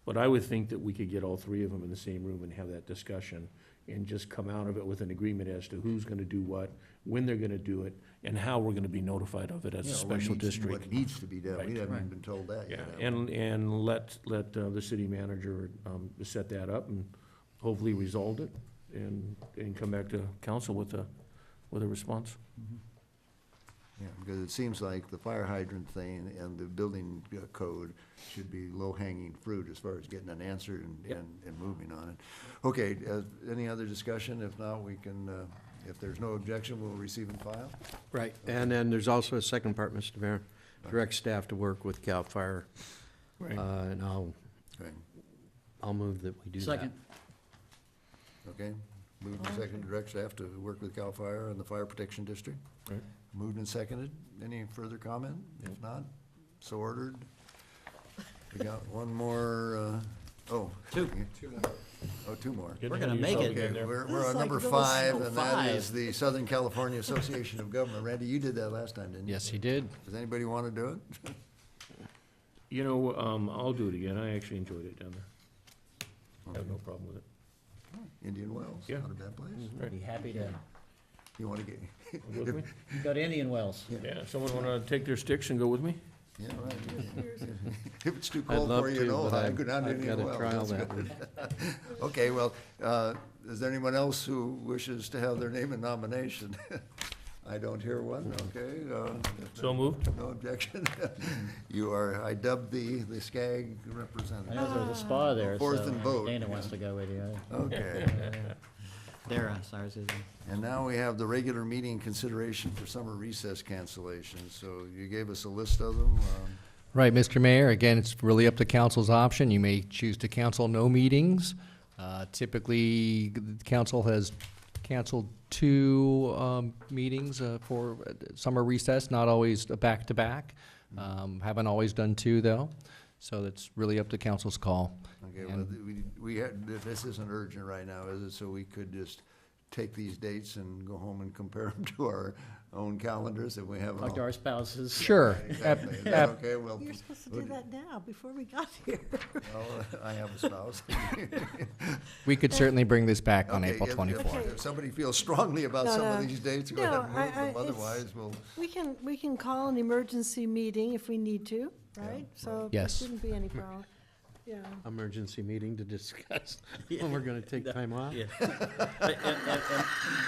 but I would think that we could get all 3 of them in the same room and have that discussion and just come out of it with an agreement as to who's gonna do what, when they're gonna do it, and how we're gonna be notified of it as a Yeah, special district. What needs to be done. Right. We haven't even Right. been told that Yeah, yet. and let the city manager set that up and hopefully resolve it and come back to council with a response. Yeah, because it seems like the fire hydrant thing and the building code should be low-hanging fruit as far as getting an answer and moving on it. Okay, any other discussion? If not, we can, if there's no objection, we'll receive and file. Right, and then there's also a second part, Mr. Mayor. Direct staff to work with CAL FIRE. Right. And Okay. I'll move that we do that. Second. Okay, moved and seconded, direct staff to work with CAL FIRE and the Fire Protection District. Right. Moved and seconded. Any further comment? If not, so ordered. We got one more, Two. two more. We're gonna make it. Okay, we're Looks on like number those 5, are and that is 5. the Southern California Association of Government. Randy, you did that last time, didn't you? Yes, he did. Does anybody want to do it? I'll do it again. I actually enjoyed it down there. I have no problem with it. Indian Wells, Yeah. not a bad place. I'd be happy to You want to get, With me? go to Indian Wells. Yeah, someone wanna take their sticks and go with me? Yeah, right. If it's too I'd cold love for you to, in but Ojai, I've- go down to I've Indian got a Wells. trial That's that good. Okay, well, is there anyone else who wishes to have their name in nomination? I don't hear one, okay. If So moved. No objection. You are, I dubbed the SCAG representative. I know there's a spa there, Fourth so and vote. Dana wants to go with you. Okay. Dara, sorry, Susan. And now we have the regular meeting consideration for summer recess cancellation. So you gave us a list of them. Right, Mr. Mayor, again, it's really up to council's option. You may choose to cancel no meetings. Typically, the council has canceled 2 meetings for summer recess, not always a back-to-back. Haven't always done 2, though, so that's really up to council's call. Okay, well, we had, this isn't urgent right now, is it? So we could just take these dates and go home and compare them to our own calendars if we have. Talk to our spouses. Sure. Exactly. Is that okay? Well, You're supposed to do that now, before we got here. well, I have a spouse. We could certainly bring this back on Okay, April if- 24th. If somebody feels strongly about No, some no. of these dates, go No, ahead and move them. it's- Otherwise, we'll. We can call an emergency meeting if we need to, right? So there Yes. shouldn't be any problem. Yeah. Emergency meeting to discuss when we're gonna take time off.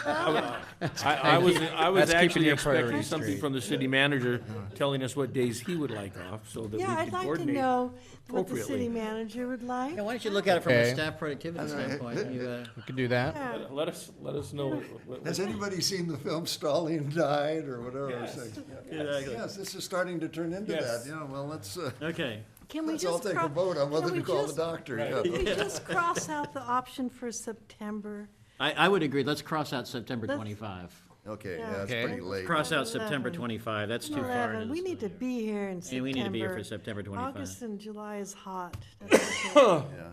I was That's keeping actually your expecting priorities something straight. from the city manager telling us what days he would like off, so that we Yeah, I'd could like to coordinate know what the city appropriately. manager would like. Yeah, why don't you look at it from a Okay. staff productivity standpoint? We could do that. Yeah. Let us know. Has anybody seen the film Stalin Died or whatever? Yes. It's like, Exactly. Yes, this is starting to turn into Yes. that. Yeah, well, let's, Okay. Can we let's all just take a vote on whether can to we call the just- doctor. Right. Yeah. Can we just cross out the option for September? I would agree, let's cross out September Let's- 25. Okay, Yeah. yeah, that's Okay. pretty late. Cross out 11. September 25, that's too far. 11. into We the need to school be here in September. year. And we need to be here for September 25. August and July is hot. That's okay. Yeah,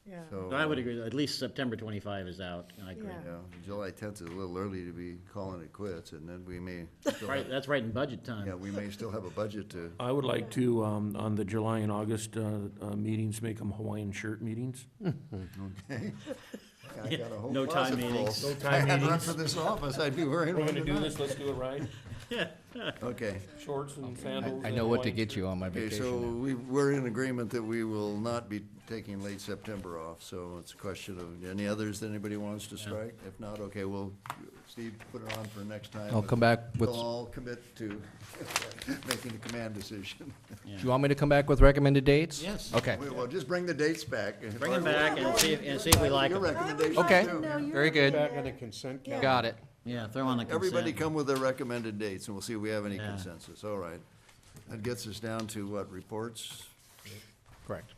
Yeah. so. So I would agree, at least September 25 is out, I agree. Yeah. Yeah, July 10th is a little early to be calling it quits, and then we may, still Right, have- that's right in budget time. yeah, we may still have a budget to, I would like to, on the July and August meetings, make them Hawaiian shirt meetings. okay? I got a whole No time closet full. meetings. No If time I had run meetings. for this office, I'd be wearing We're one gonna do tonight. this, let's do it right. Okay. Shorts and sandals. I and know what to Hawaiian get you on my Okay, vacation. so now. we're in agreement that we will not be taking late September off, so it's a question of, any others that anybody wants to strike? If not, okay, well, Steve, put it on for next time. I'll come back with, We'll all commit to making a command decision. do you want me to come back with recommended dates? Yes. Okay. Well, just bring the dates back. Bring them back and see if we like Your them. recommendations Okay. too. No, you're Very good. Back on the consent calendar. Got it. Yeah, throw on the consent. Everybody come with their recommended dates, and we'll see if we have any Yeah. consensus. All right. That gets us down to what, reports? Correct.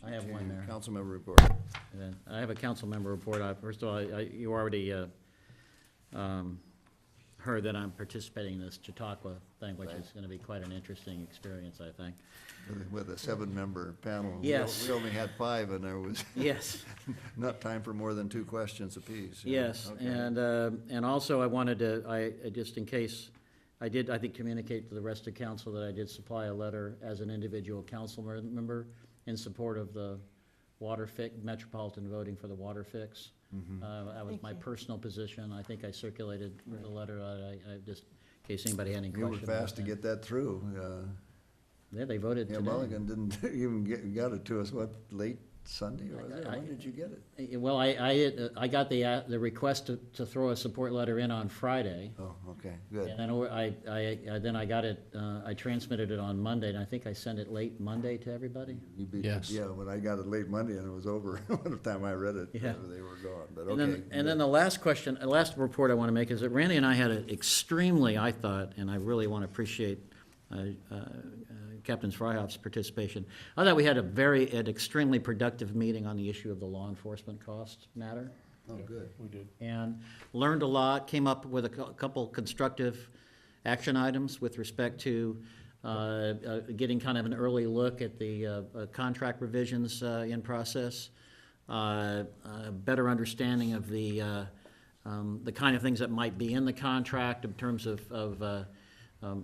I have one there. Council member report. And then I have a council member report. First of all, you already heard that I'm participating in this Chautauqua thing, which is going to be quite an interesting experience, I think. With a 7-member panel. Yes. We only had 5, and there was Yes. not time for more than 2 questions apiece. Yes, Okay. and also I wanted to, just in case, I think, communicate to the rest of council that I did supply a letter as an individual council member in support of the water fix, metropolitan voting for the water fix. That was Thank my you. personal position. I think I circulated the letter, I just, in case anybody had any You were questions. about fast to that. get that through. Yeah, they voted Yeah, today. Mulligan didn't even got it to us, what, late Sunday, or was it? I- When did you get it? Well, I got the request to throw a support letter in on Friday. Oh, okay, good. And then I got it, I transmitted it on Monday, and I think I sent it late Monday to everybody. You beat- Yes. Yeah, when I got it late Monday and it was over, by the time I read it, Yeah. they were gone, but And okay. then, and then the last question, last report I want to make is that Randy and I had an extremely, I thought, and I really want to appreciate Captain Fryhoff's participation. I thought we had an extremely productive meeting on the issue of the law enforcement cost matter. Oh, good. We did. And learned a lot, came up with a couple constructive action items with respect to getting kind of an early look at the contract revisions in process, better understanding of the kind of things that might be in the contract in terms of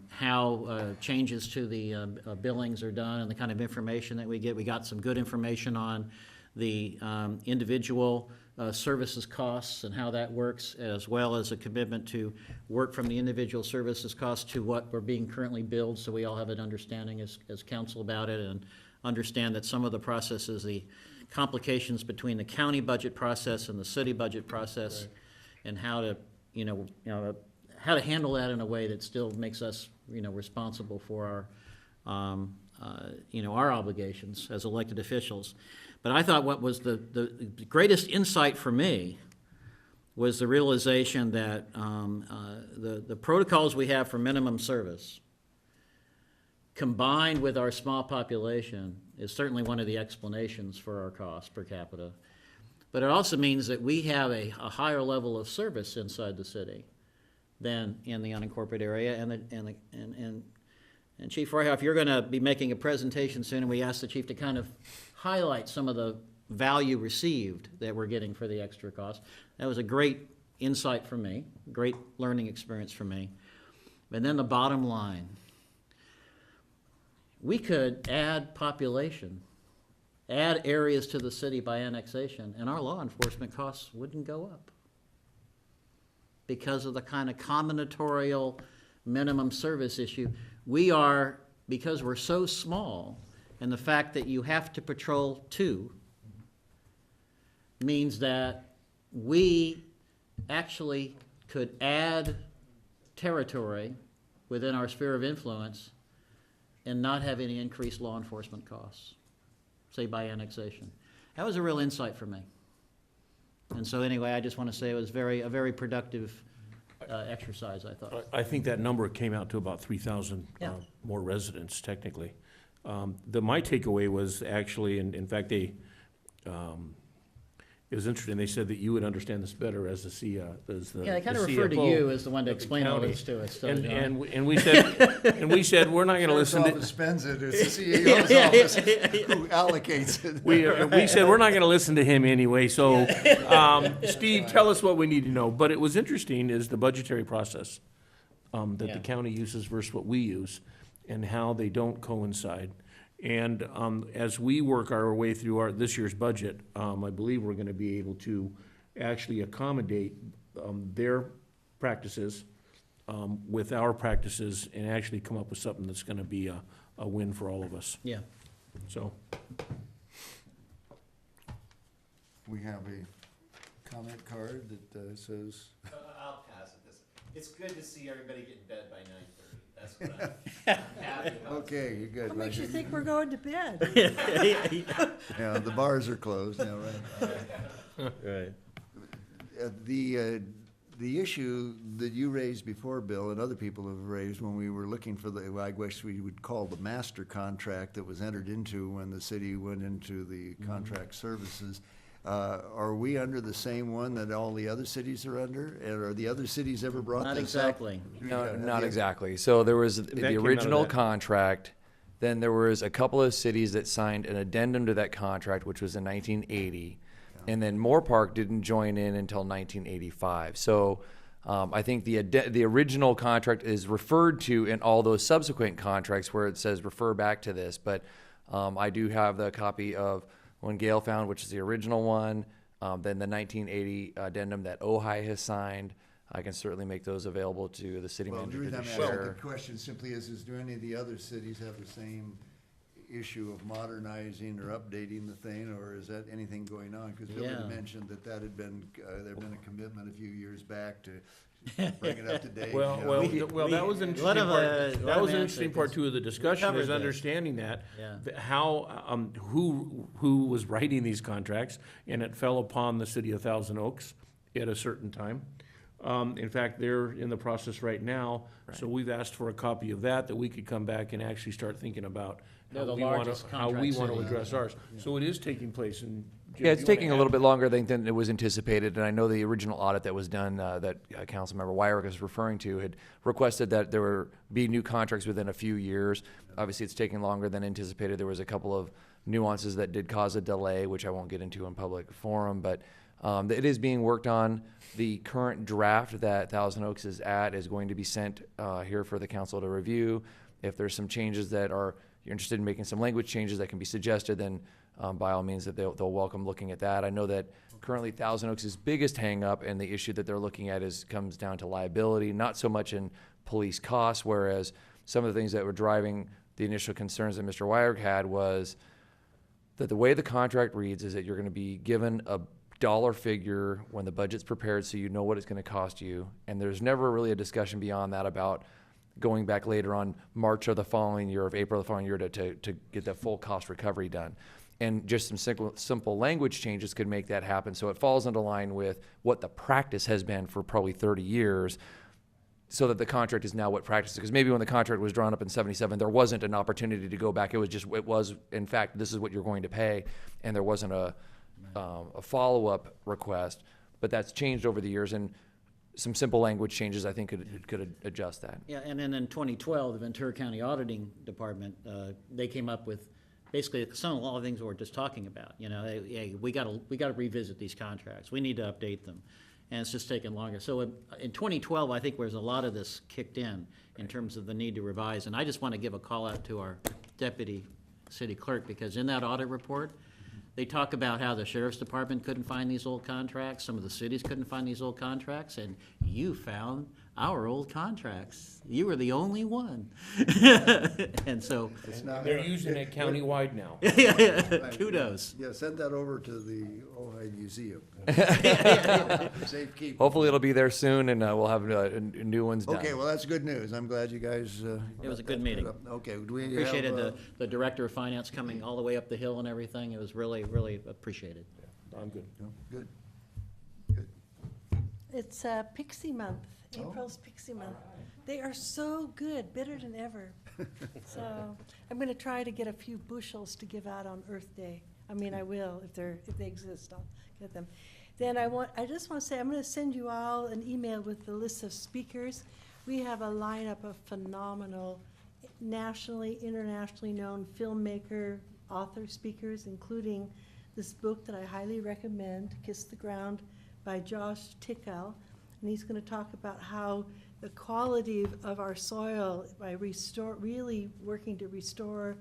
how changes to the billings are done and the kind of information that we get. We got some good information on the individual services costs and how that works, as well as a commitment to work from the individual services costs to what we're being currently billed, so we all have an understanding as council about it, and understand that some of the processes, the complications between the county budget process and the city budget process, and how to, how to handle that in a way that still makes us, responsible for our, our obligations as elected officials. But I thought what was the greatest insight for me was the realization that the protocols we have for minimum service, combined with our small population, is certainly one of the explanations for our cost per capita. But it also means that we have a higher level of service inside the city than in the unincorporated area. And Chief Royhoff, you're going to be making a presentation soon, and we asked the chief to kind of highlight some of the value received that we're getting for the extra cost. That was a great insight for me, great learning experience for me. And then the bottom line, we could add population, add areas to the city by annexation, and our law enforcement costs wouldn't go up because of the kind of combinatorial minimum service issue. We are, because we're so small, and the fact that you have to patrol 2 means that we actually could add territory within our sphere of influence and not have any increased law enforcement costs, say by annexation. That was a real insight for me. And so anyway, I just want to say it was a very productive exercise, I thought. I think that number came out to about 3,000 more residents, technically. My takeaway was actually, and in fact, it was interesting, they said that you would understand this better as the CFO. Yeah, they kind of referred to you as the one to explain all this to us. And we said, we're not going to listen to. Office spends it, it's the CEO's office who allocates it. We said, we're not going to listen to him anyway, so, Steve, tell us what we need to know. But it was interesting is the budgetary process that the county uses versus what we use, and how they don't coincide. And as we work our way through this year's budget, I believe we're going to be able to actually accommodate their practices with our practices and actually come up with something that's going to be a win for all of us. Yeah. So. We have a comment card that says. I'll pass it this. It's good to see everybody get in bed by 9:30. That's what I'm happy about. Okay, you're good. What makes you think we're going to bed? Yeah, the bars are closed, yeah, right. Right. The issue that you raised before, Bill, and other people have raised when we were looking for I guess we would call the master contract that was entered into when the city went into the contract services. Are we under the same one that all the other cities are under? And are the other cities ever brought Not this up? exactly. No, not exactly. So there was the original contract, then there was a couple of cities that signed an addendum to that contract, which was in 1980. And then Moore Park didn't join in until 1985. So I think the original contract is referred to in all those subsequent contracts where it says refer back to this. But I do have the copy of one Gail found, which is the original one, then the 1980 addendum that Ojai has signed. I can certainly make those available to the city manager to share. The question simply is do any of the other cities have the same issue of modernizing or updating the thing, or is that anything going on? Because Bill had mentioned that had been, there'd been a commitment a few years back to bring it up to date. Well, that was an interesting part. That was an interesting part too of the discussion, is understanding that, how, who was writing these contracts, and it fell upon the city of Thousand Oaks at a certain time. In fact, they're in the process right now, so we've asked for a copy of that we could come back and actually start thinking about how we want to address ours. So it is taking place in. Yeah, it's taking a little bit longer than it was anticipated, and I know the original audit that was done that Councilmember Wyrick is referring to had requested that there would be new contracts within a few years. Obviously, it's taking longer than anticipated. There was a couple of nuances that did cause a delay, which I won't get into in public forum, but it is being worked on. The current draft that Thousand Oaks is at is going to be sent here for the council to review. If there's some changes that you're interested in making some language changes that can be suggested, then by all means that they'll welcome looking at that. I know that Currently, Thousand Oaks' biggest hangup and the issue that they're looking at comes down to liability, not so much in police costs, whereas some of the things that were driving the initial concerns that Mr. Wyrick had was that the way the contract reads is that you're going to be given a dollar figure when the budget's prepared so you know what it's going to cost you. And there's never really a discussion beyond that about going back later on March of the following year, of April of the following year to get that full cost recovery done. And just some simple language changes could make that happen. So it falls into line with what the practice has been for probably 30 years, so that the contract is now what practice is. Because maybe when the contract was drawn up in 77, there wasn't an opportunity to go back. It was, in fact, this is what you're going to pay, and there wasn't a follow-up request. But that's changed over the years, and some simple language changes, I think, could adjust that. Yeah, and then in 2012, the Ventura County Auditing Department, they came up with basically some of the things we're just talking about. You know, hey, we got to revisit these contracts. We need to update them, and it's just taking longer. So in 2012, I think there's a lot of this kicked in terms of the need to revise. And I just want to give a call out to our deputy city clerk, because in that audit report, they talk about how the sheriff's department couldn't find these old contracts, some of the cities couldn't find these old contracts, and you found our old contracts. You were the only one. And so They're using it countywide now. Kudos. Yeah, send that over to the Ojai Museum. Safekeeping. Hopefully it'll be there soon, and we'll have new ones done. Okay, well, that's good news. I'm glad you guys. It was a good meeting. Okay, do we Appreciated have, the director of finance coming all the way up the hill and everything. It was really, really appreciated. I'm good. Good. It's Pixie Month, April's Pixie Month. They are so good, better than ever. So I'm going to try to get a few bushels to give out on Earth Day. I mean, I will, if they exist, I'll get them. Then I just want to say, I'm going to send you all an email with the list of speakers. We have a lineup of phenomenal, nationally, internationally known filmmaker, author speakers, including this book that I highly recommend, Kiss the Ground, by Josh Tickell. And he's going to talk about how the quality of our soil, by really working to restore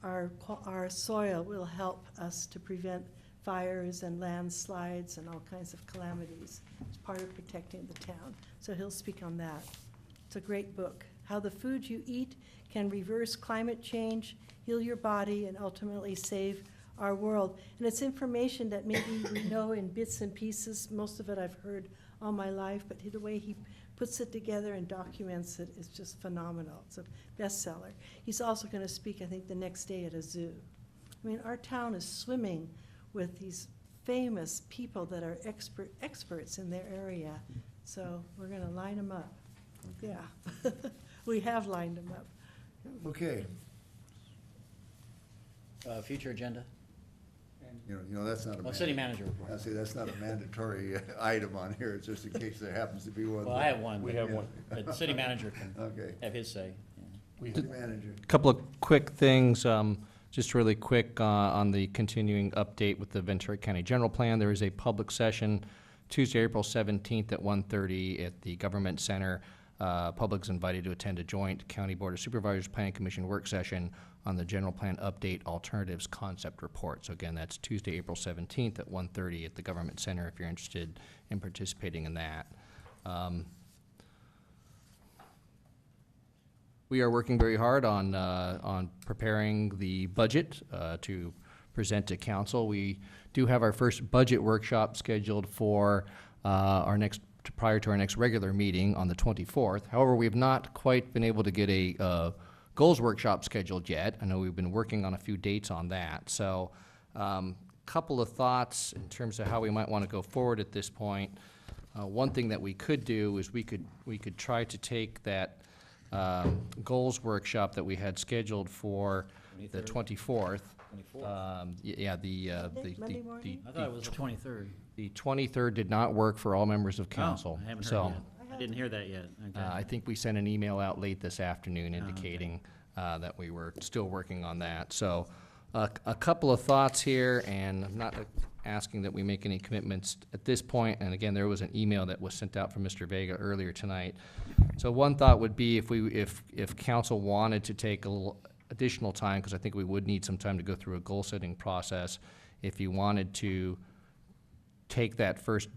our soil, will help us to prevent fires and landslides and all kinds of calamities. It's part of protecting the town. So he'll speak on that. It's a great book. How the food you eat can reverse climate change, heal your body, and ultimately save our world. And it's information that maybe we know in bits and pieces. Most of it I've heard all my life, but the way he puts it together and documents it is just phenomenal. It's a bestseller. He's also going to speak, I think, the next day at a zoo. I mean, our town is swimming with these famous people that are experts in their area. So we're going to line them up. Yeah, we have lined them up. Okay. Future agenda? You know, that's not a. Well, city manager report. See, that's not a mandatory item on here. It's just in case there happens to be one. Well, I have one. We have one. But the city manager can Okay. have his say. City manager. Couple of quick things, just really quick on the continuing update with the Ventura County General Plan. There is a public session Tuesday, April 17th at 1:30 at the Government Center. Public's invited to attend a joint County Board of Supervisors Planning Commission work session on the General Plan Update Alternatives Concept Report. So again, that's Tuesday, April 17th at 1:30 at the Government Center if you're interested in participating in that. We are working very hard on preparing the budget to present to council. We do have our first budget workshop scheduled for prior to our next regular meeting on the 24th. However, we have not quite been able to get a goals workshop scheduled yet. I know we've been working on a few dates on that. So couple of thoughts in terms of how we might want to go forward at this point. One thing that we could do is we could try to take that goals workshop that we had scheduled for the 24th. Monday morning? I thought it was the 23rd. The 23rd did not work for all members of council. I haven't heard So, yet. I didn't hear that yet. Okay. I think we sent an email out late this afternoon indicating that we were still working on that. So a couple of thoughts here, and I'm not asking that we make any commitments at this point. And again, there was an email that was sent out from Mr. Vega earlier tonight. So one thought would be if council wanted to take a little additional time, because I think we would need some time to go through a goal-setting process, if you wanted to take that first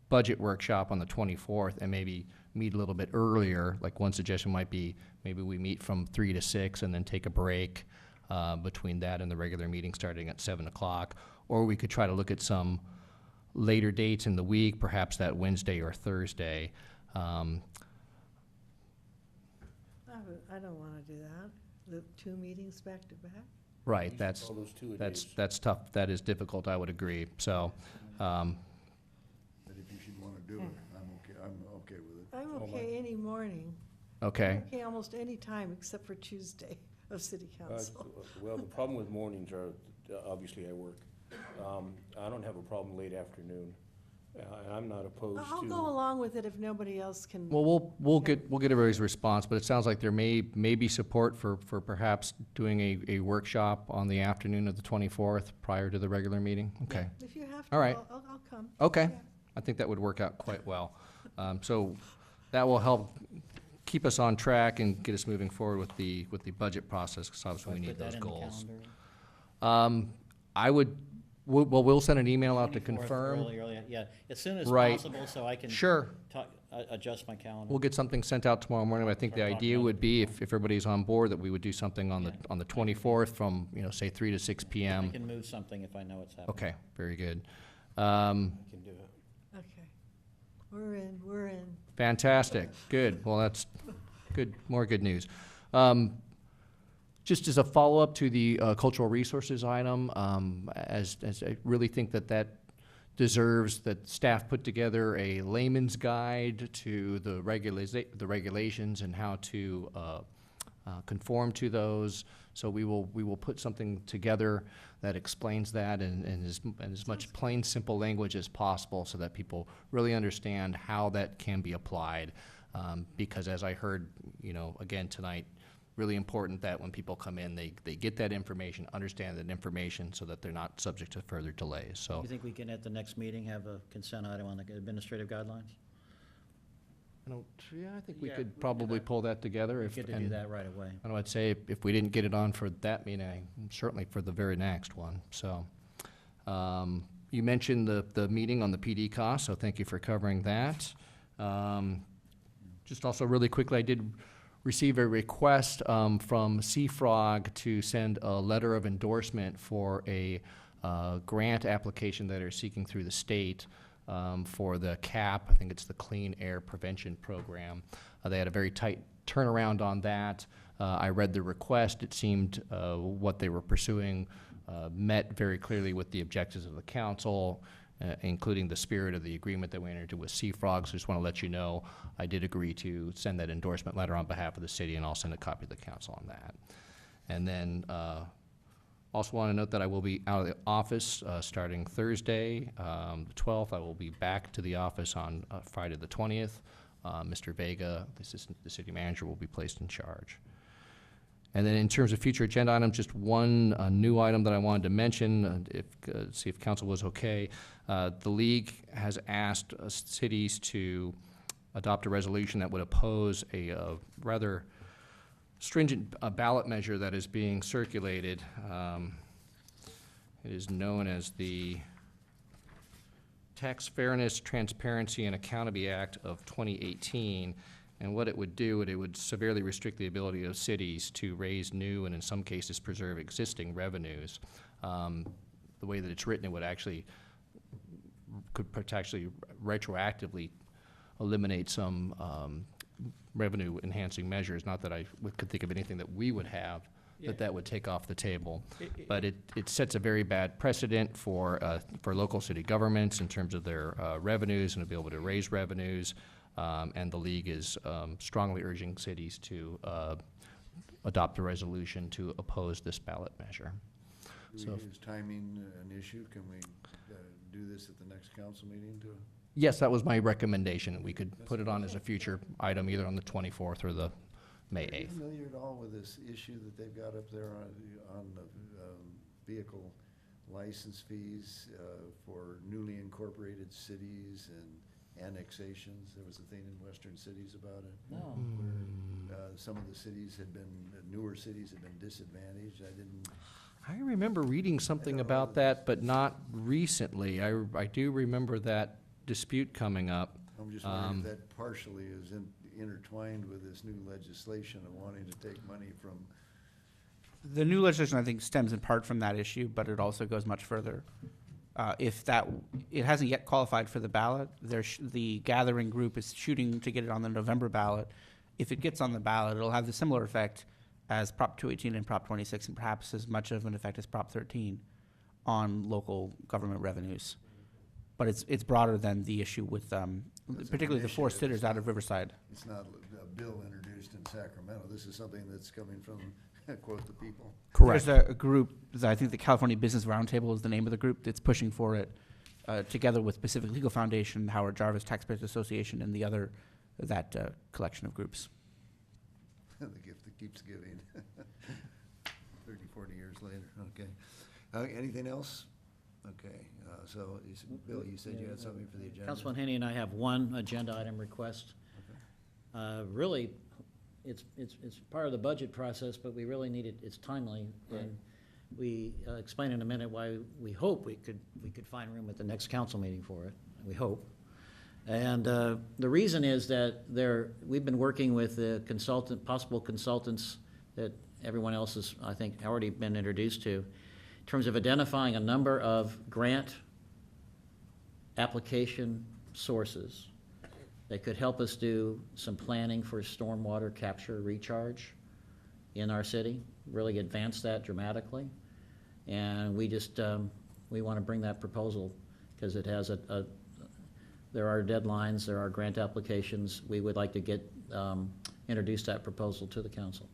budget workshop on the 24th and maybe meet a little bit earlier. Like one suggestion might be maybe we meet from 3 to 6 and then take a break between that and the regular meeting starting at 7 o'clock. Or we could try to look at some later dates in the week, perhaps that Wednesday or Thursday. I don't want to do that. The 2 meetings back to back? Right, that's tough. That is difficult, I would agree. So, But if you should want to do it, I'm okay with it. I'm okay any morning. okay. I'm okay almost any time except for Tuesday of city council. Well, the problem with mornings are, obviously I work. I don't have a problem late afternoon. And I'm not opposed to. I'll go along with it if nobody else can. Well, we'll get everybody's response, but it sounds like there may be support for perhaps doing a workshop on the afternoon of the 24th prior to the regular meeting. Okay. If you have to, All right. I'll come. Okay. Yeah. I think that would work out quite well. So that will help keep us on track and get us moving forward with the budget process, because obviously we need those goals. We'll send an email out to 24th, confirm. early, yeah, as soon as Right. possible, so I can Sure. adjust my calendar. We'll get something sent out tomorrow morning. I think the idea would be, if everybody's on board, that we would do something on the 24th from, say 3 to 6 I PM. can move something if I know it's happening. Okay, very good. Can do it. Okay. We're in. Fantastic, good. Well, that's good, more good news. Just as a follow-up to the cultural resources item, as I really think that deserves that staff put together a layman's guide to the regulations and how to conform to those. So we will put something together that explains that in as much plain, simple language as possible, so that people really understand how that can be applied. Because as I heard, again tonight, really important that when people come in, they get that information, understand that information, so that they're not subject to further delays. So You think we can, at the next meeting, have a consent item on the administrative guidelines? I think we could probably pull that together. We get to do that right away. I'd say if we didn't get it on for that meeting, certainly for the very next one. So, you mentioned the meeting on the PD cost, so thank you for covering that. Just also really quickly, I did receive a request from Seafrog to send a letter of endorsement for a grant application that they're seeking through the state for the CAP. I think it's the Clean Air Prevention Program. They had a very tight turnaround on that. I read the request. It seemed what they were pursuing met very clearly with the objectives of the council, including the spirit of the agreement that we entered into with Seafrog. So just want to let you know, I did agree to send that endorsement letter on behalf of the city, and I'll send a copy to the council on that. And then also want to note that I will be out of the office starting Thursday, the 12th. I will be back to the office on Friday the 20th. Mr. Vega, the city manager, will be placed in charge. And then in terms of future agenda items, just one new item that I wanted to mention, see if council was okay. The league has asked cities to adopt a resolution that would oppose a rather stringent ballot measure that is being circulated. It is known as the Tax Fairness, Transparency, and Accountability Act of 2018. And what it would do, it would severely restrict the ability of cities to raise new and in some cases preserve existing revenues. The way that it's written, it would could potentially retroactively eliminate some revenue enhancing measures. Not that I could think of anything that we would have that would take off the table. But it sets a very bad precedent for local city governments in terms of their revenues and to be able to raise revenues. And the league is strongly urging cities to adopt a resolution to oppose this ballot measure. Is timing an issue? Can we do this at the next council meeting too? Yes, that was my recommendation. We could put it on as a future item either on the 24th or the May 8th. Are you familiar at all with this issue that they've got up there on the vehicle license fees for newly incorporated cities and annexations? There was a thing in western cities about it. No. Where some of the cities had been, newer cities had been disadvantaged. I remember reading something about that, but not recently. I do remember that dispute coming up. I'm just wondering if that partially is intertwined with this new legislation of wanting to take money from. The new legislation, I think, stems in part from that issue, but it also goes much further. If that, it hasn't yet qualified for the ballot, the gathering group is shooting to get it on the November ballot. If it gets on the ballot, it'll have the similar effect as Prop 218 and Prop 26, and perhaps as much of an effect as Prop 13 on local government revenues. But it's broader than the issue with, particularly the four sitters out of Riverside. It's not a bill introduced in Sacramento. This is something that's coming from, quote, the people. Correct. There's a group, I think the California Business Roundtable is the name of the group that's pushing for it, together with Pacific Legal Foundation, Howard Jarvis Taxpayers Association, and the other, that collection of groups. The gift that keeps giving. 30, 40 years later, okay. Anything else? Okay, so, Bill, you said you had something for the agenda? Councilman Haney and I have one agenda item request. Really, it's part of the budget process, but we really need it, it's timely. Right. And we explain in a minute why we hope we could find room at the next council meeting for it, we hope. And the reason is that we've been working with the possible consultants that everyone else has, I think, already been introduced to, in terms of identifying a number of grant application sources that could help us do some planning for stormwater capture recharge in our city, really advance that dramatically. And we just, we want to bring that proposal because it has there are deadlines, there are grant applications. We would like to get, introduce that proposal to the council.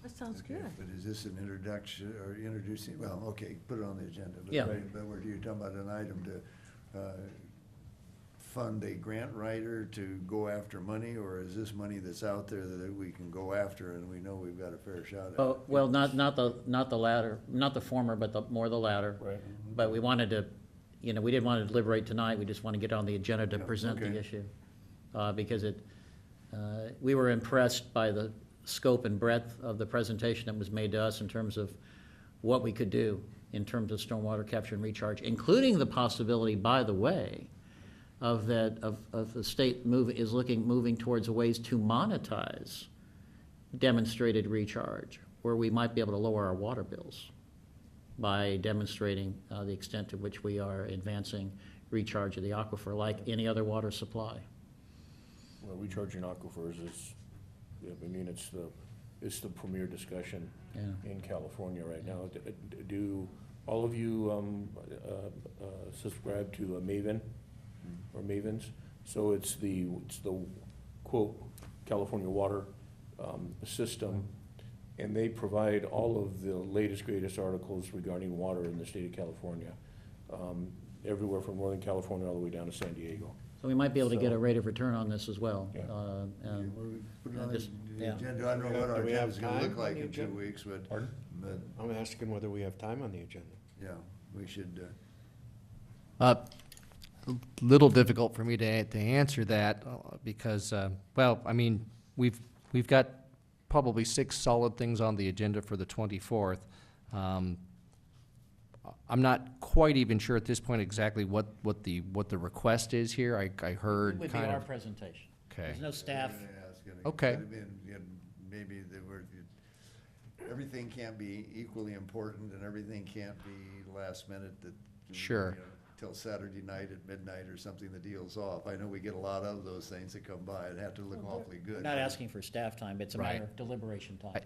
That sounds Okay, good. but is this an introduction, or introducing, well, okay, put it on the agenda. But Yeah. But you're talking about an item to fund a grant writer to go after money, or is this money that's out there that we can go after and we know we've got a fair shot at? Oh, well, not the latter, not the former, but more the latter. Right. But we wanted to, we didn't want to deliberate tonight, we just want to get on the agenda to Yeah, present the okay. issue. Because we were impressed by the scope and breadth of the presentation that was made to us in terms of what we could do in terms of stormwater capture and recharge, including the possibility, by the way, of the state moving towards ways to monetize demonstrated recharge, where we might be able to lower our water bills by demonstrating the extent to which we are advancing recharge of the aquifer like any other water supply. Well, recharging aquifers is, I mean, it's the premier discussion Yeah. in California right now. Do all of you subscribe to a Maven or Mavens? So it's the quote California Water system, and they provide all of the latest, greatest articles regarding water in the state of California, everywhere from Northern California all the way down to San Diego. So we might be able to get a rate of return on this as well. Yeah. Put it on just- the yeah. agenda. I don't know what our Do we have agenda's gonna time look on like the in 2 agenda? weeks, but, I'm asking whether we have time on the agenda. yeah, we should, Little difficult for me to answer that because, well, I mean, we've got probably 6 solid things on the agenda for the 24th. I'm not quite even sure at this point exactly what the request is here. I heard It would be kind our of. presentation. Okay. There's no staff. Okay. Maybe everything can't be equally important and everything can't be last minute that. Sure. Till Saturday night at midnight or something, the deal's off. I know we get a lot of those things that come by. It'd have to look awfully good. We're not asking for staff time, it's a matter Right. of deliberation time.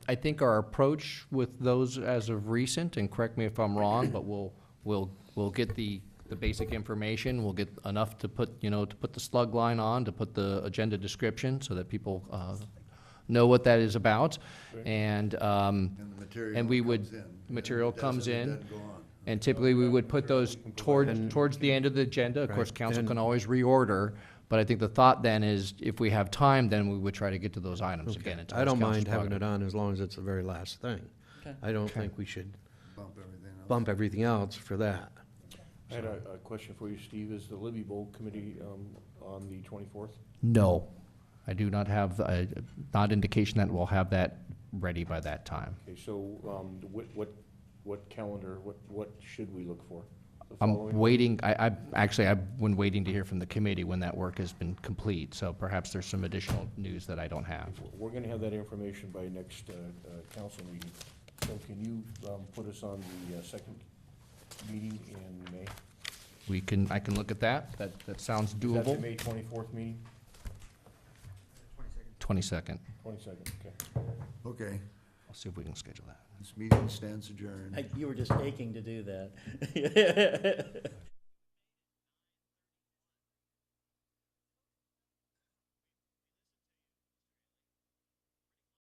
I think our approach with those as of recent, and correct me if I'm wrong, but we'll get the basic information, we'll get enough to put, to put the slug line on, to put the agenda description so that people know what that is about. And the material and we would, comes in. material It comes doesn't- it in. doesn't go on. And typically, we would put those towards the end of the agenda. Of course, Right. council And- can always reorder, but I think the thought then is, if we have time, then we would try to get to those items Okay. again. It's I don't council's mind having prerogative. it on as long as it's the very last thing. Okay. I don't think we should Bump everything else. bump everything else for that. I had a question for you, Steve. Is the Libby Bowl committee on the 24th? No, I do not have, not indication that we'll have that ready by that time. Okay, so what what calendar, what should we look for? The I'm following waiting, I've been waiting to hear from the committee when that work has been complete, so perhaps there's some additional news that I don't have. We're gonna have that information by next council meeting. So can you put us on the second meeting in May? I can look at that, that sounds Is that doable. the May 24th meeting? 22nd. 22nd, okay. Okay, I'll see if we can schedule that. this meeting stands adjourned. You were just aching to do that.